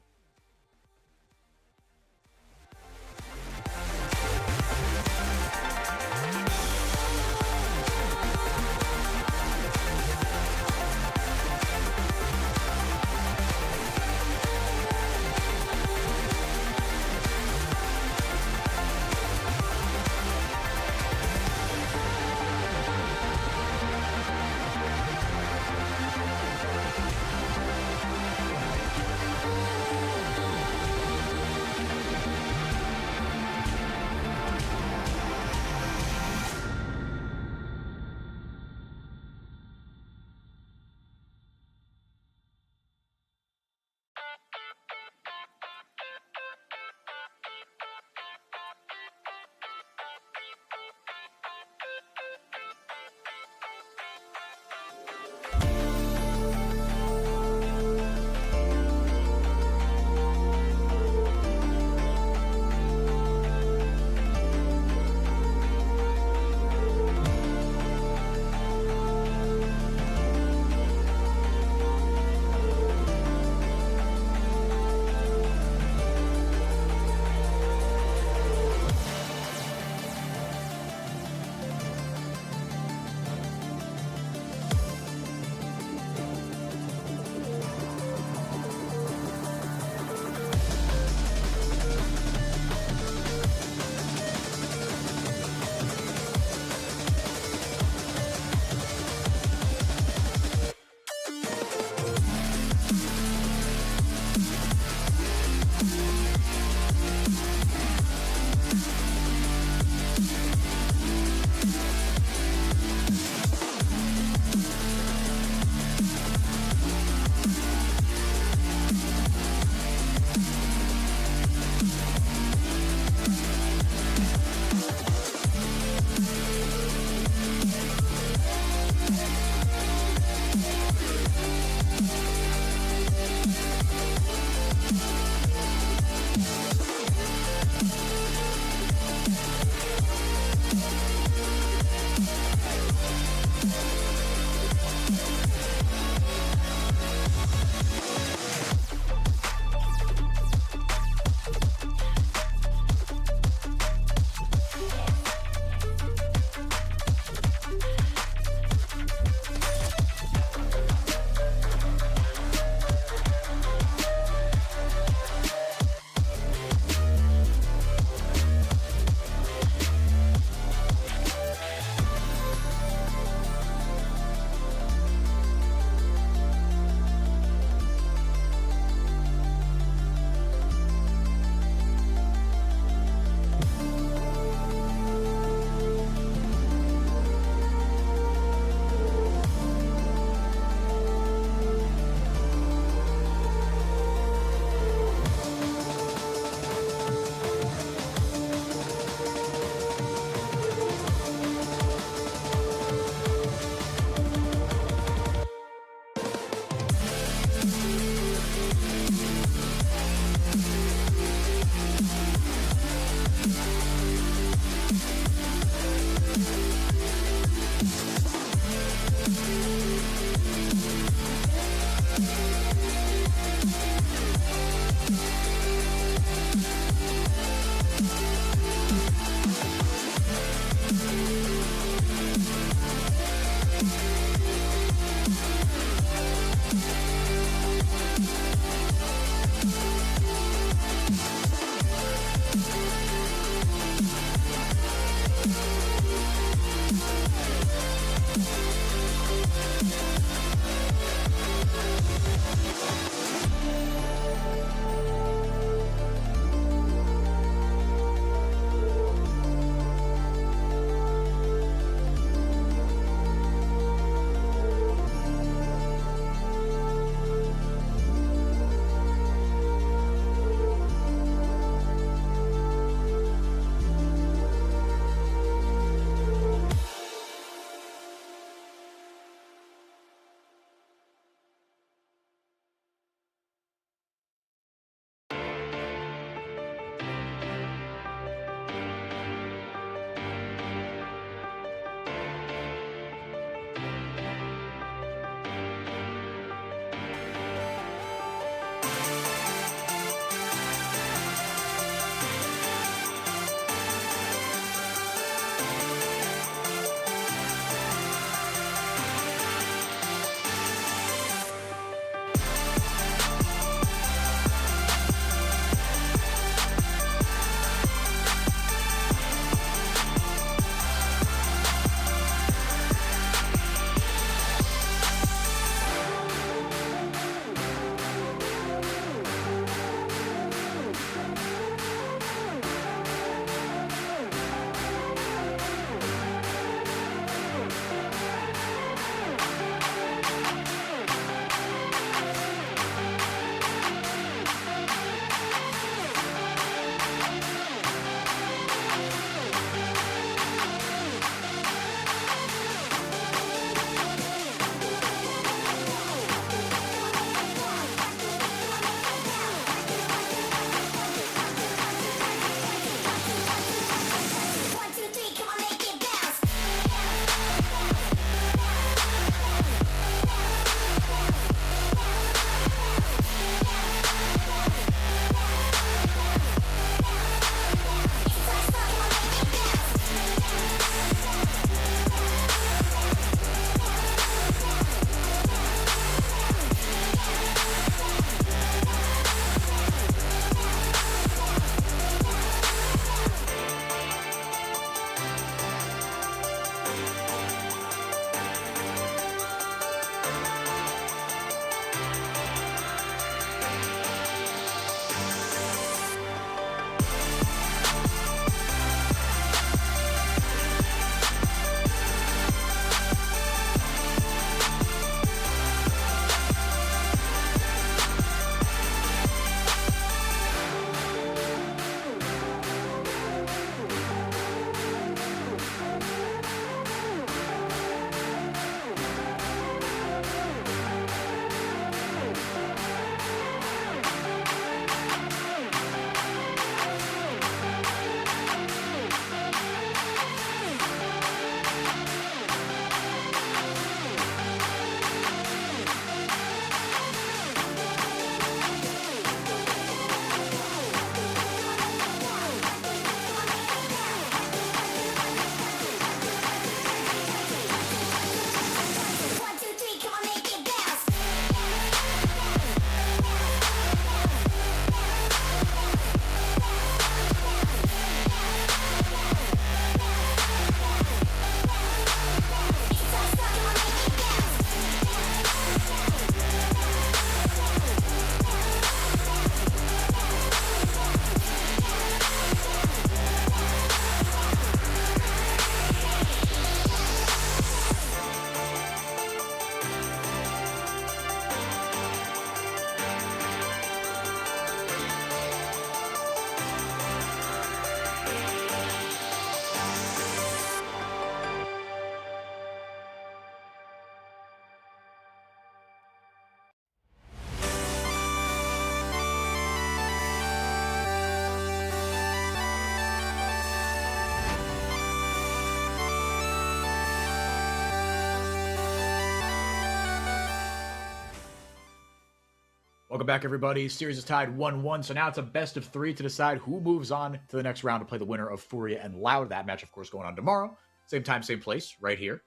Speaker 1: Welcome back, everybody. Series is tied 1-1, so now it's a best of 3 to decide who moves on to the next round to play the winner of Furia and Loud. That match, of course, going on tomorrow. Same time, same place, right here.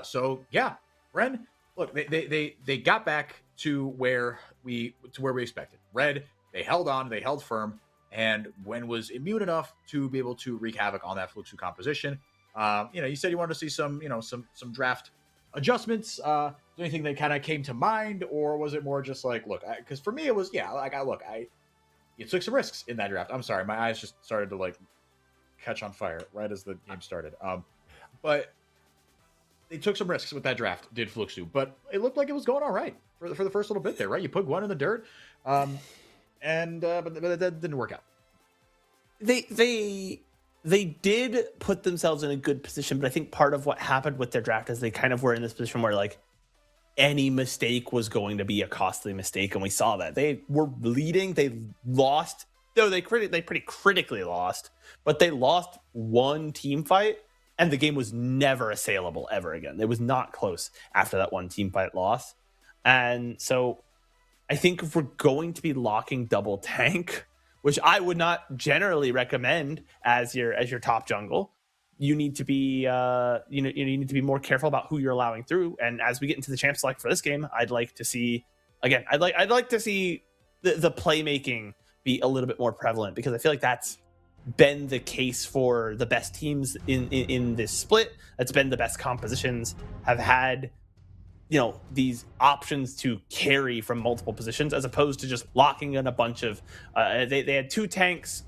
Speaker 1: So yeah, Bren, look, they got back to where we expected. Red, they held on, they held firm, and Gwen was immune enough to be able to wreak havoc on that Fluxu composition. You said you wanted to see some draft adjustments. Is there anything that kind of came to mind, or was it more just like, look, because for me it was, you took some risks in that draft. I'm sorry, my eyes just started to like catch on fire right as the game started. But they took some risks with that draft, did Fluxu, but it looked like it was going all right for the first little bit there, right? You put Gwen in the dirt, but that didn't work out.
Speaker 2: They did put themselves in a good position, but I think part of what happened with their draft is they kind of were in this position where like any mistake was going to be a costly mistake, and we saw that. They were leading, they lost, though they pretty critically lost, but they lost one team fight, and the game was never assailable ever again. It was not close after that one team fight loss. And so I think if we're going to be locking double tank, which I would not generally recommend as your top jungle, you need to be you need to be more careful about who you're allowing through. And as we get into the champ select for this game, I'd like to see the playmaking be a little bit more prevalent, because I feel like that's been the case for the best teams in this split. That's been the best compositions have had these options to carry from multiple positions, as opposed to just locking in a bunch of they had 2 tanks,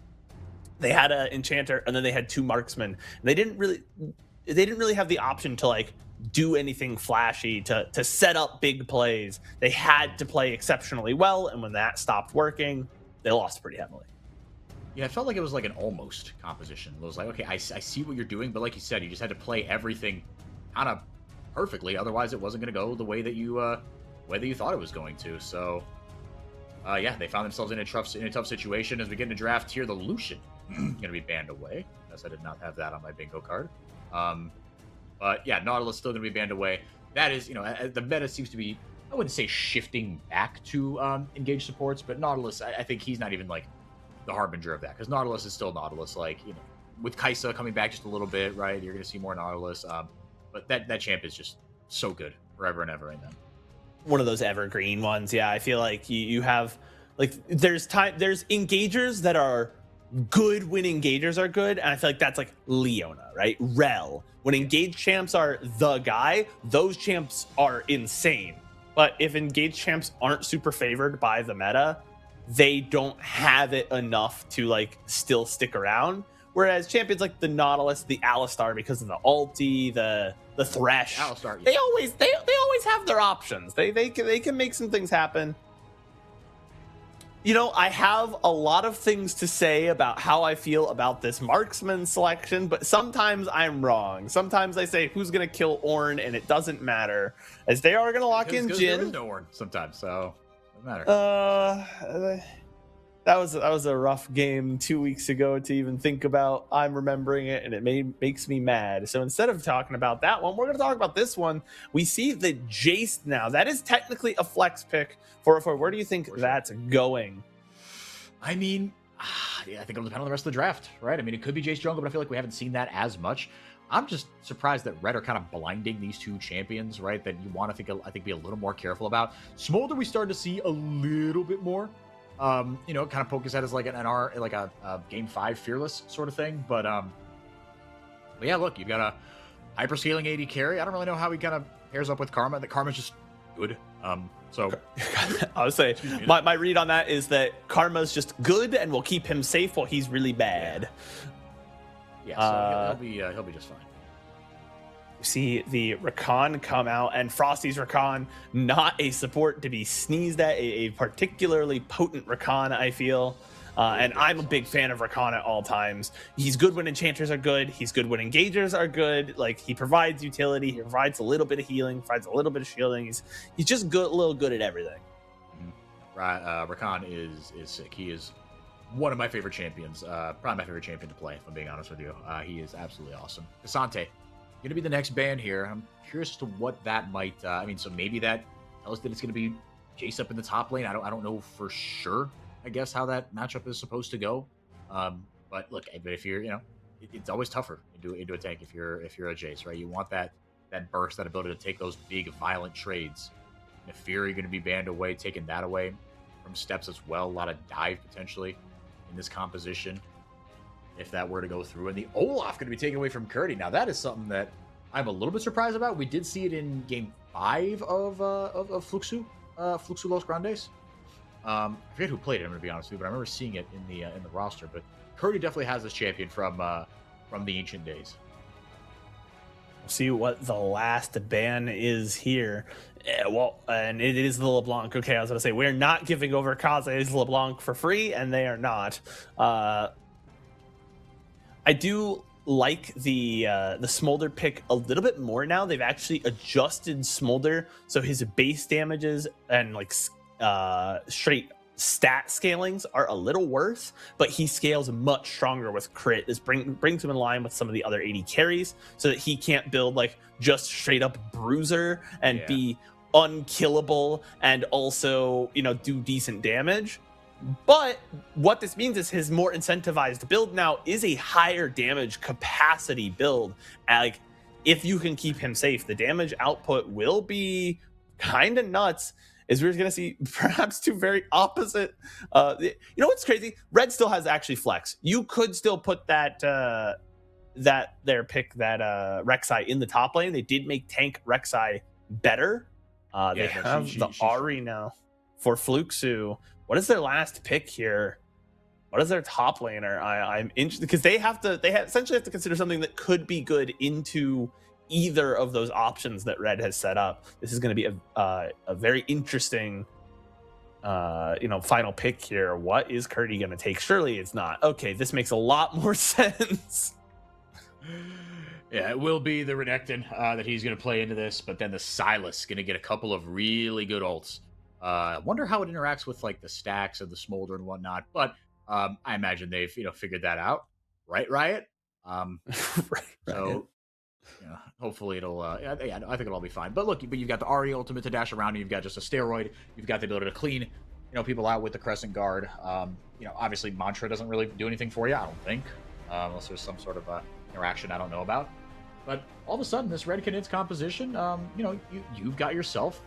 Speaker 2: they had an enchanter, and then they had 2 marksmen. They didn't really have the option to like do anything flashy to set up big plays. They had to play exceptionally well, and when that stopped working, they lost pretty heavily.
Speaker 1: Yeah, it felt like it was like an almost composition. It was like, okay, I see what you're doing, but like you said, you just had to play everything kind of perfectly, otherwise it wasn't going to go the way that you thought it was going to. So yeah, they found themselves in a tough situation. As we get into draft here, the Lucian going to be banned away. Yes, I did not have that on my bingo card. But yeah, Nautilus still going to be banned away. That is, the meta seems to be, I wouldn't say shifting back to engage supports, but Nautilus, I think he's not even like the harbinger of that, because Nautilus is still Nautilus. Like, with Kaisa coming back just a little bit, right, you're going to see more Nautilus. But that champ is just so good forever and ever right now.
Speaker 2: One of those evergreen ones. Yeah, I feel like you have like there's engagers that are good when engagers are good, and I feel like that's like Leona, right? Rel. When engaged champs are the guy, those champs are insane. But if engaged champs aren't super favored by the meta, they don't have it enough to like still stick around. Whereas champions like the Nautilus, the Alistar, because of the ulti, the Thresh,
Speaker 1: Alistar, yeah.
Speaker 2: they always have their options. They can make some things happen. I have a lot of things to say about how I feel about this marksman selection, but sometimes I'm wrong. Sometimes I say who's gonna kill Ornn, and it doesn't matter, as they are gonna lock in Jhin.
Speaker 1: There is no Ornn sometimes, so it doesn't matter.
Speaker 2: That was a rough game 2 weeks ago to even think about. I'm remembering it, and it makes me mad. So instead of talking about that one, we're going to talk about this one. We see the Jace now. That is technically a flex pick for where do you think that's going?
Speaker 1: I mean, yeah, I think it'll depend on the rest of the draft, right? I mean, it could be Jace jungle, but I feel like we haven't seen that as much. I'm just surprised that Red are kind of blinding these 2 champions, right? That you want to be a little more careful about. Smolder, we started to see a little bit more. Kind of poke his head as like an NR, like a game 5 fearless sort of thing. But yeah, look, you've got a hyper scaling AD carry. I don't really know how he kind of pairs up with Karma. The Karma's just good. So
Speaker 2: I would say my read on that is that Karma's just good and will keep him safe while he's really bad.
Speaker 1: Yeah, so he'll be just fine.
Speaker 2: See the Rakan come out, and Frosty's Rakan, not a support to be sneezed at, a particularly potent Rakan, I feel. And I'm a big fan of Rakan at all times. He's good when enchanters are good. He's good when engagers are good. Like, he provides utility. He provides a little bit of healing, provides a little bit of shielding. He's just good, a little good at everything.
Speaker 1: Right, Rakan is sick. He is one of my favorite champions. Probably my favorite champion to play, if I'm being honest with you. He is absolutely awesome. Asante, going to be the next ban here. I'm curious as to what that might, so maybe that tells us that it's going to be Jace up in the top lane. I don't know for sure, I guess, how that matchup is supposed to go. But look, if you're, it's always tougher into a tank if you're a Jace, right? You want that burst, that ability to take those big violent trades. Nefiri going to be banned away, taking that away from steps as well. A lot of dive potentially in this composition if that were to go through. And the Olaf going to be taken away from Curdy. Now that is something that I'm a little bit surprised about. We did see it in game 5 of Fluxu Los Grandes. I forget who played it, I'm going to be honest with you, but I remember seeing it in the roster. But Curdy definitely has this champion from the ancient days.
Speaker 2: See what the last ban is here. Well, and it is the LeBlanc. Okay, I was going to say, we're not giving over Kaze's LeBlanc for free, and they are not. I do like the Smolder pick a little bit more now. They've actually adjusted Smolder, so his base damages and like straight stat scalings are a little worse, but he scales much stronger with crit. This brings him in line with some of the other AD carries, so that he can't build like just straight up bruiser and be unkillable and also do decent damage. But what this means is his more incentivized build now is a higher damage capacity build. Like, if you can keep him safe, the damage output will be kind of nuts. Is we're going to see perhaps two very opposite. What's crazy? Red still has actually flex. You could still put that Rek'Sai in the top lane. They did make tank Rek'Sai better. They have the Ahri now for Fluxu. What is their last pick here? What is their top laner? I'm interested because they essentially have to consider something that could be good into either of those options that Red has set up. This is going to be a very interesting final pick here. What is Curdy going to take? Surely it's not. Okay, this makes a lot more sense.
Speaker 1: Yeah, it will be the Renekton that he's going to play into this, but then the Sylas going to get a couple of really good ults. I wonder how it interacts with like the stacks of the Smolder and whatnot, but I imagine they've figured that out, right, Riot? So hopefully it'll. I think it'll all be fine. But look, you've got the Ahri ultimate to dash around, and you've got just a steroid. You've got the ability to clean, people out with the Crescent Guard. Obviously Mantra doesn't really do anything for you, I don't think, unless there's some sort of interaction I don't know about. But all of a sudden, this Red Canids composition, you've got yourself,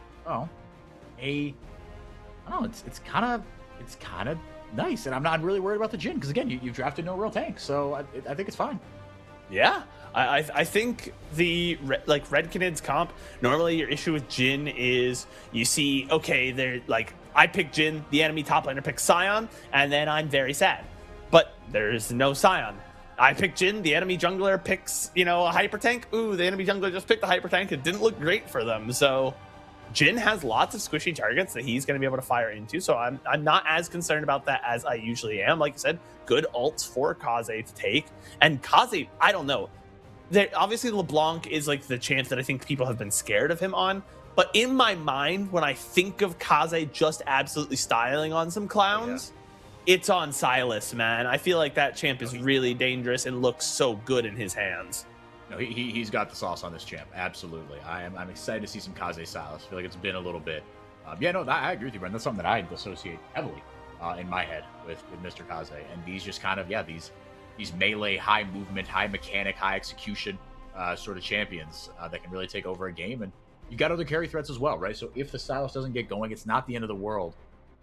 Speaker 1: it's kind of nice, and I'm not really worried about the Jhin because again, you've drafted no real tank, so I think it's fine.
Speaker 2: Yeah, I think the Red Canids comp, normally your issue with Jhin is you see, okay, they're like, I pick Jhin, the enemy top laner picks Sion, and then I'm very sad. But there's no Sion. I pick Jhin, the enemy jungler picks, a hyper tank. Ooh, the enemy jungler just picked the hyper tank. It didn't look great for them. So Jhin has lots of squishy targets that he's going to be able to fire into. So I'm not as concerned about that as I usually am. Like I said, good ults for Kaze to take. And Kaze, I don't know. Obviously, LeBlanc is like the chance that I think people have been scared of him on. But in my mind, when I think of Kaze just absolutely styling on some clowns, it's on Sylas, man. I feel like that champ is really dangerous and looks so good in his hands.
Speaker 1: No, he's got the sauce on this champ. Absolutely. I'm excited to see some Kaze Sylas. I feel like it's been a little bit. I agree with you, Bren. That's something that I associate heavily in my head with Mr. Kaze. And these just kind of, these melee, high movement, high mechanic, high execution sort of champions that can really take over a game. And you got other carry threats as well, right? So if the Sylas doesn't get going, it's not the end of the world.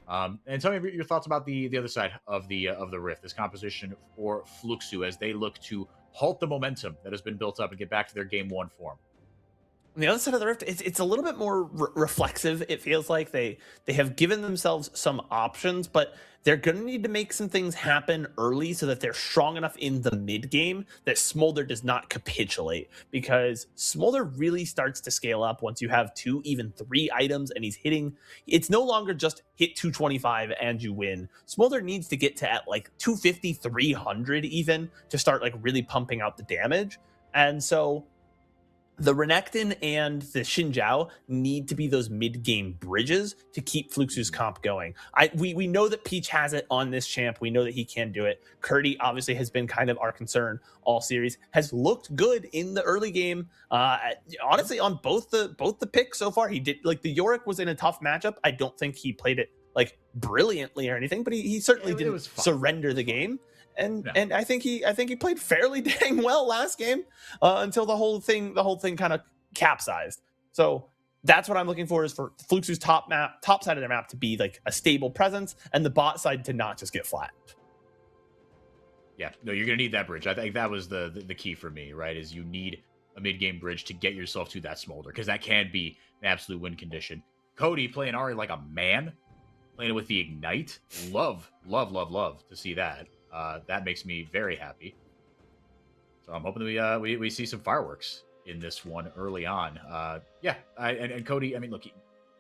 Speaker 1: And tell me your thoughts about the other side of the Rift, this composition for Fluxu as they look to halt the momentum that has been built up and get back to their game 1 form.
Speaker 2: On the other side of the Rift, it's a little bit more reflexive. It feels like they have given themselves some options, but they're going to need to make some things happen early so that they're strong enough in the mid game that Smolder does not capitulate, because Smolder really starts to scale up once you have 2, even 3 items and he's hitting. It's no longer just hit 225 and you win. Smolder needs to get to at like 250, 300 even to start like really pumping out the damage. And so The Renekton and the Xinjiao need to be those mid-game bridges to keep Fluxu's comp going. We know that Peach has it on this champ. We know that he can do it. Curdy obviously has been kind of our concern all series. Has looked good in the early game. Honestly, on both the picks so far, he did like the Yorick was in a tough matchup. I don't think he played it like brilliantly or anything, but he certainly didn't surrender the game. And I think he played fairly dang well last game until the whole thing kind of capsized. So that's what I'm looking for, is for Fluxu's top side of their map to be like a stable presence, and the bot side to not just get flattened.
Speaker 1: Yeah, no, you're gonna need that bridge. I think that was the key for me, right? Is you need a mid game bridge to get yourself to that smolder, because that can be an absolute win condition. Cody playing Ahri like a man, playing it with the ignite. Love to see that. That makes me very happy. So I'm hoping that we see some fireworks in this one early on. And Cody, I mean, look,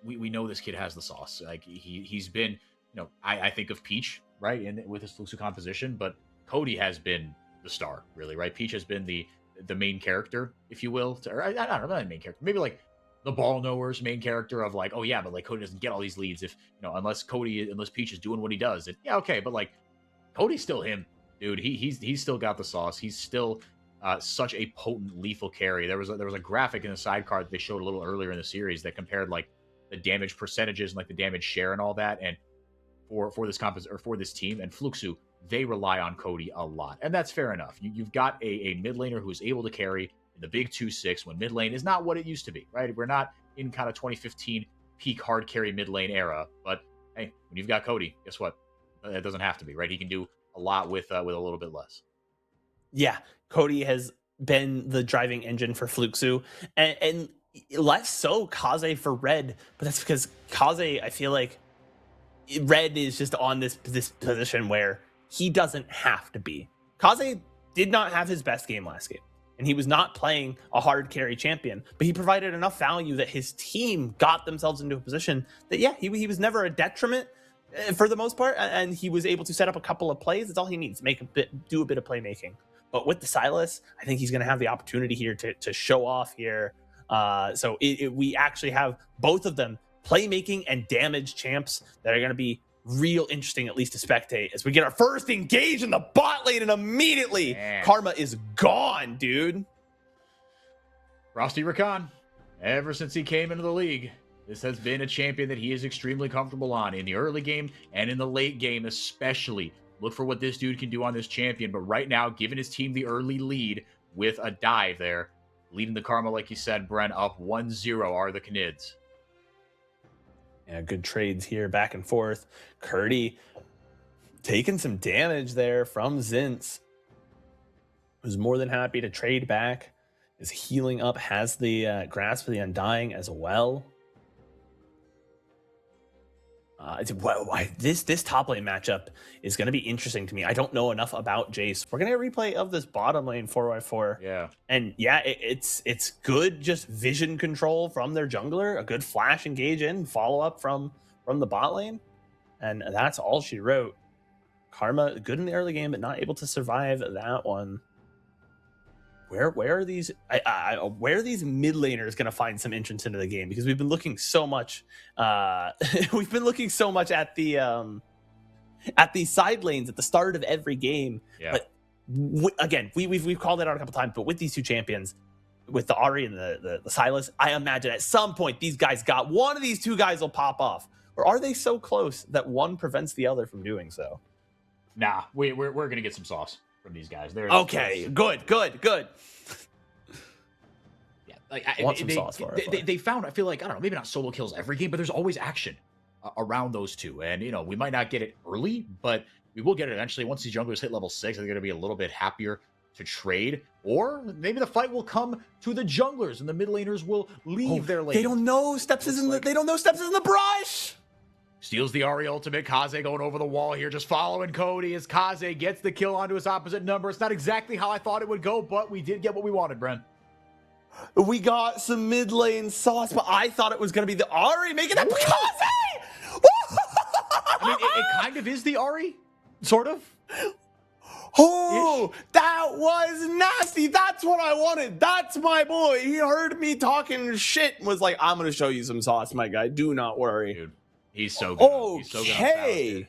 Speaker 1: we know this kid has the sauce. Like he's been, you know, I think of Peach, right, with his Fluxu composition, but Cody has been the star, really, right? Peach has been the main character, if you will, or I don't know, not the main character, maybe like the ball knowers main character of like, oh yeah, but like Cody doesn't get all these leads if, you know, unless Peach is doing what he does. And yeah, okay, but like Cody's still him, dude. He's still got the sauce. He's still such a potent, lethal carry. There was a graphic in the sidecar that they showed a little earlier in the series that compared like the damage percentages and like the damage share and all that. And for this team and Fluxu, they rely on Cody a lot, and that's fair enough. You've got a mid laner who's able to carry in the big 2-6 when mid lane is not what it used to be, right? We're not in kind of 2015 peak hard carry mid lane era, but hey, when you've got Cody, guess what? It doesn't have to be, right? He can do a lot with a little bit less.
Speaker 2: Yeah, Cody has been the driving engine for Fluxu, and less so Kaze for Red, but that's because Kaze, I feel like Red is just on this position where he doesn't have to be. Kaze did not have his best game last game, and he was not playing a hard carry champion, but he provided enough value that his team got themselves into a position that, yeah, he was never a detriment for the most part, and he was able to set up a couple of plays. That's all he needs, do a bit of playmaking. But with the Sylas, I think he's going to have the opportunity here to show off here. So we actually have both of them, playmaking and damage champs, that are going to be real interesting, at least to spectate, as we get our first engage in the bot lane, and immediately Karma is gone, dude.
Speaker 1: Frosty Rakan, ever since he came into the league, this has been a champion that he is extremely comfortable on in the early game and in the late game especially. Look for what this dude can do on this champion, but right now, giving his team the early lead with a dive there, leading the Karma, like you said, Bren, up 1-0 are the Canids.
Speaker 2: Yeah, good trades here, back and forth. Curdy taking some damage there from Zinz, who's more than happy to trade back. Is healing up, has the Grasp of the Undying as well. This top lane matchup is going to be interesting to me. I don't know enough about Jace. We're going to get a replay of this bottom lane 4x4.
Speaker 1: Yeah.
Speaker 2: And yeah, it's good just vision control from their jungler, a good flash engage in, follow up from the bot lane. And that's all she wrote. Karma, good in the early game, but not able to survive that one. Where are these mid laners going to find some entrance into the game? Because we've been looking so much at the side lanes at the start of every game.
Speaker 1: Yeah.
Speaker 2: But again, we've called it out a couple times, but with these two champions, with the Ahri and the Sylas, I imagine at some point one of these two guys will pop off. Or are they so close that one prevents the other from doing so?
Speaker 1: Nah, we're going to get some sauce from these guys.
Speaker 2: Okay, good.
Speaker 1: Yeah, like they found, I feel like, I don't know, maybe not solo kills every game, but there's always action around those two. And, you know, we might not get it early, but we will get it eventually. Once these junglers hit level 6, they're going to be a little bit happier to trade. Or maybe the fight will come to the junglers and the mid laners will leave their lane.
Speaker 2: They don't know Steps is in the brush.
Speaker 1: Steals the Ahri ultimate. Kaze going over the wall here, just following Cody as Kaze gets the kill onto his opposite number. It's not exactly how I thought it would go, but we did get what we wanted, Bren.
Speaker 2: We got some mid lane sauce, but I thought it was going to be the Ahri making that Kaze!
Speaker 1: I mean, it kind of is the Ahri, sort of.
Speaker 2: Oh, that was nasty. That's what I wanted. That's my boy. He heard me talking shit and was like, I'm going to show you some sauce, my guy. Do not worry.
Speaker 1: Dude, he's so good. He's so good on
Speaker 2: Okay.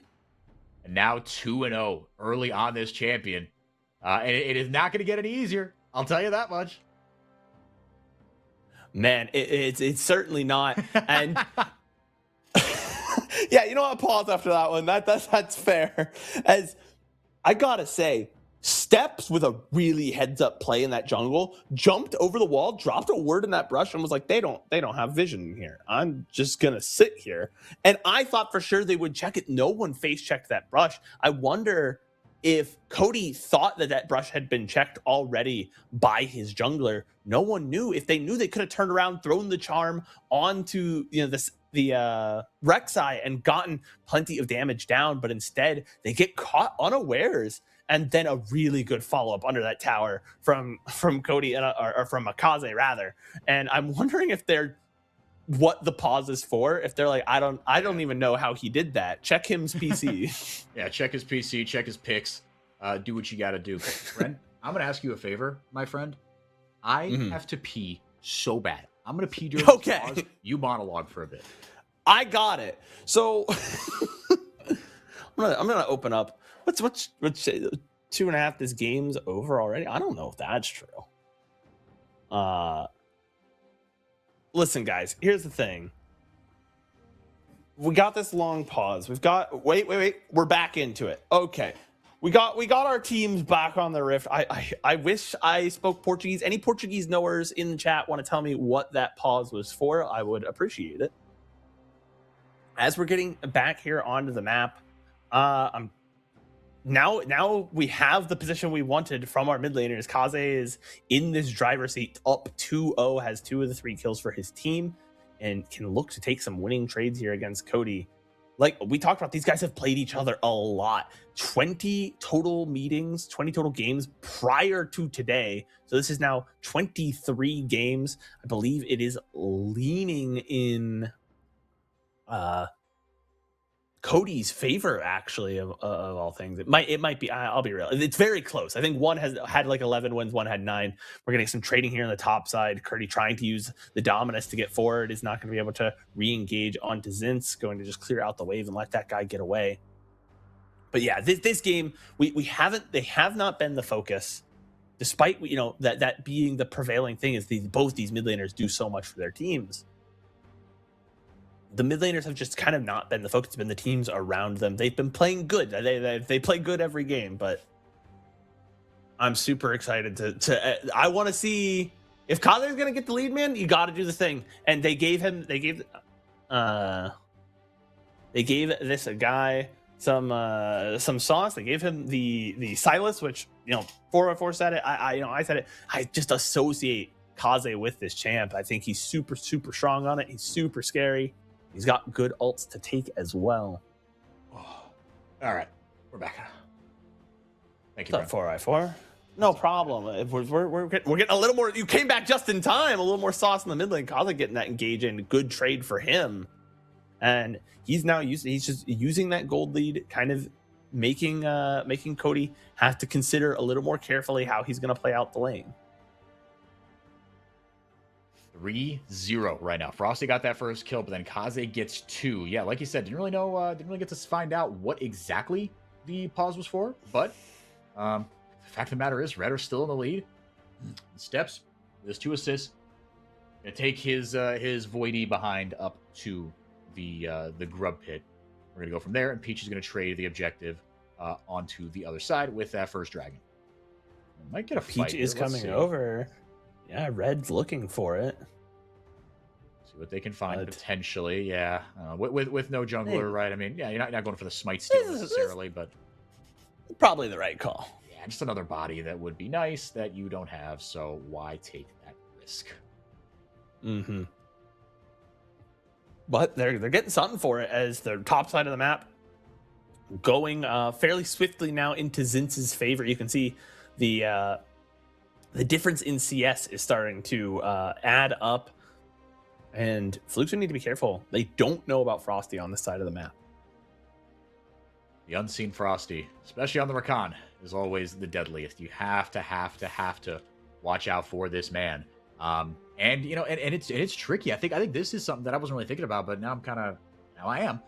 Speaker 1: and now 2-0 early on this champion. And it is not going to get any easier. I'll tell you that much.
Speaker 2: Man, it's certainly not. And yeah, you know what? Pause after that one. That's fair. As I gotta say, Steps with a really heads up play in that jungle, jumped over the wall, dropped a word in that brush, and was like, they don't have vision here. I'm just gonna sit here. And I thought for sure they would check it. No one face checked that brush. I wonder if Cody thought that brush had been checked already by his jungler. No one knew. If they knew, they could have turned around, thrown the charm onto the Rek'Sai and gotten plenty of damage down. But instead, they get caught unawares, and then a really good follow-up under that tower from Cody or from Akaze rather. And I'm wondering if they're what the pause is for. If they're like, I don't even know how he did that. Check him's PC.
Speaker 1: Yeah, check his PC, check his picks, do what you got to do. Friend, I'm gonna ask you a favor, my friend. I have to pee so bad. I'm gonna pee during this pause. You monologue for a bit.
Speaker 2: I got it. So I'm gonna open up. What's 2.5? This game's over already. I don't know if that's true. Listen, guys. Here's the thing. We got this long pause. We've got wait. We're back into it. Okay. We got our teams back on the rift. I wish I spoke Portuguese. Any Portuguese knowers in the chat want to tell me what that pause was for? I would appreciate it. As we're getting back here onto the map, now we have the position we wanted from our mid laners. Kaze is in this driver's seat, up 2-0, has 2 of the 3 kills for his team, and can look to take some winning trades here against Cody. Like we talked about, these guys have played each other a lot. 20 total meetings, 20 total games prior to today. So this is now 23 games. I believe it is leaning in Cody's favor, actually, of all things. It might be. I'll be real. It's very close. I think one has had like 11 wins, one had 9. We're getting some trading here on the top side. Curdy trying to use the Dominus to get forward is not going to be able to re-engage onto Zinz. Going to just clear out the wave and let that guy get away. But yeah, this game they have not been the focus, despite that being the prevailing thing. Is both these mid laners do so much for their teams. The mid laners have just kind of not been the focus. It's been the teams around them. They've been playing good. They play good every game, but I'm super excited to I want to see if Kaze's going to get the lead, man. You got to do the thing. And they gave this a guy some sauce. They gave him the Silas, which 404 said it. I said it. I just associate Kaze with this champ. I think he's super strong on it. He's super scary. He's got good ults to take as well.
Speaker 1: Oh. All right, we're back. Thank you,
Speaker 2: What's up, 4i4? No problem. We're getting a little more. You came back just in time. A little more sauce in the mid lane. Kaze getting that engage in. Good trade for him. And he's just using that gold lead, kind of making Cody have to consider a little more carefully how he's going to play out the lane.
Speaker 1: 3-0 right now. Frosty got that first kill, but then Kaze gets 2. Yeah, like you said, didn't really get to find out what exactly the pause was for, but the fact of the matter is, Red are still in the lead. Steps, there's 2 assists. Gonna take his Voidy behind up to the grub pit. We're gonna go from there, and Peach is gonna trade the objective onto the other side with that first dragon. Might get a fight.
Speaker 2: Peach is coming over. Yeah, Red's looking for it.
Speaker 1: See what they can find potentially. Yeah, with no jungler, right? I mean, yeah, you're not going for the smite steal necessarily, but
Speaker 2: probably the right call.
Speaker 1: Yeah, just another body that would be nice that you don't have. So why take that risk?
Speaker 2: Mm-hmm. But they're getting something for it as the top side of the map going fairly swiftly now into Zinz's favor. You can see the difference in CS is starting to add up, and Flukes need to be careful. They don't know about Frosty on this side of the map.
Speaker 1: The unseen Frosty, especially on the Rakan, is always the deadliest. You have to watch out for this man. And it's tricky. I think this is something that I wasn't really thinking about, but now I am.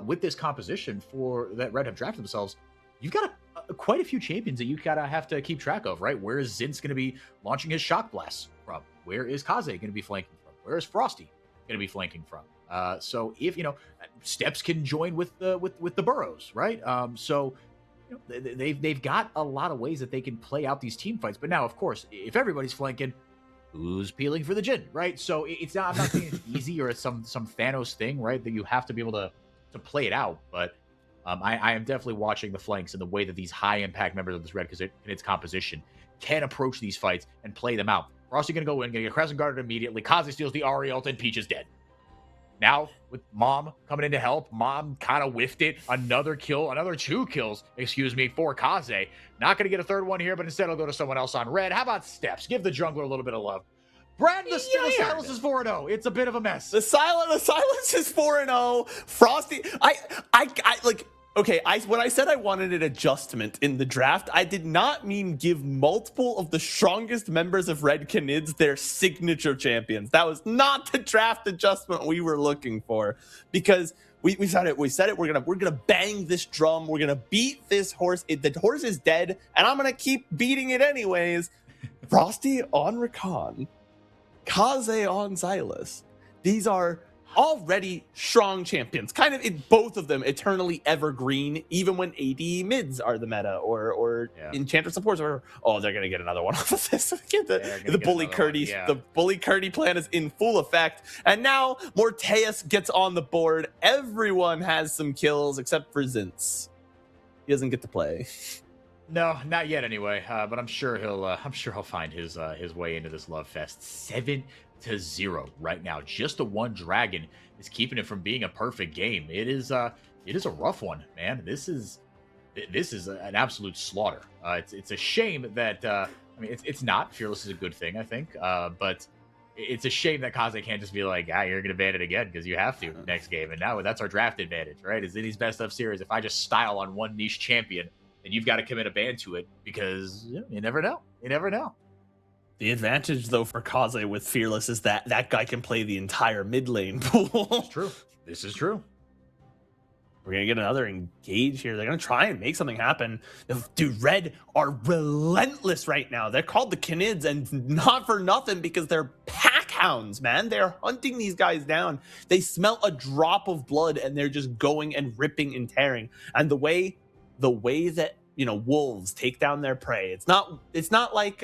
Speaker 1: With this composition for that Red have drafted themselves, you've got quite a few champions that you gotta have to keep track of, right? Where is Zin's going to be launching his shock blasts from? Where is Kaze going to be flanking from? Where is Frosty going to be flanking from? So if Steps can join with the burrows, right? So they've got a lot of ways that they can play out these team fights. But now, of course, if everybody's flanking, who's peeling for the Jhin, right? So it's not. I'm not saying it's easy or it's some Thanos thing, right? That you have to be able to play it out. But I am definitely watching the flanks and the way that these high impact members of this red because its composition can approach these fights and play them out. Frosty gonna go in, gonna get Crescent guarded immediately. Kaze steals the Ahri ult and Peach is dead. Now, with Mom coming in to help, Mom kind of whiffed it. Another 2 kills, for Kaze. Not going to get a third one here, but instead I'll go to someone else on red. How about Steps? Give the jungler a little bit of love. Brad, the Silence is 4-0. It's a bit of a mess.
Speaker 2: The Silence is 4-0. Frosty, when I said I wanted an adjustment in the draft, I did not mean give multiple of the strongest members of Red Canids their signature champions. That was not the draft adjustment we were looking for, because we said it. We're gonna bang this drum. We're gonna beat this horse. The horse is dead, and I'm gonna keep beating it anyways. Frosty on Rakan, Kaze on Silas. These are already strong champions, kind of in both of them eternally evergreen, even when AD mids are the meta or enchanter supports, or they're gonna get another one off of this. The bully Curdy, the bully Curdy plan is in full effect, and now Morteus gets on the board. Everyone has some kills except for Zinz. He doesn't get to play.
Speaker 1: No, not yet anyway. But I'm sure he'll find his way into this love fest. 7-0 right now. Just the one dragon is keeping it from being a perfect game. It is a rough one, man. This is an absolute slaughter. It's a shame that it's not Fearless is a good thing, I think. But it's a shame that Kaze can't just be like, you're gonna ban it again because you have to next game. And now that's our draft advantage, right? Is in these best of series. If I just style on one niche champion, then you've got to commit a ban to it because you never know. You never know.
Speaker 2: The advantage, though, for Kaze with Fearless is that guy can play the entire mid lane pool.
Speaker 1: It's true. This is true.
Speaker 2: We're going to get another engage here. They're going to try and make something happen. Dude, Red are relentless right now. They're called the Canids, and not for nothing, because they're pack hounds, man. They're hunting these guys down. They smell a drop of blood, and they're just going and ripping and tearing. And the way that wolves take down their prey, it's not like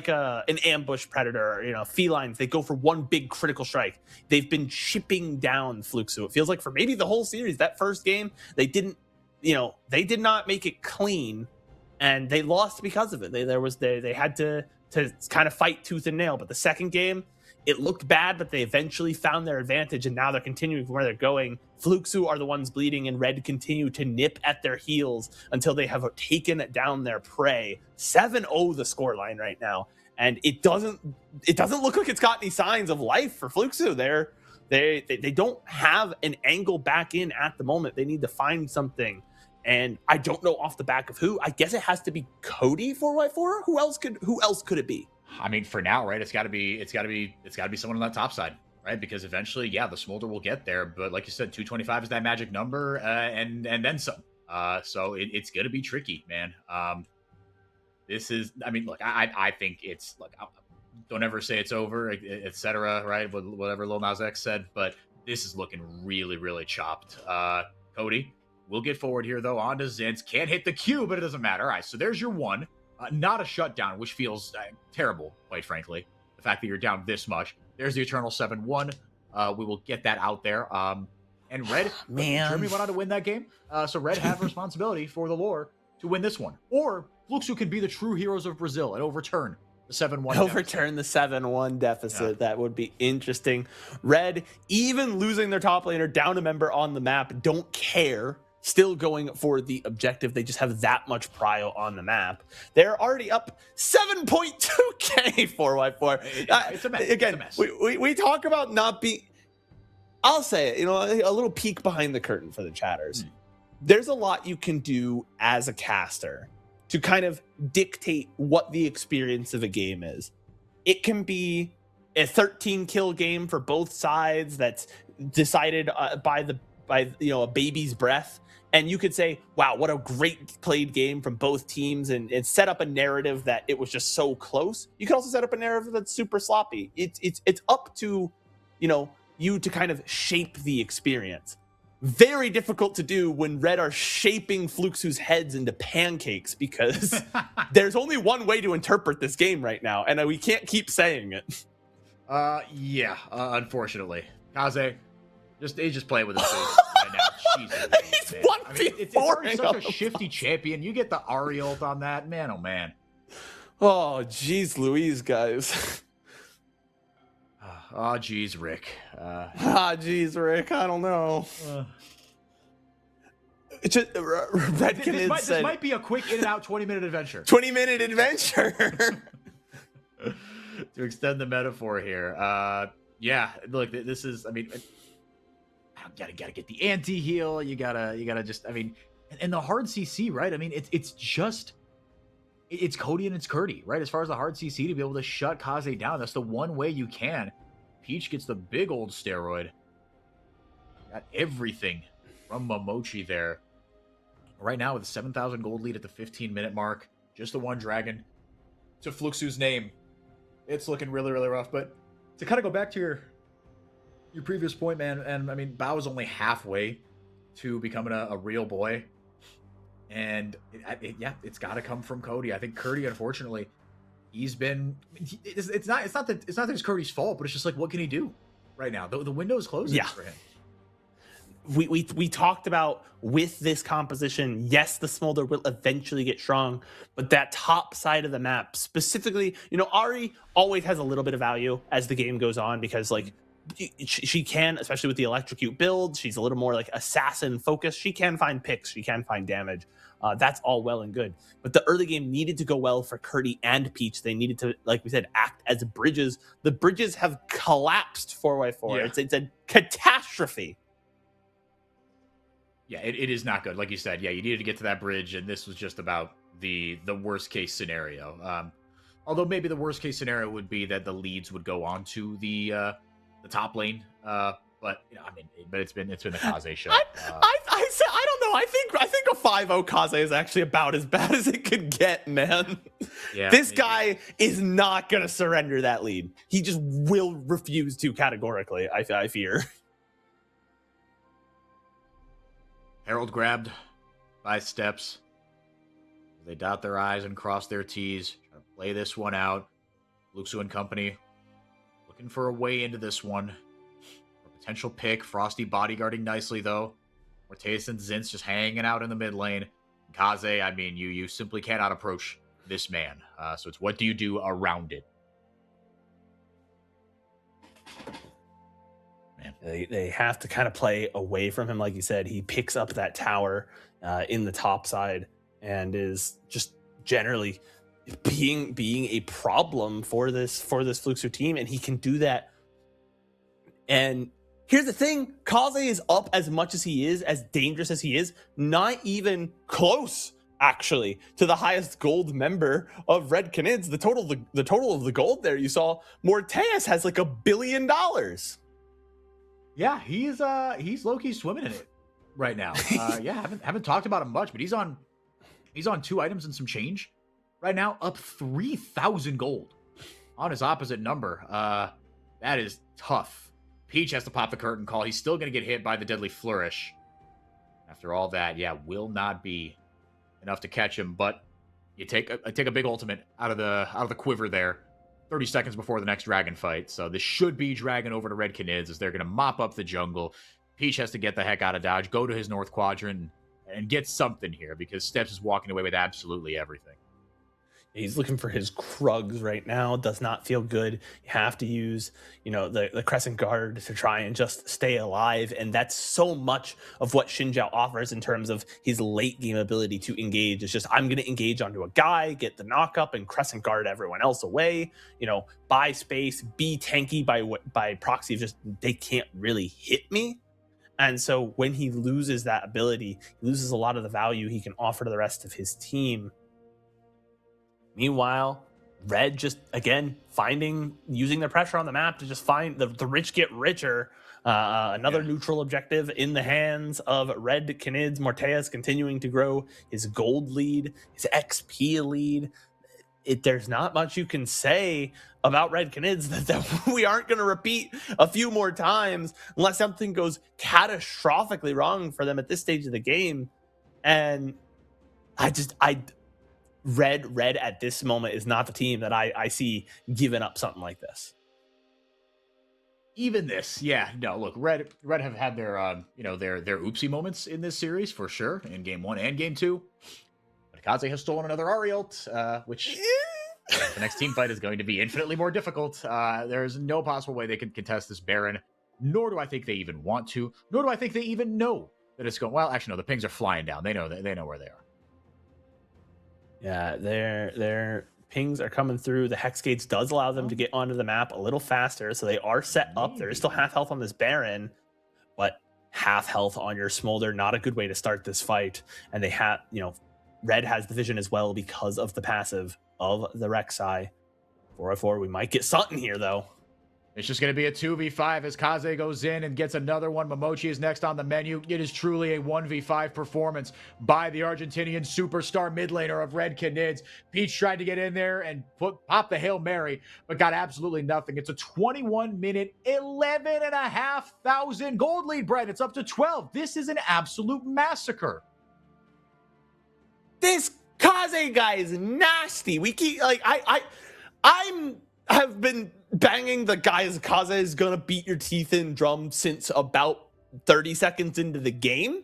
Speaker 2: an ambush predator or felines. They go for one big critical strike. They've been chipping down Fluxo. It feels like for maybe the whole series. That first game they did not make it clean, and they lost because of it. They had to kind of fight tooth and nail. But the second game, it looked bad, but they eventually found their advantage, and now they're continuing from where they're going. Fluxo are the ones bleeding, and Red continue to nip at their heels until they have taken down their prey. 7-0 the scoreline right now, and it doesn't look like it's got any signs of life for Fluxo. They don't have an angle back in at the moment. They need to find something, and I don't know off the back of who. I guess it has to be Cody 4x4. Who else could it be? I mean, for now, right? It's got to be someone on that top side, right? Because eventually, the Smolder will get there. But like you said, 225 is that magic number, and then some. So it's gonna be tricky, man. This is, look, I think it's like, don't ever say it's over, etc. Right? Whatever Lil Nas X said, but this is looking really, really chopped. Cody will get forward here though. On to Zinz. Can't hit the Q, but it doesn't matter. All right, so there's your one. Not a shutdown, which feels terrible, quite frankly. The fact that you're down this much. There's the Eternal 7-1. We will get that out there. And Red, Germany went on to win that game. So Red have a responsibility for the lore to win this one. Or Fluxo can be the true heroes of Brazil and overturn the 7-1 Overturn the 7-1 deficit. Yeah. That would be interesting. Red, even losing their top laner, down a member on the map, don't care. Still going for the objective. They just have that much prio on the map. They're already up 7.2k 4x4.
Speaker 1: It's a mess.
Speaker 2: Again,
Speaker 1: it's a mess.
Speaker 2: We talk about not being... I'll say it, a little peek behind the curtain for the chatters. there's a lot you can do as a caster to kind of dictate what the experience of a game is. It can be a 13 kill game for both sides that's decided by a baby's breath, and you could say, wow, what a great played game from both teams, and set up a narrative that it was just so close. You can also set up a narrative that's super sloppy. It's up to you to kind of shape the experience. Very difficult to do when Red are shaping Fluxu's heads into pancakes, because there's only one way to interpret this game right now, and we can't keep saying it.
Speaker 1: Unfortunately. Kaze, he's just playing with his face right now. Jesus,
Speaker 2: He's
Speaker 1: man.
Speaker 2: 1v4
Speaker 1: I mean, it's already such a shifty champion. You get the Ari ult on that. Man, oh man.
Speaker 2: Oh, geez Louise, guys.
Speaker 1: Oh, geez, Rick.
Speaker 2: Geez, Rick. I don't know. It's just,
Speaker 1: this might be a quick in and out 20-minute adventure.
Speaker 2: 20-minute adventure.
Speaker 1: To extend the metaphor here. Look, this is, I mean, gotta get the anti-heal. You gotta just, I mean, and the hard CC, right? I mean, it's Cody and it's Curdy, right? As far as the hard CC to be able to shut Kaze down, that's the one way you can. Peach gets the big old steroid. Got everything from Momochi there. Right now with a 7,000 gold lead at the 15-minute mark. Just the one dragon to Fluxu's name. It's looking really, really rough. But to kind of go back to your previous point, man, and I mean, Bao is only halfway to becoming a real boy. And it's got to come from Cody. I think Cody, unfortunately, he's been. It's not that it's Cody's fault, but it's just like, what can he do right now? The window is closing for him.
Speaker 2: We talked about with this composition, yes, the smolder will eventually get strong, but that top side of the map, specifically, Ari always has a little bit of value as the game goes on, because like she can, especially with the electrocute build, she's a little more like assassin focused. She can find picks, she can find damage. That's all well and good. But the early game needed to go well for Curdy and Peach. They needed to, like we said, act as bridges. The bridges have collapsed 4x4. Yeah. It's a catastrophe.
Speaker 1: Yeah, it is not good. Like you said, yeah, you needed to get to that bridge, and this was just about the worst case scenario. Although maybe the worst case scenario would be that the leads would go on to the top lane. But it's been the Kaze show.
Speaker 2: I don't know. I think a 5-0 Kaze is actually about as bad as it could get, man. Yeah, this guy is not gonna surrender that lead. He just will refuse to categorically. I fear.
Speaker 1: Herald grabbed by Steps. They dot their I's and cross their T's. Trying to play this one out. Fluxu and company looking for a way into this one. A potential pick. Frosty bodyguarding nicely, though. Morteus and Zinz just hanging out in the mid lane. Kaze, I mean, you simply cannot approach this man. So it's what do you do around it?
Speaker 2: They have to kind of play away from him. Like you said, he picks up that tower in the top side and is just generally being a problem for this Fluxu team, and he can do that. And here's the thing, Kaze is up as much as he is, as dangerous as he is, not even close actually to the highest gold member of Red Canids. The total of the gold there, you saw Morteus has like $1 billion.
Speaker 1: Yeah, he's low-key swimming in it right now. Haven't talked about him much, but he's on 2 items and some change right now, up 3,000 gold on his opposite number. That is tough. Peach has to pop the curtain call. He's still going to get hit by the deadly flourish. After all that, will not be enough to catch him. But you take a big ultimate out of the quiver there. 30 seconds before the next dragon fight. So this should be dragon over to Red Canids as they're going to mop up the jungle. Peach has to get the heck out of Dodge, go to his North Quadrant, and get something here because Steps is walking away with absolutely everything.
Speaker 2: He's looking for his Krugs right now. Does not feel good. You have to use, the Crescent Guard to try and just stay alive. And that's so much of what Xin Zhao offers in terms of his late game ability to engage. It's just, I'm going to engage onto a guy, get the knock up, and Crescent Guard everyone else away. Buy space, be tanky by proxy. Just they can't really hit me. And so when he loses that ability, he loses a lot of the value he can offer to the rest of his team. Meanwhile, Red just, again, using the pressure on the map to just find the rich get richer. Another neutral objective in the hands of Red Canids. Morteas continuing to grow his gold lead, his XP lead. There's not much you can say about Red Canids that we aren't going to repeat a few more times unless something goes catastrophically wrong for them at this stage of the game. And Red at this moment is not the team that I see giving up something like this.
Speaker 1: Even this, yeah, no. Look, Red have had their their oopsie moments in this series for sure, in game 1 and game 2. But Kaze has stolen another Arielt, which the next team fight is going to be infinitely more difficult. There's no possible way they can contest this Baron, nor do I think they even want to, nor do I think they even know that it's going. Well, actually, no. The pings are flying down. They know where they are.
Speaker 2: Yeah, their pings are coming through. The Hex Gates does allow them to get onto the map a little faster, so they are set up. There is still half health on this Baron, but half health on your Smolder, not a good way to start this fight. And they have, Red has the vision as well because of the passive of the Rek'Sai. 404, we might get something here, though.
Speaker 1: It's just going to be a 2v5 as Kaze goes in and gets another one. Momochi is next on the menu. It is truly a 1v5 performance by the Argentinian superstar mid laner of Red Canids. Peach tried to get in there and pop the Hail Mary, but got absolutely nothing. It's a 21-minute, 11,500 gold lead, Brett. It's up to 12. This is an absolute massacre.
Speaker 2: This Kaze guy is nasty. We keep, I've been banging the guys Kaze is gonna beat your teeth in drum since about 30 seconds into the game.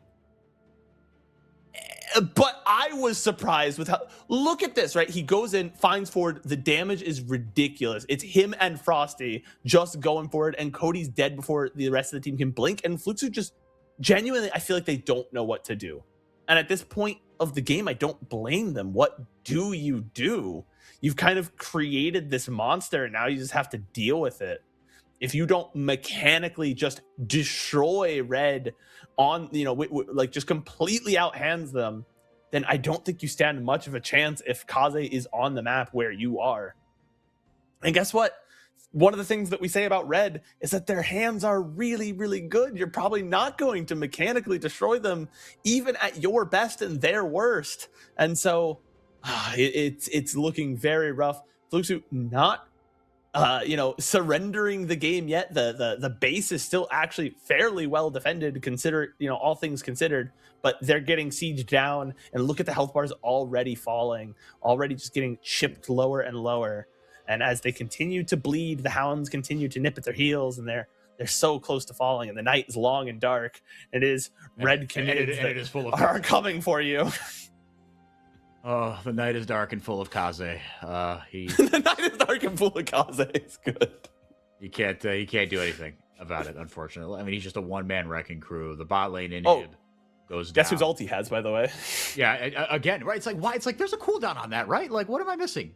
Speaker 2: But I was surprised with how, look at this, right? He goes in, finds forward, the damage is ridiculous. It's him and Frosty just going forward, and Cody's dead before the rest of the team can blink, and Fluxu just genuinely, I feel like they don't know what to do. And at this point of the game, I don't blame them. What do you do? You've kind of created this monster, and now you just have to deal with it. If you don't mechanically just destroy Red on, just completely outhands them, then I don't think you stand much of a chance if Kaze is on the map where you are. And guess what? One of the things that we say about Red is that their hands are really, really good. You're probably not going to mechanically destroy them, even at your best and their worst. And so it's looking very rough. Fluxu not surrendering the game yet. The base is still actually fairly well defended, all things considered, but they're getting sieged down, and look at the health bars already falling, already just getting chipped lower and lower. And as they continue to bleed, the Hounds continue to nip at their heels, and they're so close to falling, and the night is long and dark. It is Red Canids that
Speaker 1: is full of
Speaker 2: are coming for you.
Speaker 1: Oh, the night is dark and full of Kaze.
Speaker 2: The night is dark and full of Kaze. It's good.
Speaker 1: He can't do anything about it, unfortunately. I mean, he's just a one-man wrecking crew. The bot lane inhib goes down.
Speaker 2: Guess whose ult he has, by the way?
Speaker 1: Yeah, again, right? It's like, why? It's like there's a cooldown on that, right? Like, what am I missing?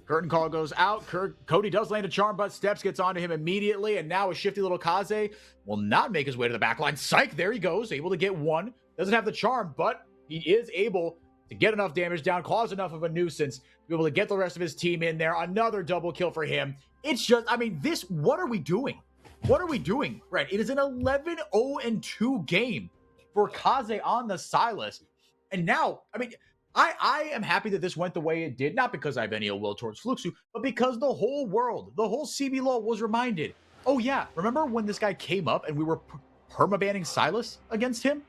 Speaker 1: Curtain call goes out. Cody does land a charm, but Steps gets onto him immediately, and now a shifty little Kaze will not make his way to the backline. Psych, there he goes, able to get one. Doesn't have the charm, but he is able to get enough damage down, cause enough of a nuisance, to be able to get the rest of his team in there. Another double kill for him. It's just, what are we doing? What are we doing, Brett? It is an 11-0-2 game for Kaze on the Sylas. And now, I am happy that this went the way it did, not because I have any ill will towards Fluxu, but because the whole world, the whole CBLOL was reminded, oh yeah, remember when this guy came up and we were permabanning Sylas against him?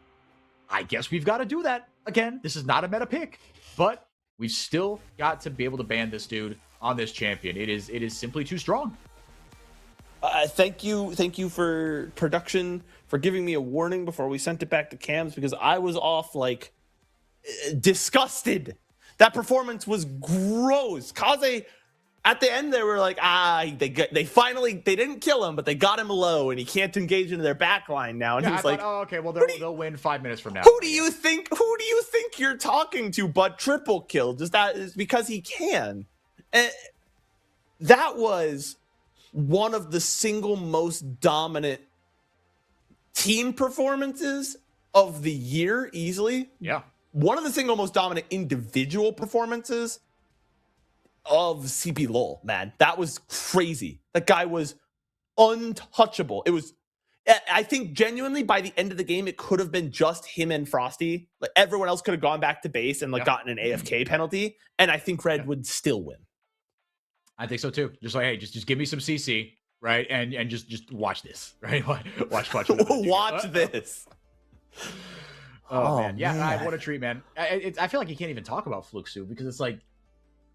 Speaker 1: I guess we've got to do that again. This is not a meta pick, but we've still got to be able to ban this dude on this champion. It is simply too strong.
Speaker 2: Thank you for production for giving me a warning before we sent it back to cams, because I was off disgusted. That performance was gross. Kaze, at the end, they were like, they finally, they didn't kill him, but they got him low, and he can't engage into their backline now. And
Speaker 1: yeah,
Speaker 2: he was like,
Speaker 1: oh, okay, well, they'll win 5 minutes from now.
Speaker 2: Who do you think you're talking to? But triple kill, just that is because he can. And that was one of the single most dominant team performances of the year easily.
Speaker 1: Yeah.
Speaker 2: One of the single most dominant individual performances of CBLOL, man. That was crazy. That guy was untouchable. It was, I think genuinely by the end of the game, it could have been just him and Frosty. Like everyone else could have gone back to base and like gotten an AFK penalty. And I think Red would still win.
Speaker 1: I think so too. Just like, hey, just give me some CC, right? And just watch this, right? Watch
Speaker 2: Watch this.
Speaker 1: Oh man, yeah, man. What a treat, man. I feel like you can't even talk about Fluxu because it's like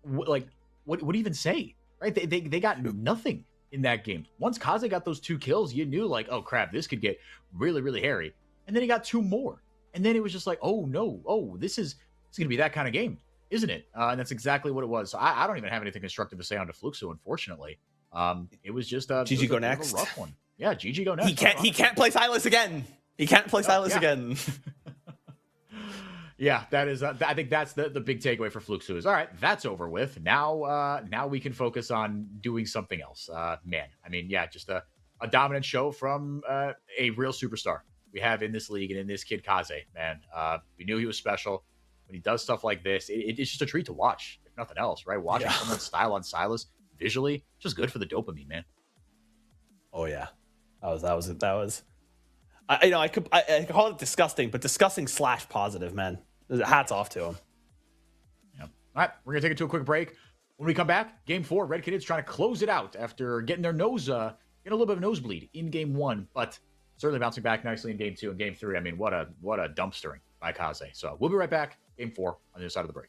Speaker 1: what do you even say, right? They got nothing in that game. Once Kaze got those 2 kills, you knew like, oh crap, this could get really, really hairy. And then he got 2 more, and then it was just like, oh no, this is gonna be that kind of game, isn't it? And that's exactly what it was. So I don't even have anything constructive to say on Fluxu, unfortunately. It was just
Speaker 2: GG go next.
Speaker 1: A rough one. Yeah, GG go next.
Speaker 2: He can't play Silas again. He can't play Silas again.
Speaker 1: Yeah, that is. I think that's the big takeaway for Fluxu is all right. That's over with. Now we can focus on doing something else. Man, I mean, yeah, just a dominant show from a real superstar we have in this league and in this kid Kaze. Man, we knew he was special. When he does stuff like this, it's just a treat to watch, if nothing else, right? Watching someone's style on Silas visually, just good for the dopamine, man.
Speaker 2: Oh yeah, that was. I could call it disgusting, but disgusting / positive, man. Hats off to him.
Speaker 1: Yeah. All right, we're gonna take it to a quick break. When we come back, Game 4, Red Canids trying to close it out after getting their nose, getting a little bit of a nosebleed in Game 1, but certainly bouncing back nicely in Game 2 and Game 3. I mean, what a dumpstering by Kaze. So we'll be right back. Game 4 on the other side of the break.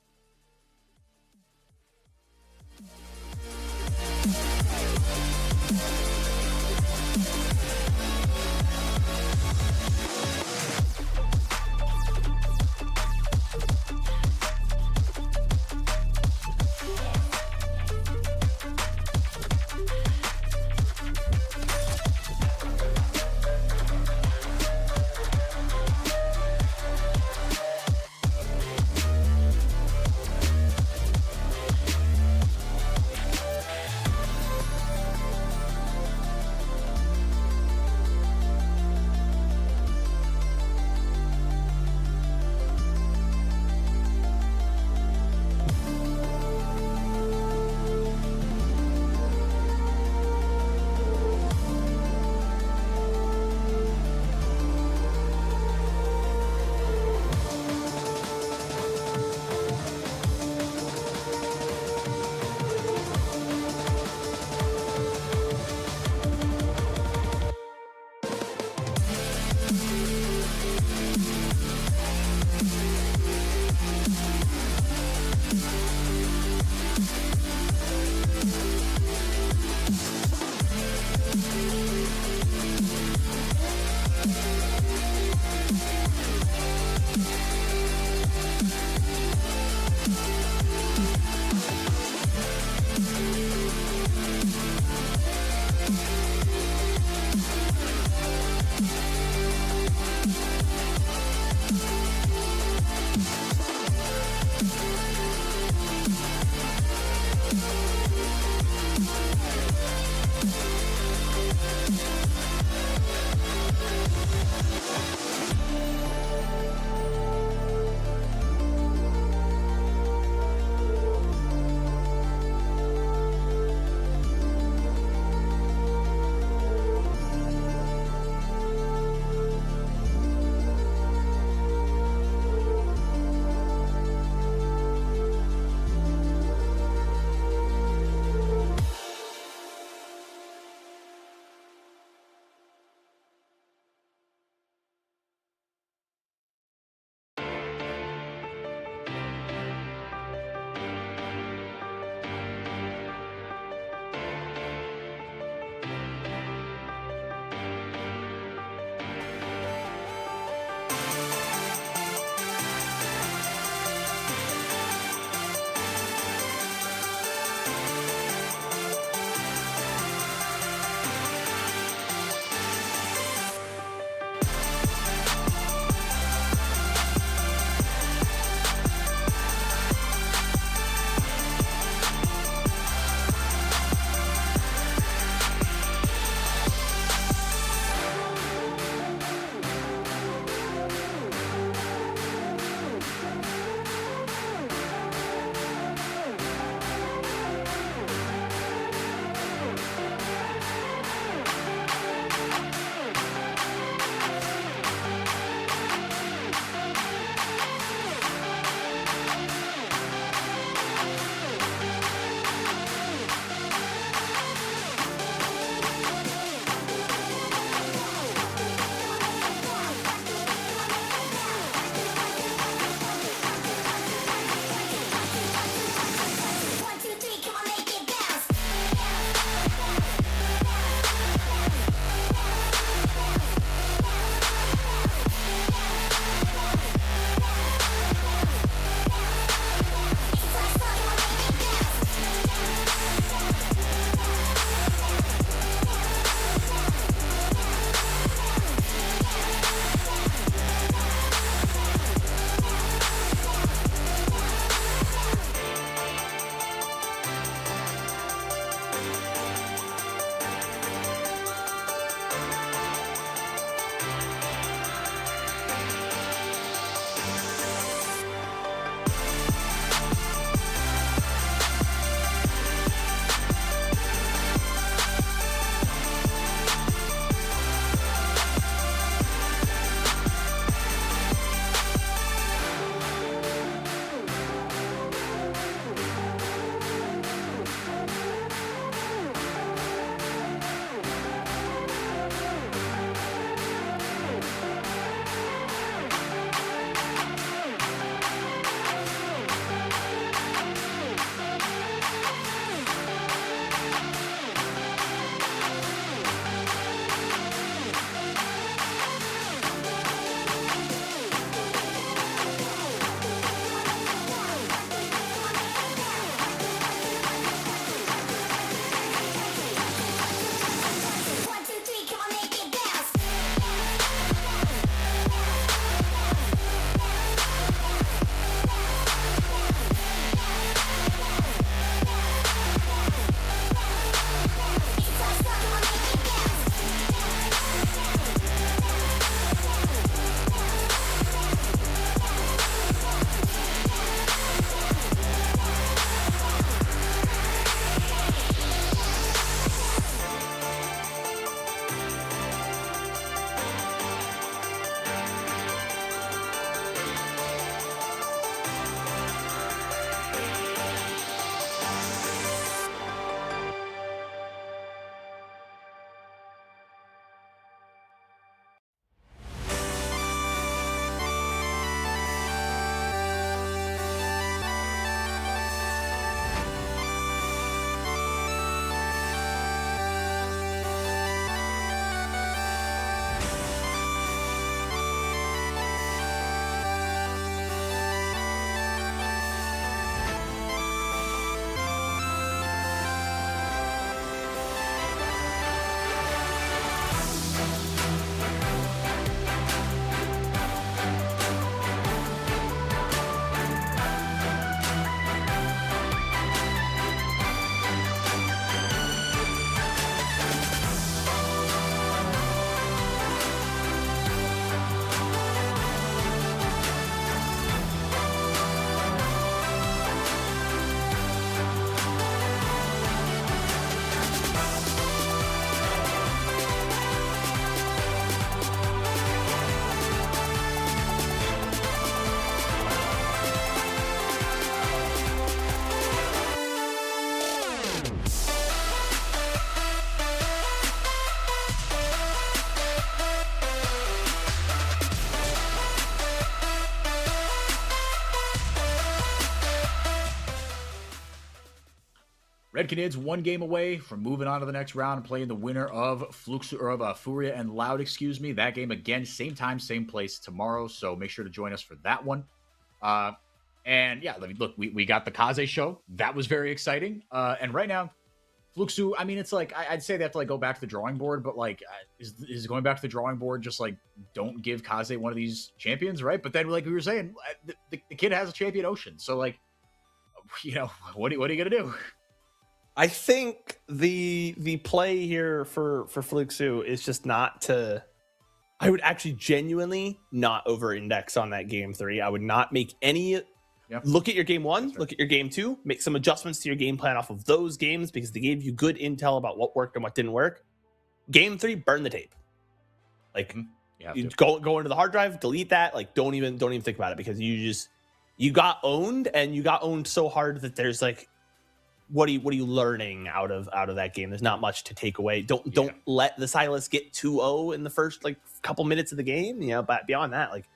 Speaker 1: Red Canids 1 game away from moving on to the next round and playing the winner of Furia and Loud, excuse me. That game again, same time, same place tomorrow. So make sure to join us for that one. And yeah, look, we got the Kaze show. That was very exciting. And right now, Fluxu, I mean, it's like, I'd say they have to like go back to the drawing board, but like, is going back to the drawing board just like, don't give Kaze one of these champions, right? But then, like we were saying, the kid has a champion Ocean. So like, what are you going to do?
Speaker 2: I think the play here for Fluxu is just not to. I would actually genuinely not over-index on that game 3. I would not make any.
Speaker 1: Yeah.
Speaker 2: Look at your game 1,
Speaker 1: right.
Speaker 2: Look at your game 2, make some adjustments to your game plan off of those games because they gave you good intel about what worked and what didn't work. Game 3, burn the tape. Like you go into the hard drive, delete that. Like don't even think about it because you got owned and you got owned so hard that there's like. What are you learning out of that game? There's not much to take away. Don't let the Silas get 2-0 in the first like couple minutes of the game. But beyond that, like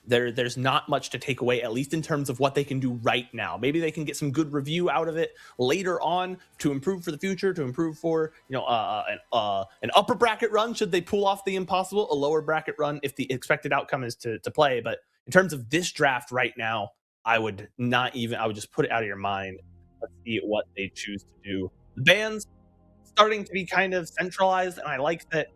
Speaker 2: there's not much to take away, at least in terms of what they can do right now. Maybe they can get some good review out of it later on to improve for the future, to improve for an upper bracket run should they pull off the impossible, a lower bracket run if the expected outcome is to play. But in terms of this draft right now, I would just put it out of your mind. Let's see what they choose to do. The bans starting to be kind of centralized, and I like that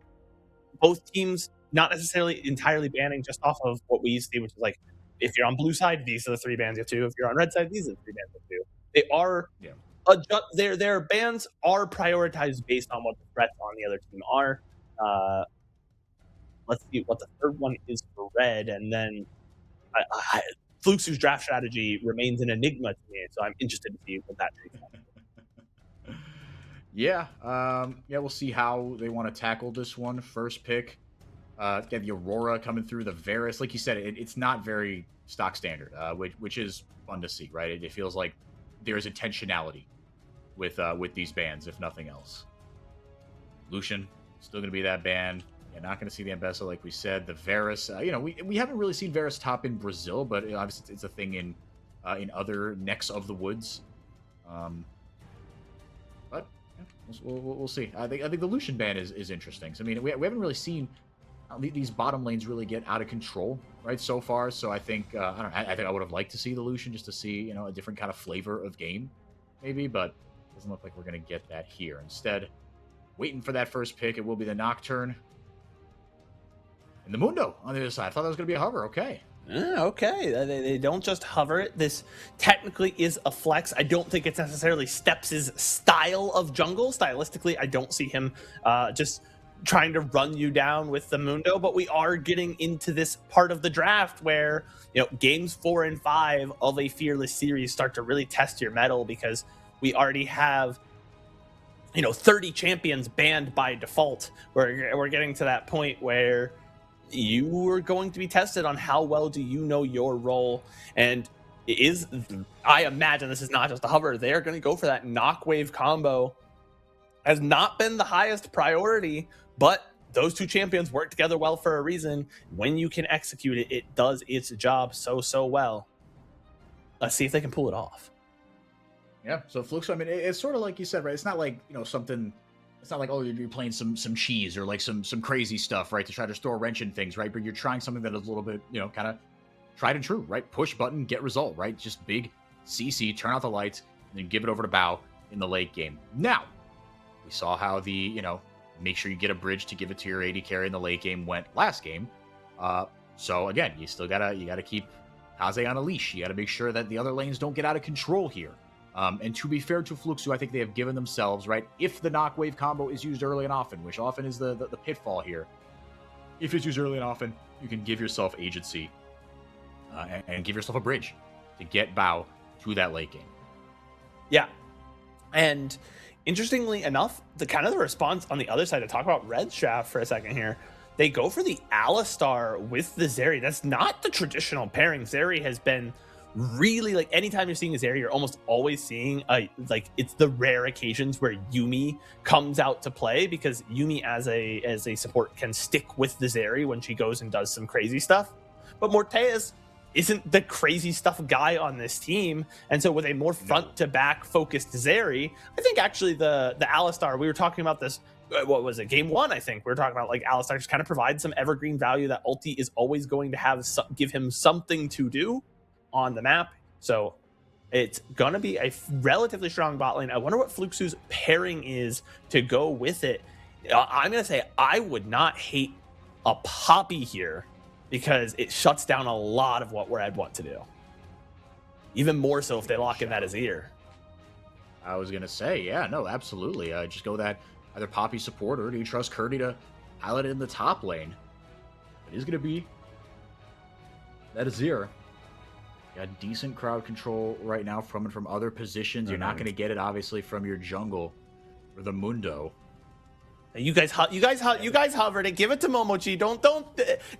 Speaker 2: both teams not necessarily entirely banning just off of what we see, which is like, if you're on blue side, these are the 3 bans you have to do. If you're on red side, these are the 3 bans you have to do. They are their bans are prioritized based on what the threats on the other team are. Let's see what the third one is for red, and then Fluxu's draft strategy remains an enigma to me, so I'm interested to see what that takes.
Speaker 1: Yeah, we'll see how they want to tackle this one. First pick, get the Aurora coming through the Varus. Like you said, it's not very stock standard, which is fun to see, right? It feels like there's intentionality with these bans, if nothing else. Lucian still going to be that ban. You're not going to see the Ambessa, like we said. The Varus, we haven't really seen Varus top in Brazil, but obviously it's a thing in other necks of the woods. But yeah, we'll see. I think the Lucian ban is interesting. So, I mean, we haven't really seen these bottom lanes really get out of control, right, so far. So I think I think I would have liked to see the Lucian just to see a different kind of flavor of game, maybe. But it doesn't look like we're going to get that here. Instead, waiting for that first pick, it will be the Nocturne. And the Mundo on the other side. I thought that was going to be a hover. Okay.
Speaker 2: Okay. They don't just hover it. This technically is a flex. I don't think it's necessarily Steps' style of jungle. Stylistically, I don't see him just trying to run you down with the Mundo. But we are getting into this part of the draft where, games 4 and 5 of a Fearless series start to really test your mettle because we already have 30 champions banned by default. We're getting to that point where you are going to be tested on how well do you know your role. And I imagine this is not just a hover. They're going to go for that knock wave combo. Has not been the highest priority, but those 2 champions work together well for a reason. When you can execute it, it does its job so well. Let's see if they can pull it off.
Speaker 1: Yeah, so Fluxu, I mean, it's sort of like you said, right? It's not like, something... It's not like, oh, you're playing some cheese or like some crazy stuff, right, to try to store wrench in things, right? But you're trying something that is a little bit, kind of tried and true, right? Push button, get result, right? Just big CC, turn out the lights, and then give it over to Bao in the late game. Now, we saw how the, make sure you get a bridge to give it to your AD carry in the late game went last game. So again, you still gotta keep Kaze on a leash. You gotta make sure that the other lanes don't get out of control here. And to be fair to Fluxu, I think they have given themselves, right, if the knock wave combo is used early and often, which often is the pitfall here, if it's used early and often, you can give yourself agency and give yourself a bridge to get Bao to that late game.
Speaker 2: Yeah. And interestingly enough, the response on the other side, to talk about Red Shaft for a second here, they go for the Alistar with the Zeri. That's not the traditional pairing. Zeri has been really, like, anytime you're seeing a Zeri, you're almost always seeing it's the rare occasions where Yuumi comes out to play, because Yuumi as a support can stick with the Zeri when she goes and does some crazy stuff. But Morteus isn't the crazy stuff guy on this team. And so with a more front to back focused Zeri, I think actually the Alistar, we were talking about this, what was it, game 1, I think we were talking about, like, Alistar just kind of provides some evergreen value that ulti is always going to have give him something to do on the map. So it's going to be a relatively strong bot lane. I wonder what Fluxu's pairing is to go with it. I'm going to say I would not hate a Poppy here, because it shuts down a lot of what Red want to do. Even more so if they lock in that Azir.
Speaker 1: I was going to say, yeah, no, absolutely. Just go that either Poppy support, or do you trust Curdy to pilot it in the top lane? It is going to be that Azir. Got decent crowd control right now from other positions. You're not going to get it, obviously, from your jungle or the Mundo.
Speaker 2: You guys hovered it. Give it to Momochi. Don't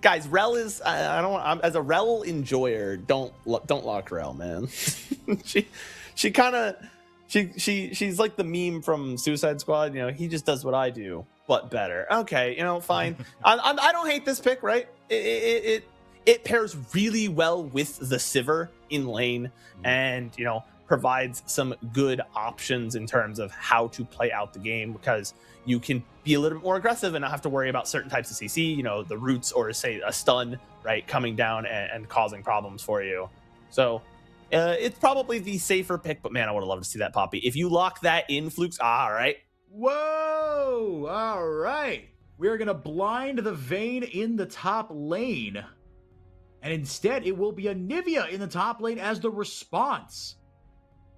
Speaker 2: guys. Rel is I'm as a Rel enjoyer. Don't lock Rel, man. she's like the meme from Suicide Squad. You know, he just does what I do, but better. Okay, you know, fine. I don't hate this pick, right? It pairs really well with the Sivir in lane, and you know, provides some good options in terms of how to play out the game, because you can be a little bit more aggressive and not have to worry about certain types of CC, you know, the roots, or say a stun, right, coming down and causing problems for you. So it's probably the safer pick, but man, I would have loved to see that Poppy. If you lock that in, Flukes, all right.
Speaker 1: Whoa, all right. We're going to blind the Vayne in the top lane. And instead, it will be a Nivea in the top lane as the response.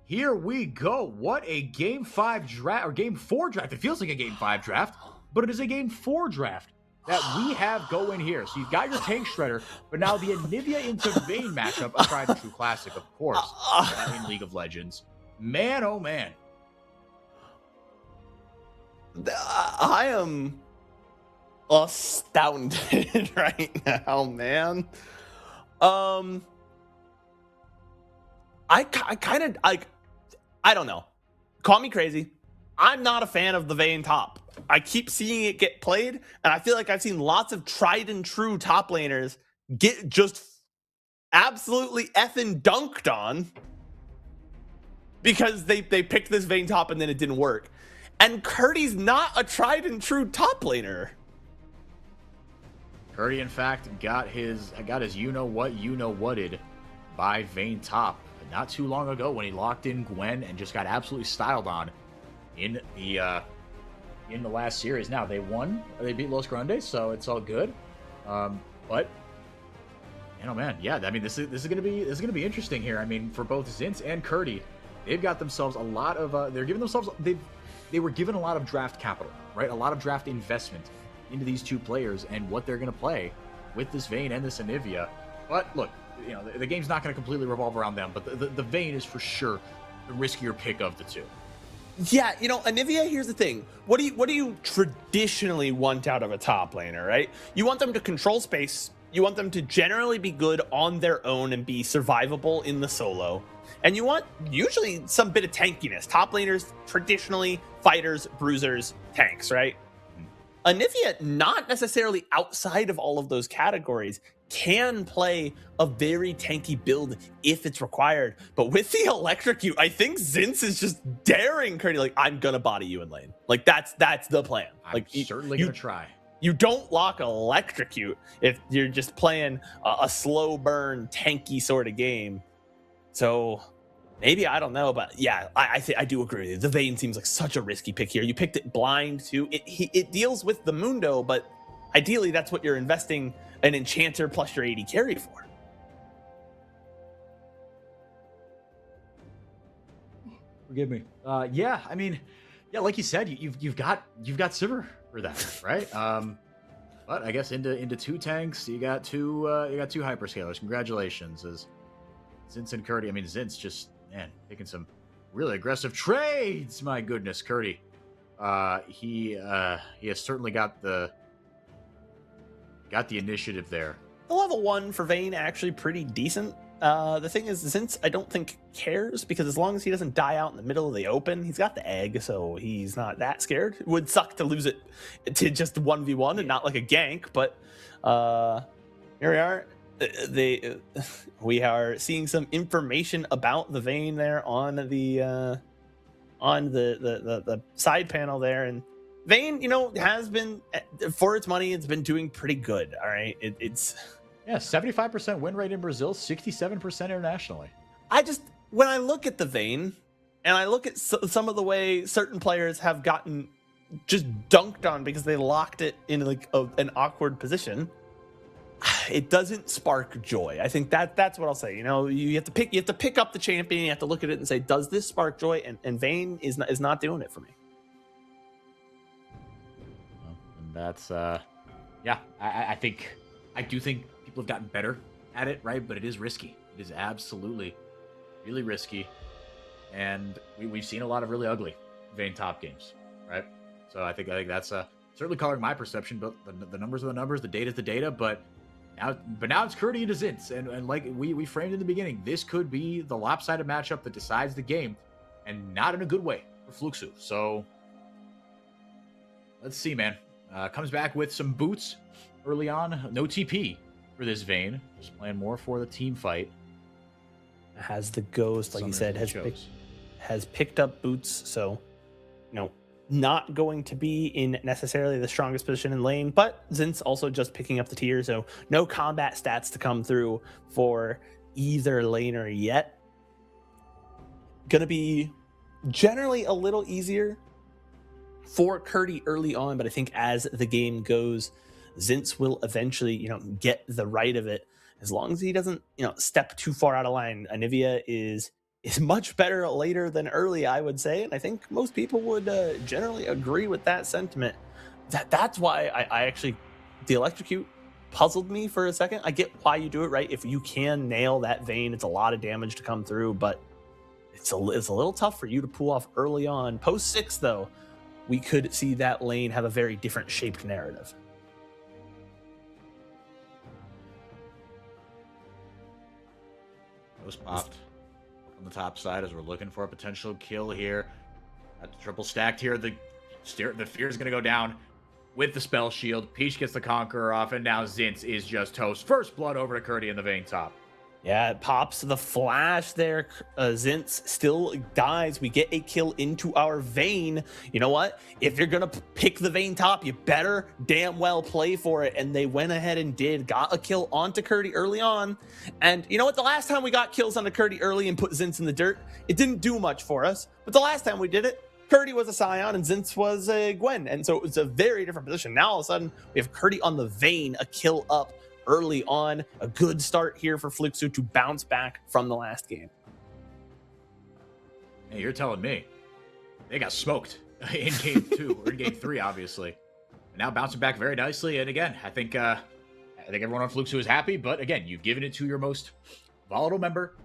Speaker 1: Here we go. What a game 5 draft, or game 4 draft. It feels like a game 5 draft, but it is a game 4 draft that we have going here. So you've got your Tank Shredder, but now the Anivia into Vayne matchup, a tried and true classic, of course, in League of Legends. Man, oh man.
Speaker 2: I am astounded right now, man. I kind of, like, I don't know. Call me crazy. I'm not a fan of the Vayne top. I keep seeing it get played, and I feel like I've seen lots of tried and true top laners get just absolutely effing dunked on because they picked this Vayne top and then it didn't work. And Curdy's not a tried and true top laner.
Speaker 1: Curdy, in fact, got his you-know-what-whatted by Vayne top not too long ago when he locked in Gwen and just got absolutely styled on in the last series. Now they won, they beat Los Grandes, so it's all good. But you know, man, yeah, I mean, this is gonna be interesting here. I mean, for both Zinz and Curdy, they've got themselves a lot of they were given a lot of draft capital, right? A lot of draft investment into these two players and what they're gonna play with this Vayne and this Anivia. But look, you know, the game's not going to completely revolve around them, but the Vayne is for sure the riskier pick of the two.
Speaker 2: Yeah, you know, Anivia, here's the thing. What do you traditionally want out of a top laner, right? You want them to control space. You want them to generally be good on their own and be survivable in the solo. And you want usually some bit of tankiness. Top laners, traditionally fighters, bruisers, tanks, right? Anivia, not necessarily outside of all of those categories, can play a very tanky build if it's required. But with the electrocute, I think Zinz is just daring Curdy, like, I'm gonna body you in lane. Like, that's the plan.
Speaker 1: I'm certainly gonna try.
Speaker 2: You don't lock electrocute if you're just playing a slow burn, tanky sort of game. So maybe, I don't know, but yeah, I do agree with you. The Vayne seems like such a risky pick here. You picked it blind too. It deals with the Mundo, but ideally that's what you're investing an enchanter plus your AD carry for.
Speaker 1: Forgive me. Yeah, I mean, yeah, like you said, you've got Sivir for that, right? But I guess into two tanks, you got two hyperscalers. Congratulations, as Zinz and Curdy. I mean, Zinz just, man, taking some really aggressive trades. My goodness, Curdy. He has certainly got the initiative there.
Speaker 2: The level 1 for Vayne actually pretty decent. The thing is, Zinz, I don't think cares, because as long as he doesn't die out in the middle of the open, he's got the egg, so he's not that scared. It would suck to lose it to just 1v1 and not like a gank, but here we are. We are seeing some information about the vein there on the side panel there, and Vayne, has been, for its money, it's been doing pretty good. All right, it's
Speaker 1: 75% win rate in Brazil, 67% internationally.
Speaker 2: When I look at the Vayne, and I look at some of the way certain players have gotten just dunked on because they locked it in like an awkward position, it doesn't spark joy. I think that's what I'll say. You have to pick up the champion. You have to look at it and say, does this spark joy? And Vayne is not doing it for me.
Speaker 1: Well, and that's I do think people have gotten better at it, right? But it is risky. It is absolutely really risky, and we've seen a lot of really ugly Vayne top games, right? So I think that's certainly coloring my perception. But the numbers are the numbers, the data is the data. But now it's Curdy into Zintz, and like we framed in the beginning, this could be the lopsided matchup that decides the game, and not in a good way for Fluxu. So let's see, man. Comes back with some boots early on, no TP for this Vayne, just playing more for the team fight.
Speaker 2: Has the ghost, like you said, has picked up boots, so not going to be in necessarily the strongest position in lane, but Zintz also just picking up the tier, so no combat stats to come through for either laner yet. Gonna be generally a little easier for Curdy early on, but I think as the game goes, Zintz will eventually, get the right of it, as long as he doesn't, step too far out of line. Anivia is much better later than early, I would say, and I think most people would generally agree with that sentiment. That's why I actually, the electrocute puzzled me for a second. I get why you do it, right? If you can nail that Vayne, it's a lot of damage to come through, but it's a little tough for you to pull off early on. Post 6, though, we could see that lane have a very different shaped narrative.
Speaker 1: Ghost popped on the top side as we're looking for a potential kill here. At the triple stacked here, the fear is going to go down with the spell shield. Peach gets the Conqueror off, and now Zintz is just toast. First blood over to Curdy in the Vayne top.
Speaker 2: Yeah, it pops the flash there. Zintz still dies. We get a kill into our Vayne. You know what? If you're going to pick the Vayne top, you better damn well play for it. And they went ahead and got a kill onto Curdy early on. And you know what? The last time we got kills onto Curdy early and put Zintz in the dirt, it didn't do much for us. But the last time we did it, Curdy was a Scion and Zintz was a Gwen. And so it was a very different position. Now all of a sudden, we have Curdy on the Vayne, a kill up early on. A good start here for Fluxu to bounce back from the last game.
Speaker 1: Hey, you're telling me they got smoked in game 2 or in game 3, obviously. And now bouncing back very nicely. And again, I think everyone on Fluxu is happy. But again, you've given it to your most volatile member.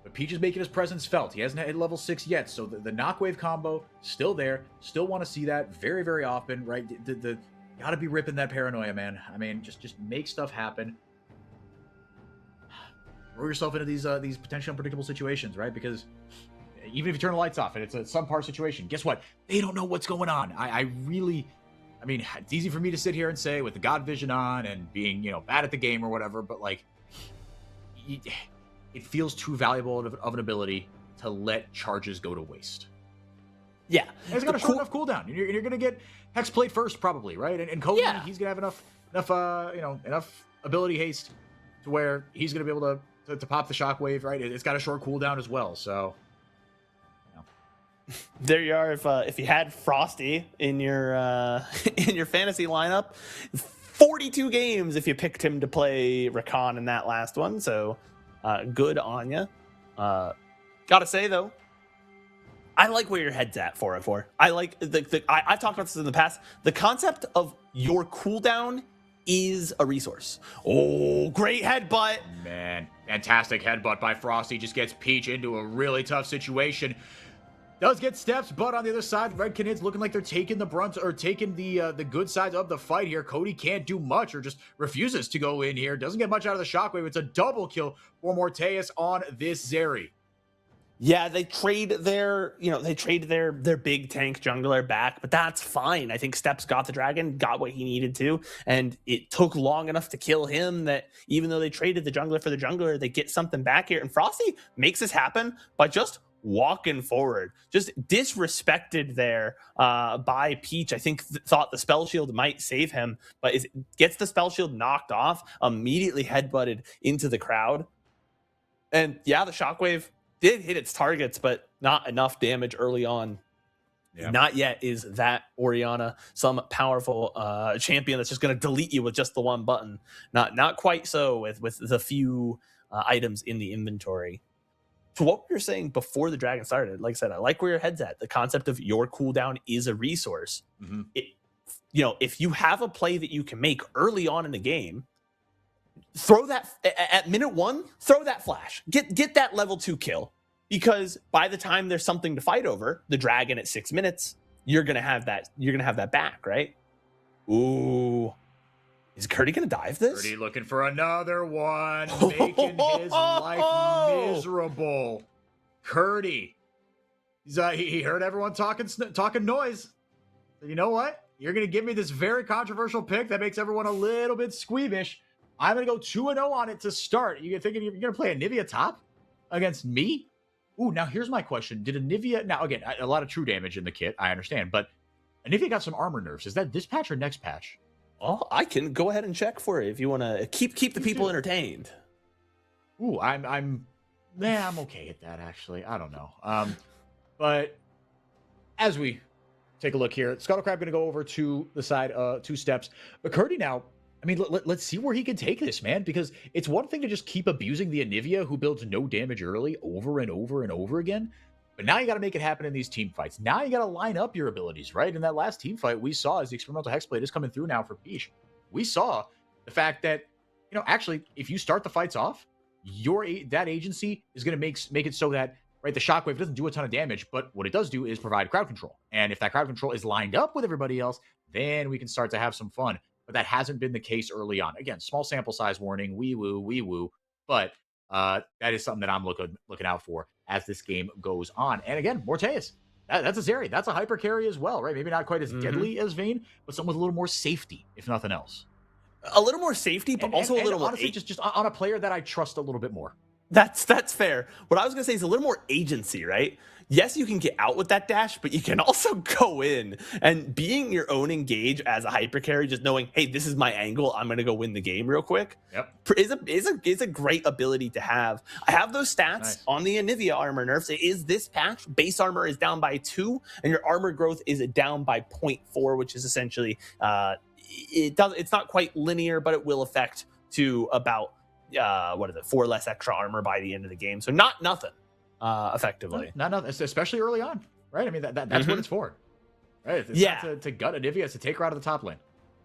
Speaker 1: But Peach is making his presence felt. He hasn't hit level 6 yet. So the knockwave combo still there. Still want to see that very, very often, right? The gotta be ripping that paranoia, man. I mean, just make stuff happen. Throw yourself into these potentially unpredictable situations, right? Because even if you turn the lights off and it's a subpar situation, guess what? They don't know what's going on. I mean, it's easy for me to sit here and say with the God Vision on and being, bad at the game or whatever, but like, it feels too valuable of an ability to let charges go to waste.
Speaker 2: Yeah,
Speaker 1: and it's got a short enough cooldown. You're gonna get Hexblade first, probably, right? And Cody, he's gonna have enough ability haste to where he's gonna be able to pop the shockwave, right? It's got a short cooldown as well, so.
Speaker 2: There you are. If you had Frosty in your in your fantasy lineup, 42 games if you picked him to play Rakan in that last one. So good on you. Gotta say though, I like where your head's at for it. I like I've talked about this in the past. The concept of your cooldown is a resource. Oh, great headbutt.
Speaker 1: Man, fantastic headbutt by Frosty. Just gets Peach into a really tough situation. Does get steps, but on the other side, Red Canids looking like they're taking the brunt or taking the good sides of the fight here. Cody can't do much or just refuses to go in here. Doesn't get much out of the shockwave. It's a double kill for Morteus on this Zeri.
Speaker 2: Yeah, they trade their big tank jungler back, but that's fine. I think Steps got the dragon, got what he needed to, and it took long enough to kill him that even though they traded the jungler for the jungler, they get something back here. And Frosty makes this happen by just walking forward, just disrespected there by Peach. I think thought the spell shield might save him, but gets the spell shield knocked off, immediately headbutted into the crowd. And yeah, the shockwave did hit its targets, but not enough damage early on. Yeah. Not yet is that Orianna some powerful champion that's just going to delete you with just the one button. Not quite so with the few items in the inventory. To what we were saying before the dragon started, like I said, I like where your head's at. The concept of your cooldown is a resource. Mm-hmm. If you have a play that you can make early on in the game, throw that at minute 1, throw that flash, get that level 2 kill, because by the time there's something to fight over, the dragon at 6 minutes, you're gonna have that back, right? Ooh, is Curdy gonna dive this?
Speaker 1: Curdy looking for another one, making his life miserable. Curdy, he heard everyone talking noise. You know what? You're gonna give me this very controversial pick that makes everyone a little bit squeamish. I'm going to go 2-0 on it to start. You're thinking you're going to play Anivia top against me? Ooh, now here's my question. Did Anivia... Now, again, a lot of true damage in the kit, I understand, but Anivia got some armor nerfs. Is that this patch or next patch?
Speaker 2: Oh, I can go ahead and check for you if you want to keep the people entertained.
Speaker 1: Ooh, I'm okay at that, actually. I don't know. But as we take a look here, Scuttlecrab going to go over to the side 2 steps. But Curdy now... I mean, let's see where he can take this, man, because it's one thing to just keep abusing the Anivia who builds no damage early over and over and over again. But now you got to make it happen in these team fights. Now you got to line up your abilities, right? In that last team fight, we saw as the experimental hexblade is coming through now for Peach. We saw the fact that, actually, if you start the fights off, that agency is going to make it so that, right, the shockwave doesn't do a ton of damage, but what it does do is provide crowd control. And if that crowd control is lined up with everybody else, then we can start to have some fun. But that hasn't been the case early on. Again, small sample size warning, wee woo. But that is something that I'm looking out for as this game goes on. And again, Morteus, that's a Zeri. That's a hyper carry as well, right? Maybe not quite as deadly as Vayne, but someone with a little more safety, if nothing else.
Speaker 2: A little more safety, but also a little more...
Speaker 1: Honestly, just on a player that I trust a little bit more.
Speaker 2: That's fair. What I was going to say is a little more agency, right? Yes, you can get out with that dash, but you can also go in. And being your own engage as a hyper carry, just knowing, hey, this is my angle, I'm going to go win the game real quick, is a great ability to have. I have those stats on the Anivia armor nerfs. It is this patch. Base armor is down by 2, and your armor growth is down by 0.4, which is essentially, it's not quite linear, but it will affect to about 4 less extra armor by the end of the game. So not nothing. Effectively,
Speaker 1: not nothing, especially early on, right? I mean, that's what it's for, right? It's not to gut Anivia, it's to take her out of the top lane.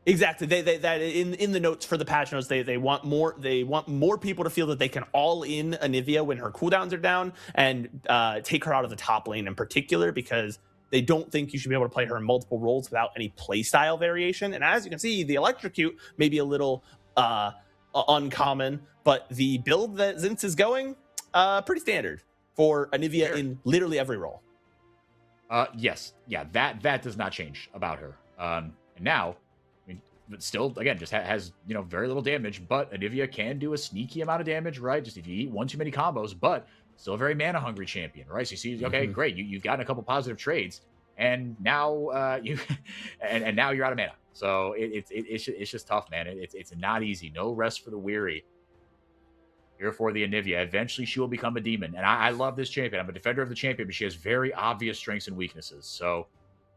Speaker 2: Exactly. They in the notes for the patch notes, they want more people to feel that they can all in Anivia when her cooldowns are down and take her out of the top lane in particular, because they don't think you should be able to play her in multiple roles without any playstyle variation. And as you can see, the electrocute may be a little uncommon, but the build that Zinz is going pretty standard for Anivia in literally every role.
Speaker 1: Yes. Yeah, that does not change about her. And now, I mean, but still, again, just has, very little damage, but Anivia can do a sneaky amount of damage, right? Just if you eat one too many combos, but still a very mana-hungry champion, right? So you see, okay, great, you've gotten a couple positive trades, and now and now you're out of mana. So it's just tough, man. It's not easy. No rest for the weary. Here for the Anivia. Eventually, she will become a demon. And I love this champion. I'm a defender of the champion, but she has very obvious strengths and weaknesses. So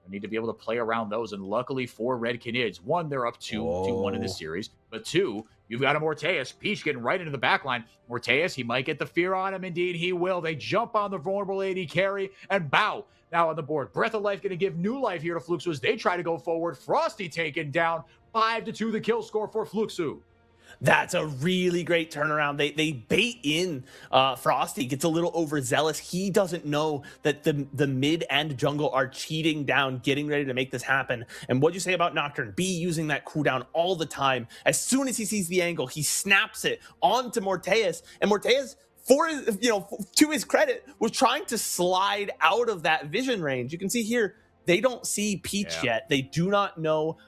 Speaker 1: I need to be able to play around those. And luckily for Red Canids, 1, they're up 2-1 in this series. But 2, you've got a Morteus. Peach getting right into the backline. Morteus, he might get the fear on him. Indeed, he will. They jump on the vulnerable AD carry and bow. Now on the board. Breath of Life going to give new life here to Fluxu as they try to go forward. Frosty taken down. 5-2 the kill score for Fluxu.
Speaker 2: That's a really great turnaround. They bait in Frosty, gets a little overzealous. He doesn't know that the mid and jungle are cheating down, getting ready to make this happen. And what'd you say about Nocturne? B using that cooldown all the time. As soon as he sees the angle, he snaps it onto Morteus, and Morteus for his, to his credit, was trying to slide out of that vision range. You can see here, they don't see Peach yet. They do not know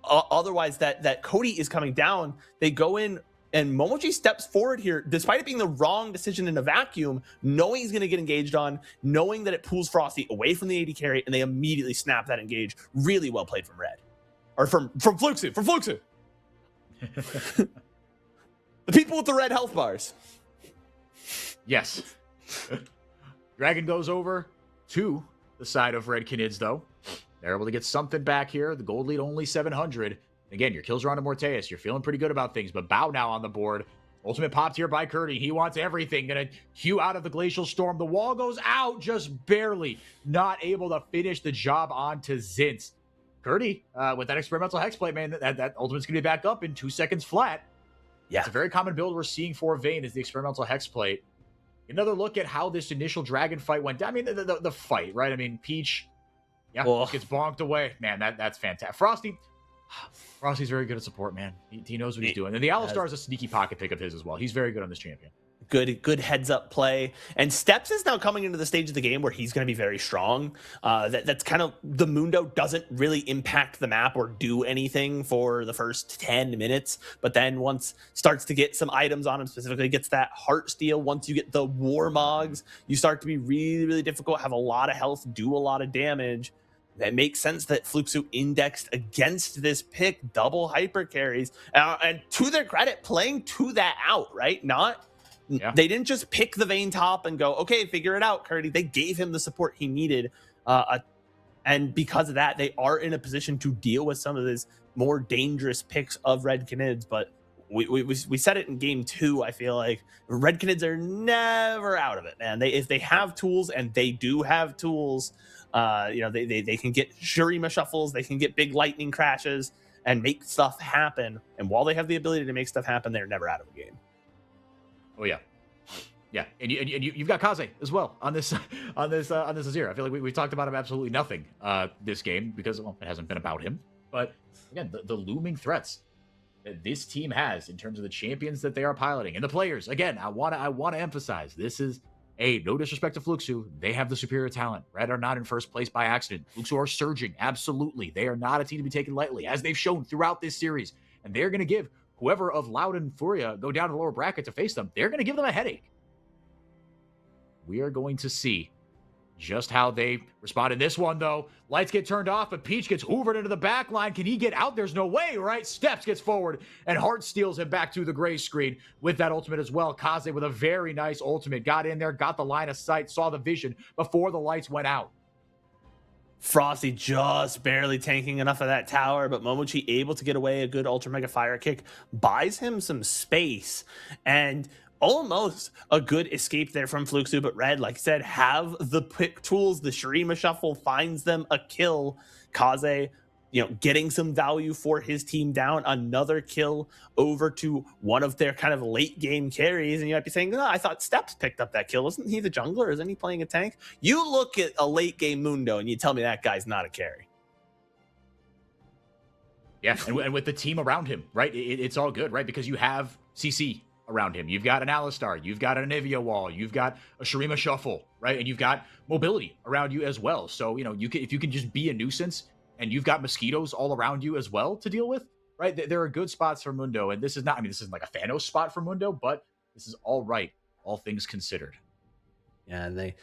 Speaker 2: otherwise that Cody is coming down. They go in, and Momochi steps forward here, despite it being the wrong decision in a vacuum, knowing he's going to get engaged on, knowing that it pulls Frosty away from the AD carry, and they immediately snap that engage. Really well played from Red. Or from Fluxu. From Fluxu. The people with the red health bars.
Speaker 1: Yes. Dragon goes over to the side of Red Canids, though. They're able to get something back here. The gold lead only 700. Again, your kills are on to Morteus. You're feeling pretty good about things, but Bao now on the board. Ultimate popped here by Curdy. He wants everything. Gonna hew out of the Glacial Storm. The wall goes out just barely. Not able to finish the job onto Zinz. Curdy, with that experimental Hexplate, man, that ultimate's gonna be back up in 2 seconds flat.
Speaker 2: Yeah.
Speaker 1: It's a very common build we're seeing for Vayne is the experimental Hexplate. Another look at how this initial Dragon fight went down. I mean, the fight, right? I mean, Peach, gets bonked away. Man, that's fantastic. Frosty's very good at support, man. He knows what he's doing. And the Alistar is a sneaky pocket pick of his as well. He's very good on this champion.
Speaker 2: Good heads up play. And Steps is now coming into the stage of the game where he's going to be very strong. That's kind of, the Mundo doesn't really impact the map or do anything for the first 10 minutes. But then once starts to get some items on him, specifically gets that heart steal. Once you get the Warmogs, you start to be really, really difficult, have a lot of health, do a lot of damage. That makes sense that Fluxu indexed against this pick, double hyper carries. And to their credit, playing to that out, right? They didn't just pick the Vayne top and go, okay, figure it out, Curdy. They gave him the support he needed. And because of that, they are in a position to deal with some of these more dangerous picks of Red Canids. But we said it in game 2, I feel like. Red Canids are never out of it, man. If they have tools, and they do have tools, they can get Shurima shuffles, they can get big lightning crashes and make stuff happen. And while they have the ability to make stuff happen, they're never out of a game.
Speaker 1: Oh yeah, and you've got Kaze as well on this Azir. I feel like we've talked about him absolutely nothing this game because it hasn't been about him. But again, the looming threats that this team has in terms of the champions that they are piloting and the players. Again, I want to emphasize this is no disrespect to Fluxu. They have the superior talent. Red are not in first place by accident. Fluxu are surging. Absolutely. They are not a team to be taken lightly, as they've shown throughout this series. And they're going to give whoever of Loud and Furia go down to the lower bracket to face them. They're going to give them a headache. We are going to see just how they respond in this one, though. Lights get turned off, but Peach gets hoovered into the back line. Can he get out? There's no way, right? Steps gets forward, and Heart steals him back to the gray screen with that ultimate as well. Kaze with a very nice ultimate. Got in there, got the line of sight, saw the vision before the lights went out.
Speaker 2: Frosty just barely tanking enough of that tower, but Momochi able to get away. A good Ultra Mega Fire Kick buys him some space, and almost a good escape there from Fluxu. But Red, like I said, have the pick tools. The Shurima Shuffle finds them a kill. Kaze, getting some value for his team down. Another kill over to one of their kind of late game carries. And you might be saying, I thought Steps picked up that kill. Isn't he the jungler? Isn't he playing a tank? You look at a late game Mundo and you tell me that guy's not a carry.
Speaker 1: Yeah, and with the team around him, right? It's all good, right? Because you have CC around him. You've got an Alistar. You've got an Anivia wall. You've got a Shurima Shuffle, right? And you've got mobility around you as well. So, if you can just be a nuisance, and you've got mosquitoes all around you as well to deal with, right? There are good spots for Mundo, and this isn't like a Thanos spot for Mundo, but this is all right, all things considered.
Speaker 2: Yeah, and they,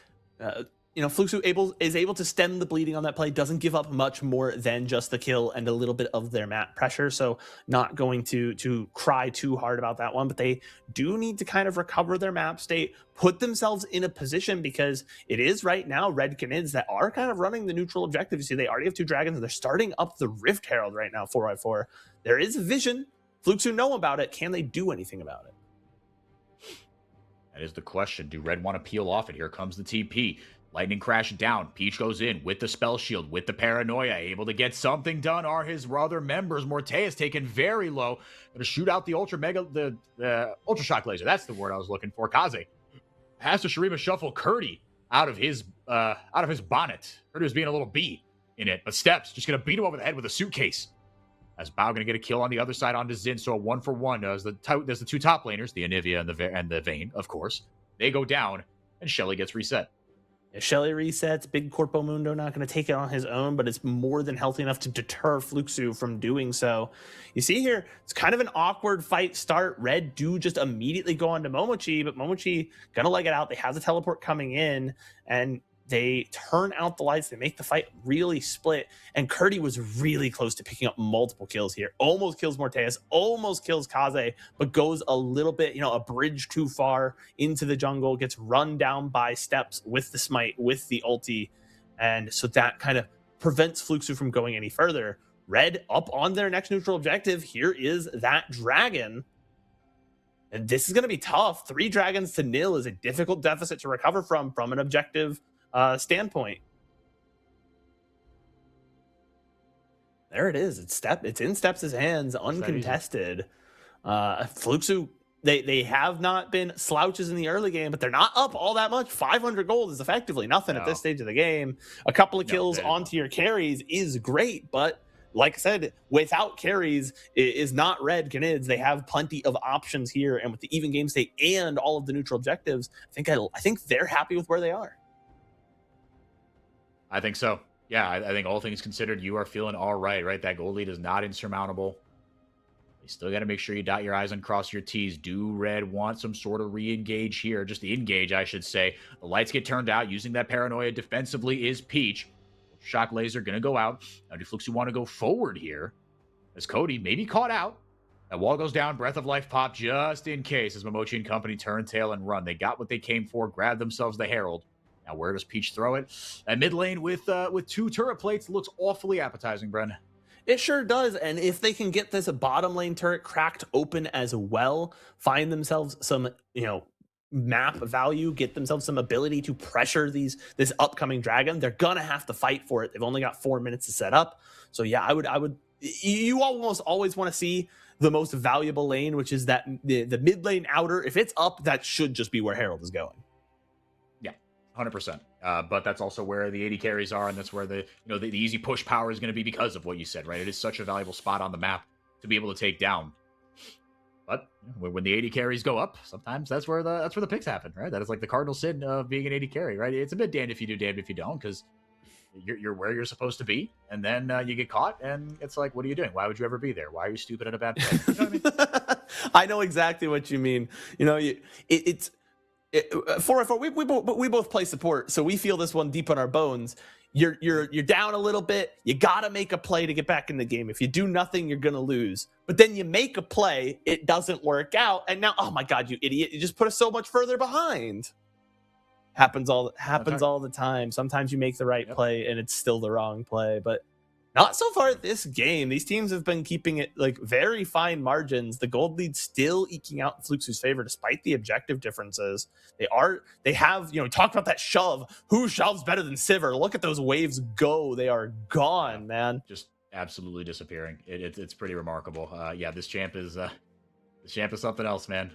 Speaker 2: Fluxu is able to stem the bleeding on that play, doesn't give up much more than just the kill and a little bit of their map pressure, so not going to cry too hard about that one, but they do need to kind of recover their map state, put themselves in a position, because it is right now Red Canids that are kind of running the neutral objective. You see, they already have 2 dragons, and they're starting up the Rift Herald right now, 4x4. There is a vision. Fluxu know about it. Can they do anything about it?
Speaker 1: That is the question. Do Red want to peel off it? Here comes the TP. Lightning crash down. Peach goes in with the spell shield, with the paranoia, able to get something done. Are his other members? Morteus taken very low. Going to shoot out the the ultra shock laser. That's the word I was looking for. Kaze has to Shurima Shuffle Curdy out of his bonnet. Curdy was being a little bee in it, but Steps just going to beat him over the head with a suitcase. As Bao going to get a kill on the other side onto Zin, so a 1-for-1. There's the 2 top laners, the Anivia and the Vayne, of course. They go down, and Shelly gets reset.
Speaker 2: Shelly resets. Big Corpo Mundo not going to take it on his own, but it's more than healthy enough to deter Fluxu from doing so. You see here, it's kind of an awkward fight start. Red do just immediately go on to Momochi, but Momochi going to leg it out. They have the teleport coming in, and they turn out the lights. They make the fight really split. And Curdy was really close to picking up multiple kills here. Almost kills Morteus, almost kills Kaze, but goes a little bit, a bridge too far into the jungle, gets run down by Steps with the smite, with the ulti. And so that kind of prevents Fluxu from going any further. Red up on their next neutral objective. Here is that dragon. And this is going to be tough. 3 dragons to nil is a difficult deficit to recover from an objective standpoint. There it is. It's in Steps' hands, uncontested. Fluxu, they have not been slouches in the early game, but they're not up all that much. 500 gold is effectively nothing at this stage of the game. A couple of kills onto your carries is great, but like I said, without carries is not Red Canids. They have plenty of options here, and with the even game state and all of the neutral objectives, I think they're happy with where they are.
Speaker 1: I think so. Yeah, I think all things considered, you are feeling all right? That goal lead is not insurmountable. You still got to make sure you dot your I's and cross your T's. Do Red want some sort of re-engage here? Just the engage, I should say. The lights get turned out. Using that paranoia defensively is Peach. Shock laser going to go out. Now, do Fluxu want to go forward here? As Cody maybe caught out. That wall goes down. Breath of Life pop just in case as Momochi and company turn tail and run. They got what they came for. Grabbed themselves the Herald. Now, where does Peach throw it? At mid lane with 2 turret plates looks awfully appetizing, Bren.
Speaker 2: It sure does. And if they can get this bottom lane turret cracked open as well, find themselves some, map value, get themselves some ability to pressure this upcoming dragon, they're gonna have to fight for it. They've only got 4 minutes to set up. So yeah, I would. You almost always want to see the most valuable lane, which is that the mid lane outer. If it's up, that should just be where Herald is going.
Speaker 1: 100%. But that's also where the 80 carries are, and that's where the easy push power is going to be because of what you said, right? It is such a valuable spot on the map to be able to take down. But when the 80 carries go up, sometimes that's where the picks happen, right? That is like the cardinal sin of being an 80 carry, right? It's a bit damned if you do, damned if you don't, because you're where you're supposed to be, and then you get caught, and it's like, what are you doing? Why would you ever be there? Why are you stupid at a bad play? You know what I mean?
Speaker 2: I know exactly what you mean. It's. We both play support, so we feel this one deep in our bones. You're down a little bit. You gotta make a play to get back in the game. If you do nothing, you're gonna lose. But then you make a play, it doesn't work out, and now, oh my god, you idiot! You just put us so much further behind. Happens all the time. Sometimes you make the right play, and it's still the wrong play, but. Not so far this game. These teams have been keeping it like very fine margins. The gold lead still eking out in Fluxu's favor despite the objective differences. They have, talked about that shove. Who shoves better than Sivir? Look at those waves go. They are gone, man. Just
Speaker 1: absolutely disappearing. It's pretty remarkable. This champ is something else, man.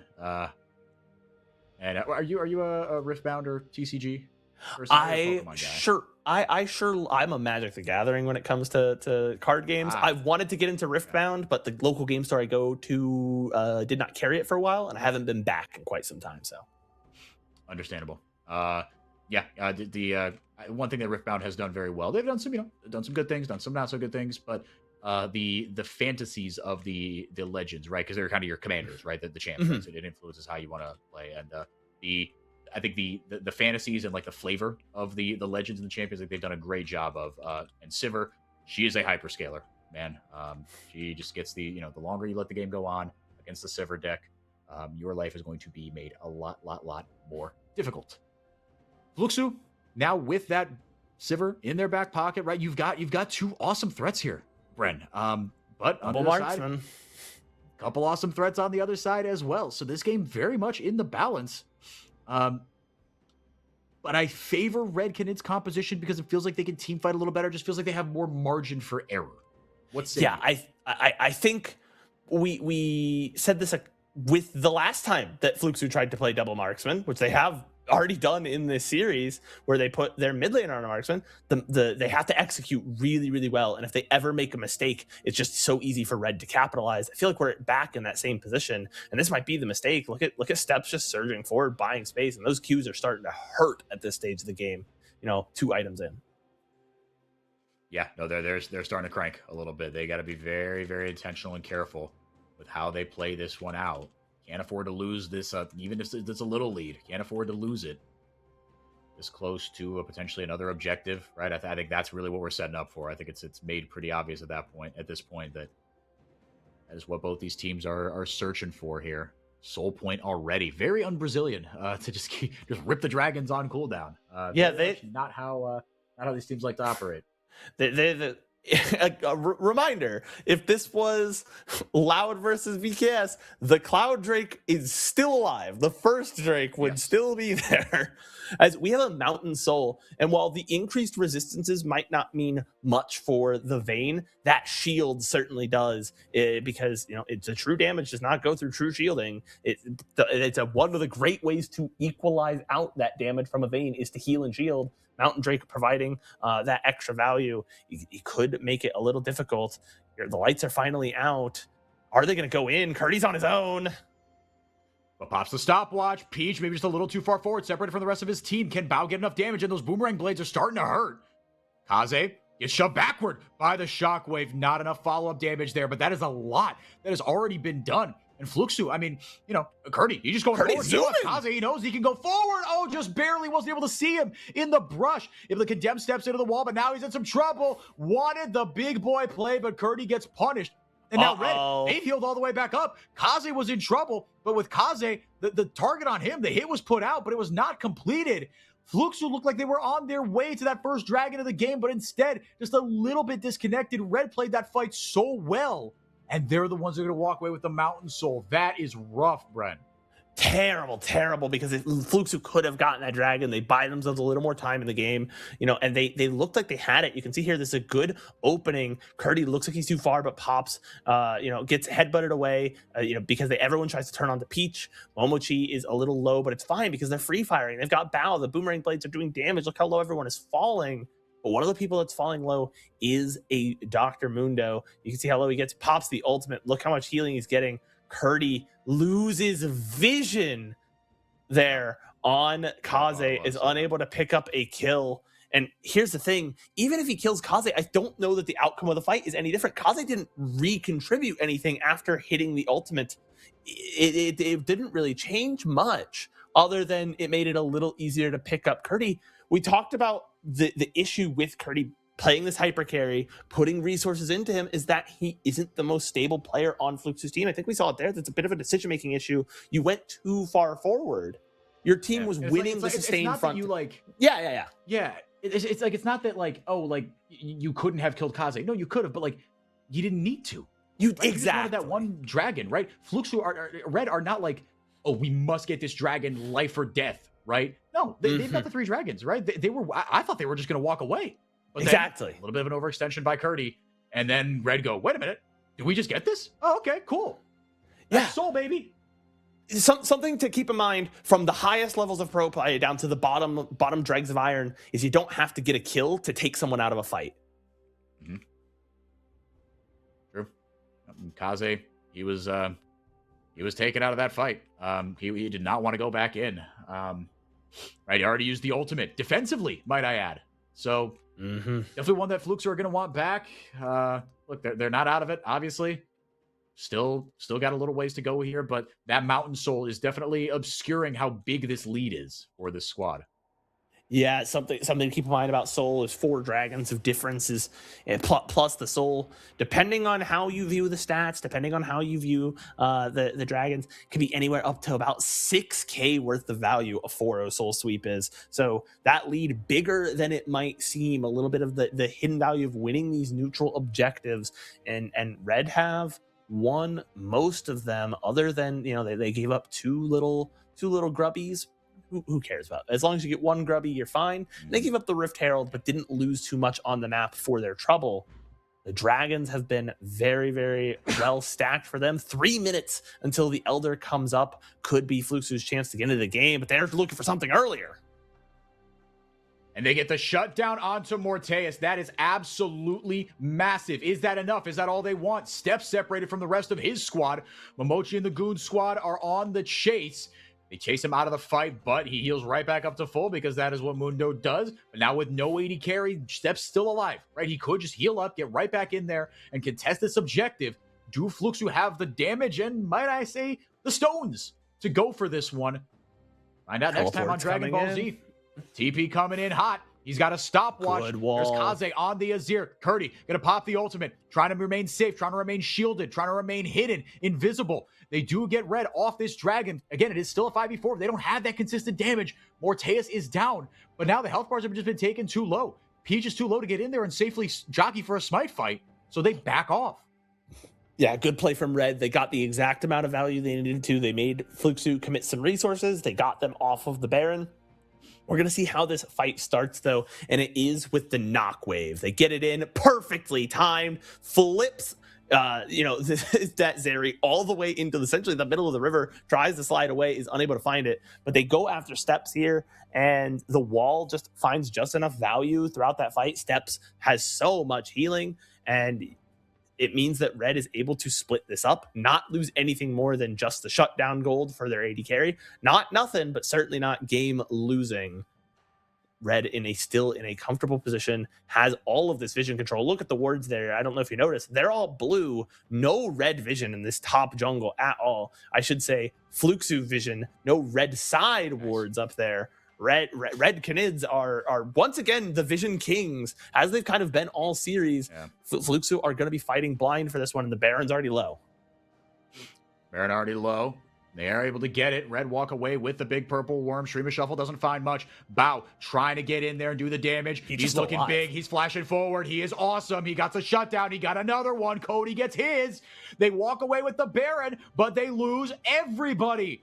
Speaker 1: And are you a Riftbound or TCG?
Speaker 2: I'm a Magic the Gathering when it comes to card games. I wanted to get into Riftbound, but the local game store I go to did not carry it for a while, and I haven't been back in quite some time. So,
Speaker 1: understandable. The one thing that Riftbound has done very well, they've done some good things, done some not so good things, but the fantasies of the legends, right? Because they're kind of your commanders, right? The champions. Mm-hmm. It influences how you want to play, and I think the fantasies and like the flavor of the legends and the champions, like they've done a great job of. And Sivir, she is a hyperscaler, man. She just gets the longer you let the game go on against the Sivir deck, your life is going to be made a lot more difficult. Fluxu, now with that Sivir in their back pocket, right? You've got 2 awesome threats here, Bren. But on the other side, a couple awesome threats on the other side as well. So this game very much in the balance. But I favor Red Canid's composition because it feels like they can team fight a little better. It just feels like they have more margin for error.
Speaker 2: I think we said this with the last time that Fluxu tried to play double marksman, which they have already done in this series, where they put their mid laner on a marksman, they have to execute really, really well. And if they ever make a mistake, it's just so easy for Red to capitalize. I feel like we're back in that same position, and this might be the mistake. Look at Steps just surging forward, buying space, and those Qs are starting to hurt at this stage of the game. 2 items in.
Speaker 1: Yeah, no, they're starting to crank a little bit. They got to be very, very intentional and careful with how they play this one out. Can't afford to lose this, even if it's a little lead. Can't afford to lose it this close to potentially another objective, right? I think that's really what we're setting up for. I think it's made pretty obvious at this point, that is what both these teams are searching for here. Soul point already, very un-Brazilian to just rip the dragons on cooldown. Not how these teams like to operate.
Speaker 2: A reminder, if this was Loud versus VKS, the Cloud Drake is still alive. The first Drake would still be there. As we have a Mountain Soul, and while the increased resistances might not mean much for the Vayne, that shield certainly does, because it's a true damage does not go through true shielding. It's one of the great ways to equalize out that damage from a Vayne is to heal and shield. Mountain Drake providing that extra value, it could make it a little difficult. The lights are finally out. Are they going to go in? Curdy's on his own.
Speaker 1: But pops the stopwatch. Peach maybe just a little too far forward, separated from the rest of his team. Can Bao get enough damage? And those boomerang blades are starting to hurt. Kaze gets shoved backward by the shockwave. Not enough follow-up damage there, but that is a lot that has already been done. And Fluxu, I mean, Curdy, he just going forward. Kaze, he knows he can go forward. Oh, just barely wasn't able to see him in the brush. Able to condemn steps into the wall, but now he's in some trouble. Wanted the big boy play, but Curdy gets punished. And now Red, they've healed all the way back up. Kaze was in trouble, but with Kaze, the target on him, the hit was put out, but it was not completed. Fluxu looked like they were on their way to that first dragon of the game, but instead, just a little bit disconnected. Red played that fight so well. And they're the ones that are going to walk away with the Mountain Soul. That is rough, Bren.
Speaker 2: Terrible, because Fluxu could have gotten that dragon. They buy themselves a little more time in the game, and they looked like they had it. You can see here, this is a good opening. Curdy looks like he's too far, but pops, gets headbutted away, because everyone tries to turn on the Peach. Momochi is a little low, but it's fine because they're free firing. They've got Bao. The boomerang blades are doing damage. Look how low everyone is falling. But one of the people that's falling low is a Dr. Mundo. You can see how low he gets. Pops the ultimate. Look how much healing he's getting. Curdy loses vision there on Kaze, is unable to pick up a kill. And here's the thing. Even if he kills Kaze, I don't know that the outcome of the fight is any different. Kaze didn't recontribute anything after hitting the ultimate. It didn't really change much, other than it made it a little easier to pick up Curdy. We talked about the issue with Curdy playing this hyper carry, putting resources into him, is that he isn't the most stable player on Fluxu's team. I think we saw it there. That's a bit of a decision-making issue. You went too far forward. Your team was winning the sustained front. Yeah.
Speaker 1: It's not that you couldn't have killed Kaze. No, you could have, but you didn't need to.
Speaker 2: Exactly.
Speaker 1: You just wanted that one dragon, right? Fluxu Red are not like, oh, we must get this dragon life or death. Right? No, they've got the 3 dragons, right? I thought they were just going to walk away. But
Speaker 2: exactly.
Speaker 1: A little bit of an overextension by Curdy. And then Red go, wait a minute. Did we just get this? Oh, okay, cool. That's Soul, baby.
Speaker 2: Something to keep in mind from the highest levels of pro play down to the bottom dregs of iron is you don't have to get a kill to take someone out of a fight.
Speaker 1: Mm-hmm. True. Kaze, he was taken out of that fight. He did not want to go back in. Right, he already used the ultimate defensively, might I add. So definitely one that Fluxu are going to want back. Look, they're not out of it, obviously. Still got a little ways to go here, but that Mountain Soul is definitely obscuring how big this lead is for this squad.
Speaker 2: Yeah, something to keep in mind about Soul is 4 dragons of differences, plus the Soul. Depending on how you view the stats, depending on how you view the dragons, can be anywhere up to about 6K worth of value a 4-0 Soul Sweep is. So that lead, bigger than it might seem, a little bit of the hidden value of winning these neutral objectives, and Red have won most of them, other than they gave up two little grubbies. Who cares about it? As long as you get 1 grubby, you're fine. They gave up the Rift Herald, but didn't lose too much on the map for their trouble. The dragons have been very, very well stacked for them. 3 minutes until the Elder comes up could be Fluxu's chance to get into the game, but they're looking for something earlier.
Speaker 1: And they get the shutdown onto Morteus. That is absolutely massive. Is that enough? Is that all they want? Steph separated from the rest of his squad. Momochi and the Goon squad are on the chase. They chase him out of the fight, but he heals right back up to full because that is what Mundo does. But now with no AD carry, Steph's still alive, right? He could just heal up, get right back in there, and contest this objective. Do Fluxu have the damage and, might I say, the stones to go for this one? Find out next time on Dragon Ball Z. TP coming in hot. He's got a stopwatch.
Speaker 2: Good wall.
Speaker 1: There's Kaze on the Azir. Curdy gonna pop the ultimate, trying to remain safe, trying to remain shielded, trying to remain hidden, invisible. They do get red off this dragon. Again, it is still a 5v4. They don't have that consistent damage. Morteus is down, but now the health bars have just been taken too low. Peach is too low to get in there and safely jockey for a smite fight, so they back off.
Speaker 2: Yeah, good play from Red. They got the exact amount of value they needed to. They made Fluxu commit some resources. They got them off of the Baron. We're going to see how this fight starts, though, and it is with the knock wave. They get it in, perfectly timed, flips, that Zeri all the way into essentially the middle of the river, tries to slide away, is unable to find it, but they go after Steps here, and the wall just finds just enough value throughout that fight. Steps has so much healing, and it means that Red is able to split this up, not lose anything more than just the shutdown gold for their AD carry. Not nothing, but certainly not game losing. Red still in a comfortable position, has all of this vision control. Look at the wards there. I don't know if you noticed. They're all blue. No red vision in this top jungle at all. I should say Fluxu vision. No red side wards up there. Red Canids are once again the Vision Kings, as they've kind of been all series. Yeah. Fluxu are going to be fighting blind for this one, and the Baron's already low.
Speaker 1: Baron already low. They are able to get it. Red walk away with the big purple worm. Stream of Shuffle doesn't find much. Bao trying to get in there and do the damage. He's looking alive. Big. He's flashing forward. He is awesome. He got the shutdown. He got another one. Cody gets his. They walk away with the Baron, but they lose everybody.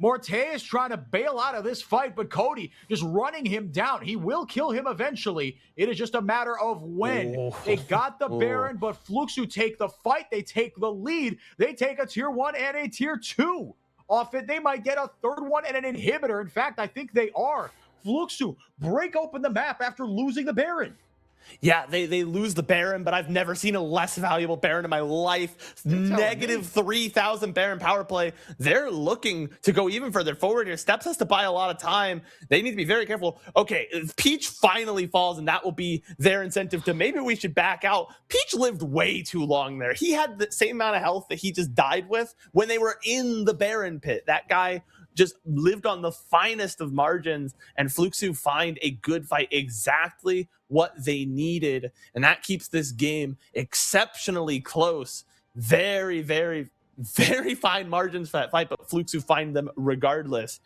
Speaker 1: Morteus trying to bail out of this fight, but Cody just running him down. He will kill him eventually. It is just a matter of when. Oh. They got the Baron, but Fluxu take the fight. They take the lead. They take a tier 1 and a tier 2 off it. They might get a third one and an inhibitor. In fact, I think they are. Fluxu break open the map after losing the Baron.
Speaker 2: Yeah, they lose the Baron, but I've never seen a less valuable Baron in my life. Negative 3,000 Baron power play. They're looking to go even further forward here. Steps has to buy a lot of time. They need to be very careful. Okay, if Peach finally falls, and that will be their incentive to maybe we should back out. Peach lived way too long there. He had the same amount of health that he just died with when they were in the Baron pit. That guy just lived on the finest of margins, and Fluxu find a good fight, exactly what they needed, and that keeps this game exceptionally close. Very, very, very fine margins for that fight, but Fluxu find them regardless.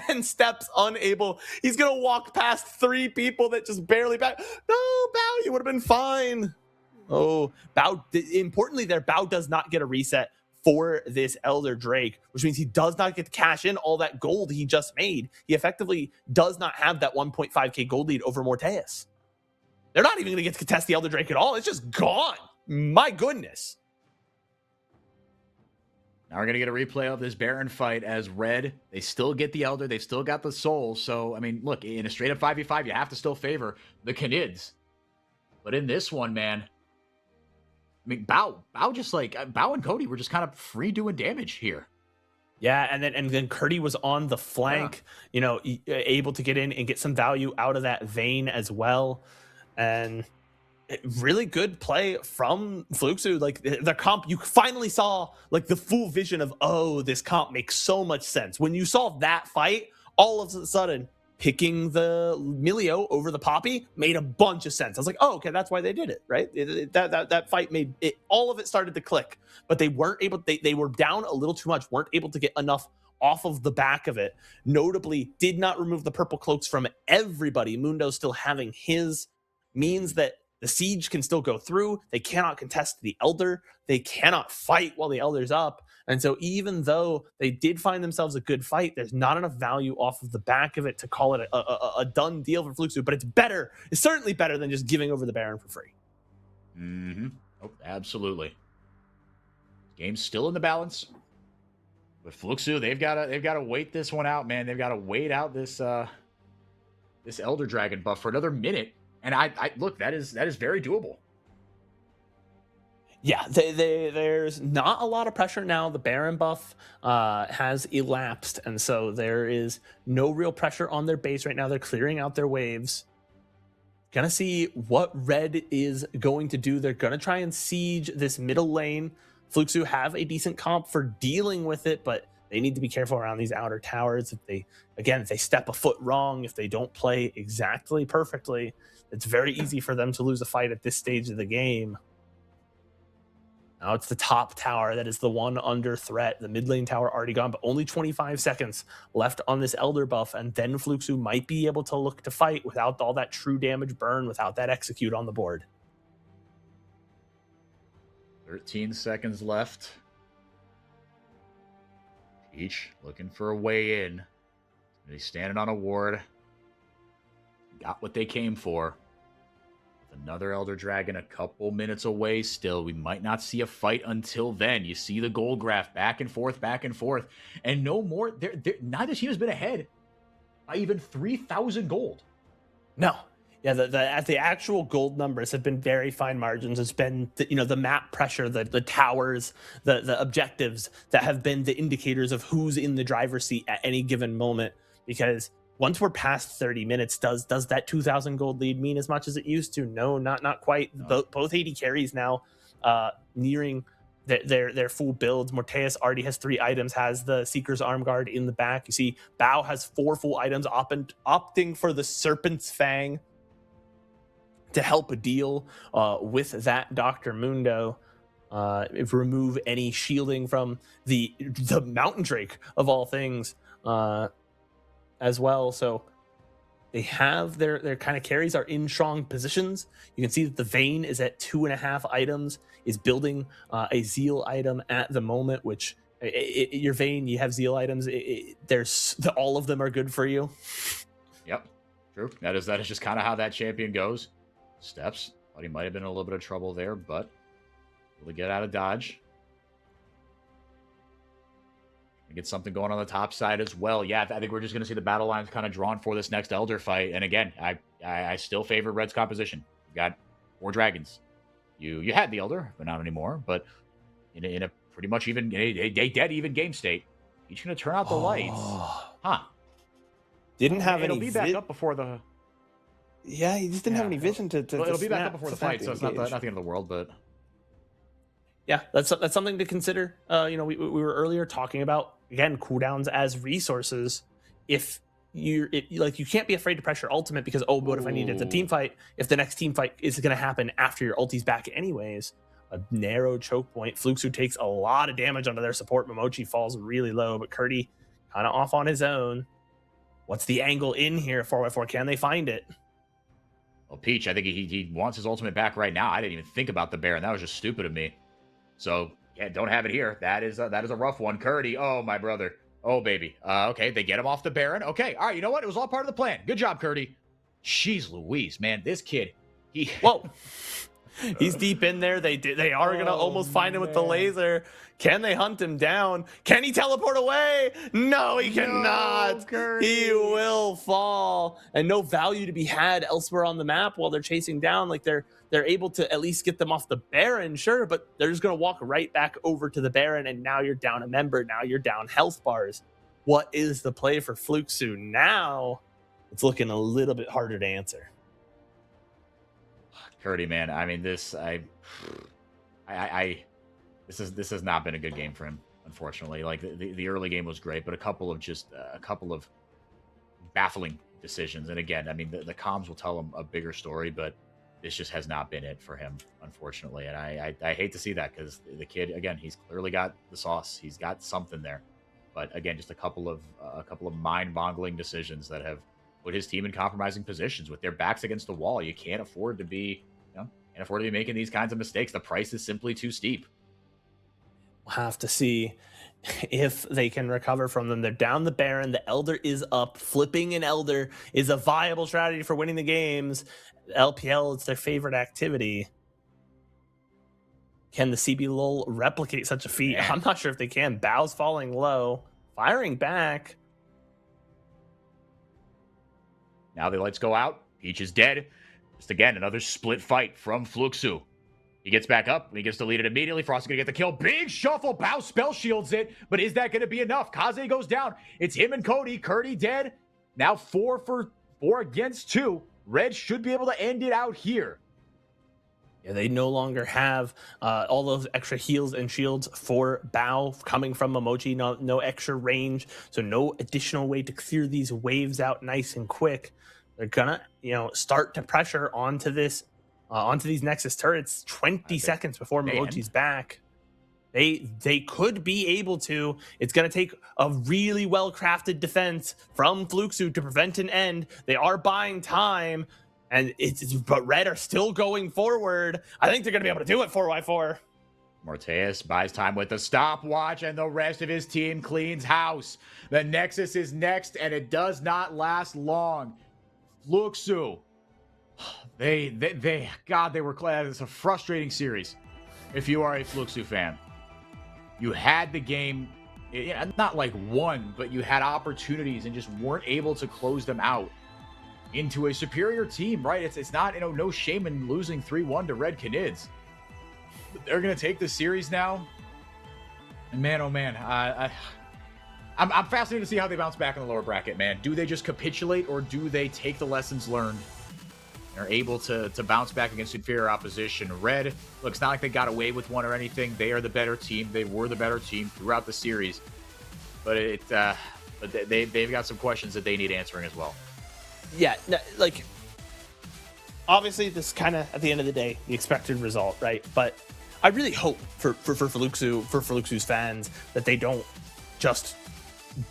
Speaker 2: And Steps unable. He's gonna walk past 3 people that just barely back. No, Bao, you would have been fine. Oh, Bao. Importantly, there, Bao does not get a reset for this Elder Drake, which means he does not get to cash in all that gold he just made. He effectively does not have that 1.5k gold lead over Morteus. They're not even going to get to contest the Elder Drake at all. It's just gone. My goodness.
Speaker 1: Now we're going to get a replay of this Baron fight as Red, they still get the Elder. They've still got the Soul. So, I mean, look, in a straight up 5v5, you have to still favor the Canids. But in this one, man, I mean, Bao and Cody were just kind of free doing damage here.
Speaker 2: Yeah, and then Curdy was on the flank, able to get in and get some value out of that vein as well. And really good play from Fluxu. Like the comp, you finally saw like the full vision of, oh, this comp makes so much sense. When you saw that fight, all of a sudden, picking the Milio over the Poppy made a bunch of sense. I was like, oh, okay, that's why they did it, right? That fight made it, all of it started to click, but they weren't able, they were down a little too much, weren't able to get enough off of the back of it. Notably, did not remove the purple cloaks from everybody. Mundo still having his, means that the siege can still go through. They cannot contest the Elder. They cannot fight while the Elder's up. And so even though they did find themselves a good fight, there's not enough value off of the back of it to call it a done deal for Fluxu. But it's better. It's certainly better than just giving over the Baron for free.
Speaker 1: Mm-hmm. Oh, absolutely. Game's still in the balance. But Fluxu, they've gotta wait this one out, man. They've got to wait out this Elder Dragon buff for another minute. And I look, that is very doable.
Speaker 2: Yeah, there's not a lot of pressure now. The Baron buff has elapsed, and so there is no real pressure on their base right now. They're clearing out their waves. Gonna see what Red is going to do. They're gonna try and siege this middle lane. Fluxu have a decent comp for dealing with it, but they need to be careful around these outer towers. If they step a foot wrong, if they don't play exactly perfectly, it's very easy for them to lose a fight at this stage of the game. Now it's the top tower that is the one under threat. The mid lane tower already gone, but only 25 seconds left on this Elder buff, and then Fluxu might be able to look to fight without all that true damage burn, without that execute on the board.
Speaker 1: 13 seconds left. Peach looking for a way in. He's standing on a ward. Got what they came for. Another Elder Dragon a couple minutes away still. We might not see a fight until then. You see the gold graph back and forth, and no more. Neither team has been ahead by even 3,000 gold.
Speaker 2: No. Yeah, the actual gold numbers have been very fine margins. It's been the map pressure, the towers, the objectives that have been the indicators of who's in the driver's seat at any given moment. Because once we're past 30 minutes, does that 2,000 gold lead mean as much as it used to? No, not quite. No. Both AD carries now nearing their full builds. Morteus already has 3 items, has the Seeker's Arm Guard in the back. You see Bao has 4 full items, opting for the Serpent's Fang to help deal with that Dr. Mundo. Remove any shielding from the Mountain Drake of all things as well. So they have their kind of carries are in strong positions. You can see that the Vayne is at 2.5 items, is building a Zeal item at the moment, which your Vayne, you have Zeal items. All of them are good for you.
Speaker 1: Yep, true. That is just kind of how that champion goes. Steps. Thought he might have been in a little bit of trouble there, but able to get out of dodge. Get something going on the top side as well. Yeah, I think we're just going to see the battle lines kind of drawn for this next Elder fight. And again, I still favor Red's composition. You've got 4 dragons. You had the Elder, but not anymore. But in a pretty much even a dead even game state, each going to turn out the lights. Huh?
Speaker 2: Didn't have
Speaker 1: it'll
Speaker 2: any.
Speaker 1: It'll be back up before the.
Speaker 2: Yeah, he just didn't have any vision to
Speaker 1: it'll be back up before the fight, so it's not the end of the world, but.
Speaker 2: Yeah, that's something to consider. We were earlier talking about, again, cooldowns as resources. If you can't be afraid to pressure ultimate because, what if I need it the team fight? If the next team fight is going to happen after your ulti's back anyways, a narrow choke point. Fluxu takes a lot of damage onto their support. Momochi falls really low, but Curdy kind of off on his own. What's the angle in here? 4x4, can they find it?
Speaker 1: Well, Peach, I think he wants his ultimate back right now. I didn't even think about the Baron. That was just stupid of me. So, yeah, don't have it here. That is a rough one. Curdy, oh, my brother. Oh, baby. Okay, they get him off the Baron. Okay, all right, you know what? It was all part of the plan. Good job, Curdy. Jeez Louise, man. This kid,
Speaker 2: Whoa. He's deep in there. They are going to almost find him with the laser. Can they hunt him down? Can he teleport away? No, he cannot. He will fall. And no value to be had elsewhere on the map while they're chasing down. Like they're able to at least get them off the Baron, sure, but they're just going to walk right back over to the Baron, and now you're down a member. Now you're down health bars. What is the play for Fluxu now? It's looking a little bit harder to answer.
Speaker 1: Curdy, man. I mean, this has not been a good game for him, unfortunately. Like the early game was great, but a couple of baffling decisions. And again, I mean, the comms will tell him a bigger story, but this just has not been it for him, unfortunately. And I hate to see that because the kid, again, he's clearly got the sauce. He's got something there. But again, just a couple of mind-boggling decisions that have put his team in compromising positions with their backs against the wall. You can't afford to be, making these kinds of mistakes. The price is simply too steep.
Speaker 2: We'll have to see if they can recover from them. They're down the Baron. The Elder is up. Flipping an Elder is a viable strategy for winning the games. LPL, it's their favorite activity. Can the CBLOL replicate such a feat?
Speaker 1: Man.
Speaker 2: I'm not sure if they can. Bao's falling low, firing back.
Speaker 1: Now the lights go out. Peach is dead. Just again, another split fight from Fluxu. He gets back up, and he gets deleted immediately. Frost is going to get the kill. Big shuffle. Bao spell shields it, but is that going to be enough? Kaze goes down. It's him and Cody. Curdy dead. Now 4 against 2. Red should be able to end it out here.
Speaker 2: Yeah, they no longer have all those extra heals and shields for Bao coming from Emoji. No extra range, so no additional way to clear these waves out nice and quick. They're gonna, start to pressure onto this, onto these Nexus turrets. 20 seconds before Emoji's back. They could be able to. It's going to take a really well-crafted defense from Fluxu to prevent an end. They are buying time, and but Red are still going forward. I think they're going to be able to do it 4x4.
Speaker 1: Morteus buys time with the stopwatch, and the rest of his team cleans house. The Nexus is next, and it does not last long. Fluxu, God, they were glad. It's a frustrating series. If you are a Fluxu fan, you had the game, not like won, but you had opportunities and just weren't able to close them out into a superior team, right? It's not, no shame in losing 3-1 to Red Canids. They're going to take the series now. And man, oh man, I'm fascinated to see how they bounce back in the lower bracket, man. Do they just capitulate, or do they take the lessons learned and are able to bounce back against inferior opposition? Red, look, it's not like they got away with one or anything. They are the better team. They were the better team throughout the series. But they've got some questions that they need answering as well.
Speaker 2: Yeah, like, obviously this kind of, at the end of the day, the expected result, right? But I really hope for Fluxu's fans that they don't just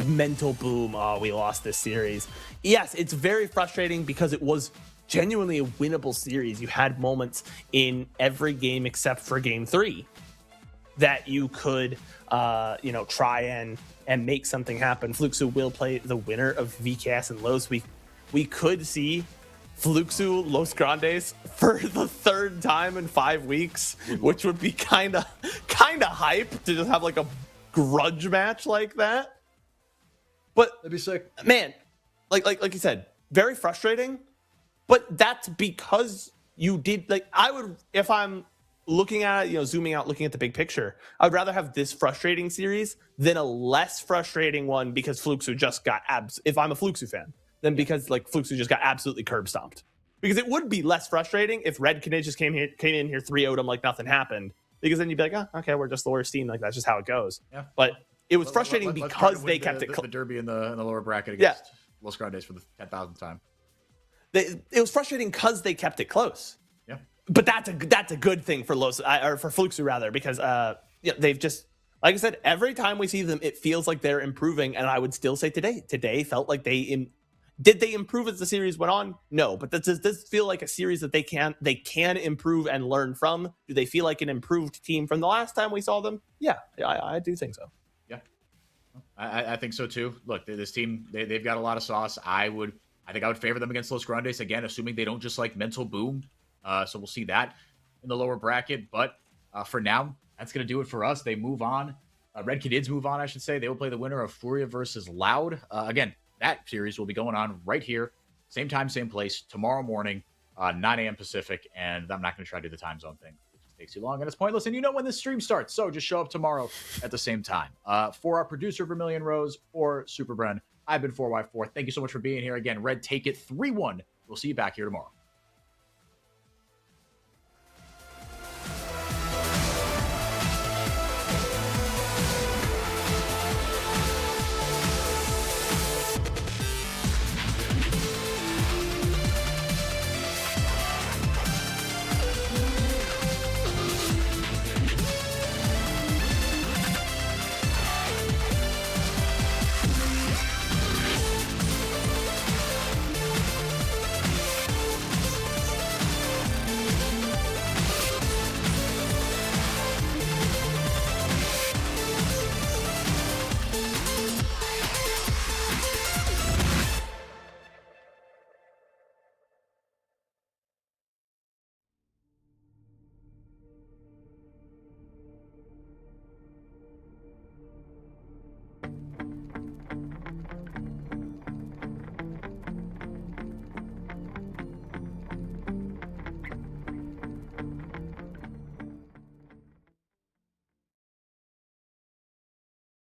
Speaker 2: mental boom, oh, we lost this series. Yes, it's very frustrating because it was genuinely a winnable series. You had moments in every game except for game 3 that you could try and make something happen. Fluxu will play the winner of VKS and Los. We could see Fluxu Los Grandes for the 3rd time in 5 weeks, which would be kind of hype to just have like a grudge match like that. But
Speaker 1: that'd be sick,
Speaker 2: man. Like you said, very frustrating. But that's because you did, I would, if I'm looking at it, zooming out, looking at the big picture, I would rather have this frustrating series than a less frustrating one because Fluxu just got if I'm a Fluxu fan, then because Fluxu just got absolutely curb stomped. Because it would be less frustrating if Red Canids just came in here 3-0'd them like nothing happened. Because then you'd be like, oh, okay, we're just the worst team. That's just how it goes. Yeah. But it was frustrating because they kept it
Speaker 1: close. The derby in the lower bracket against Los Grandes for the 10,000th time.
Speaker 2: It was frustrating because they kept it close.
Speaker 1: Yeah.
Speaker 2: But that's a good thing for for Fluxu rather, because they've just, like I said, every time we see them, it feels like they're improving. And I would still say today felt like did they improve as the series went on? No, but does this feel like a series that they can improve and learn from? Do they feel like an improved team from the last time we saw them? Yeah, I do think so.
Speaker 1: Yeah, I think so too. Look, this team, they've got a lot of sauce. I think I would favor them against Los Grandes, again, assuming they don't just mental boom. So we'll see that in the lower bracket. But for now, that's going to do it for us. They move on. Red Canids move on, I should say. They will play the winner of Furia versus Loud. Again, that series will be going on right here. Same time, same place, tomorrow morning, 9 a.m. Pacific. And I'm not going to try to do the time zone thing. It just takes too long and it's pointless. And you know when this stream starts. So just show up tomorrow at the same time. For our producer, VermilionRose, or SuperBren, I've been 4x4. Thank you so much for being here. Again, Red, take it 3-1. We'll see you back here tomorrow.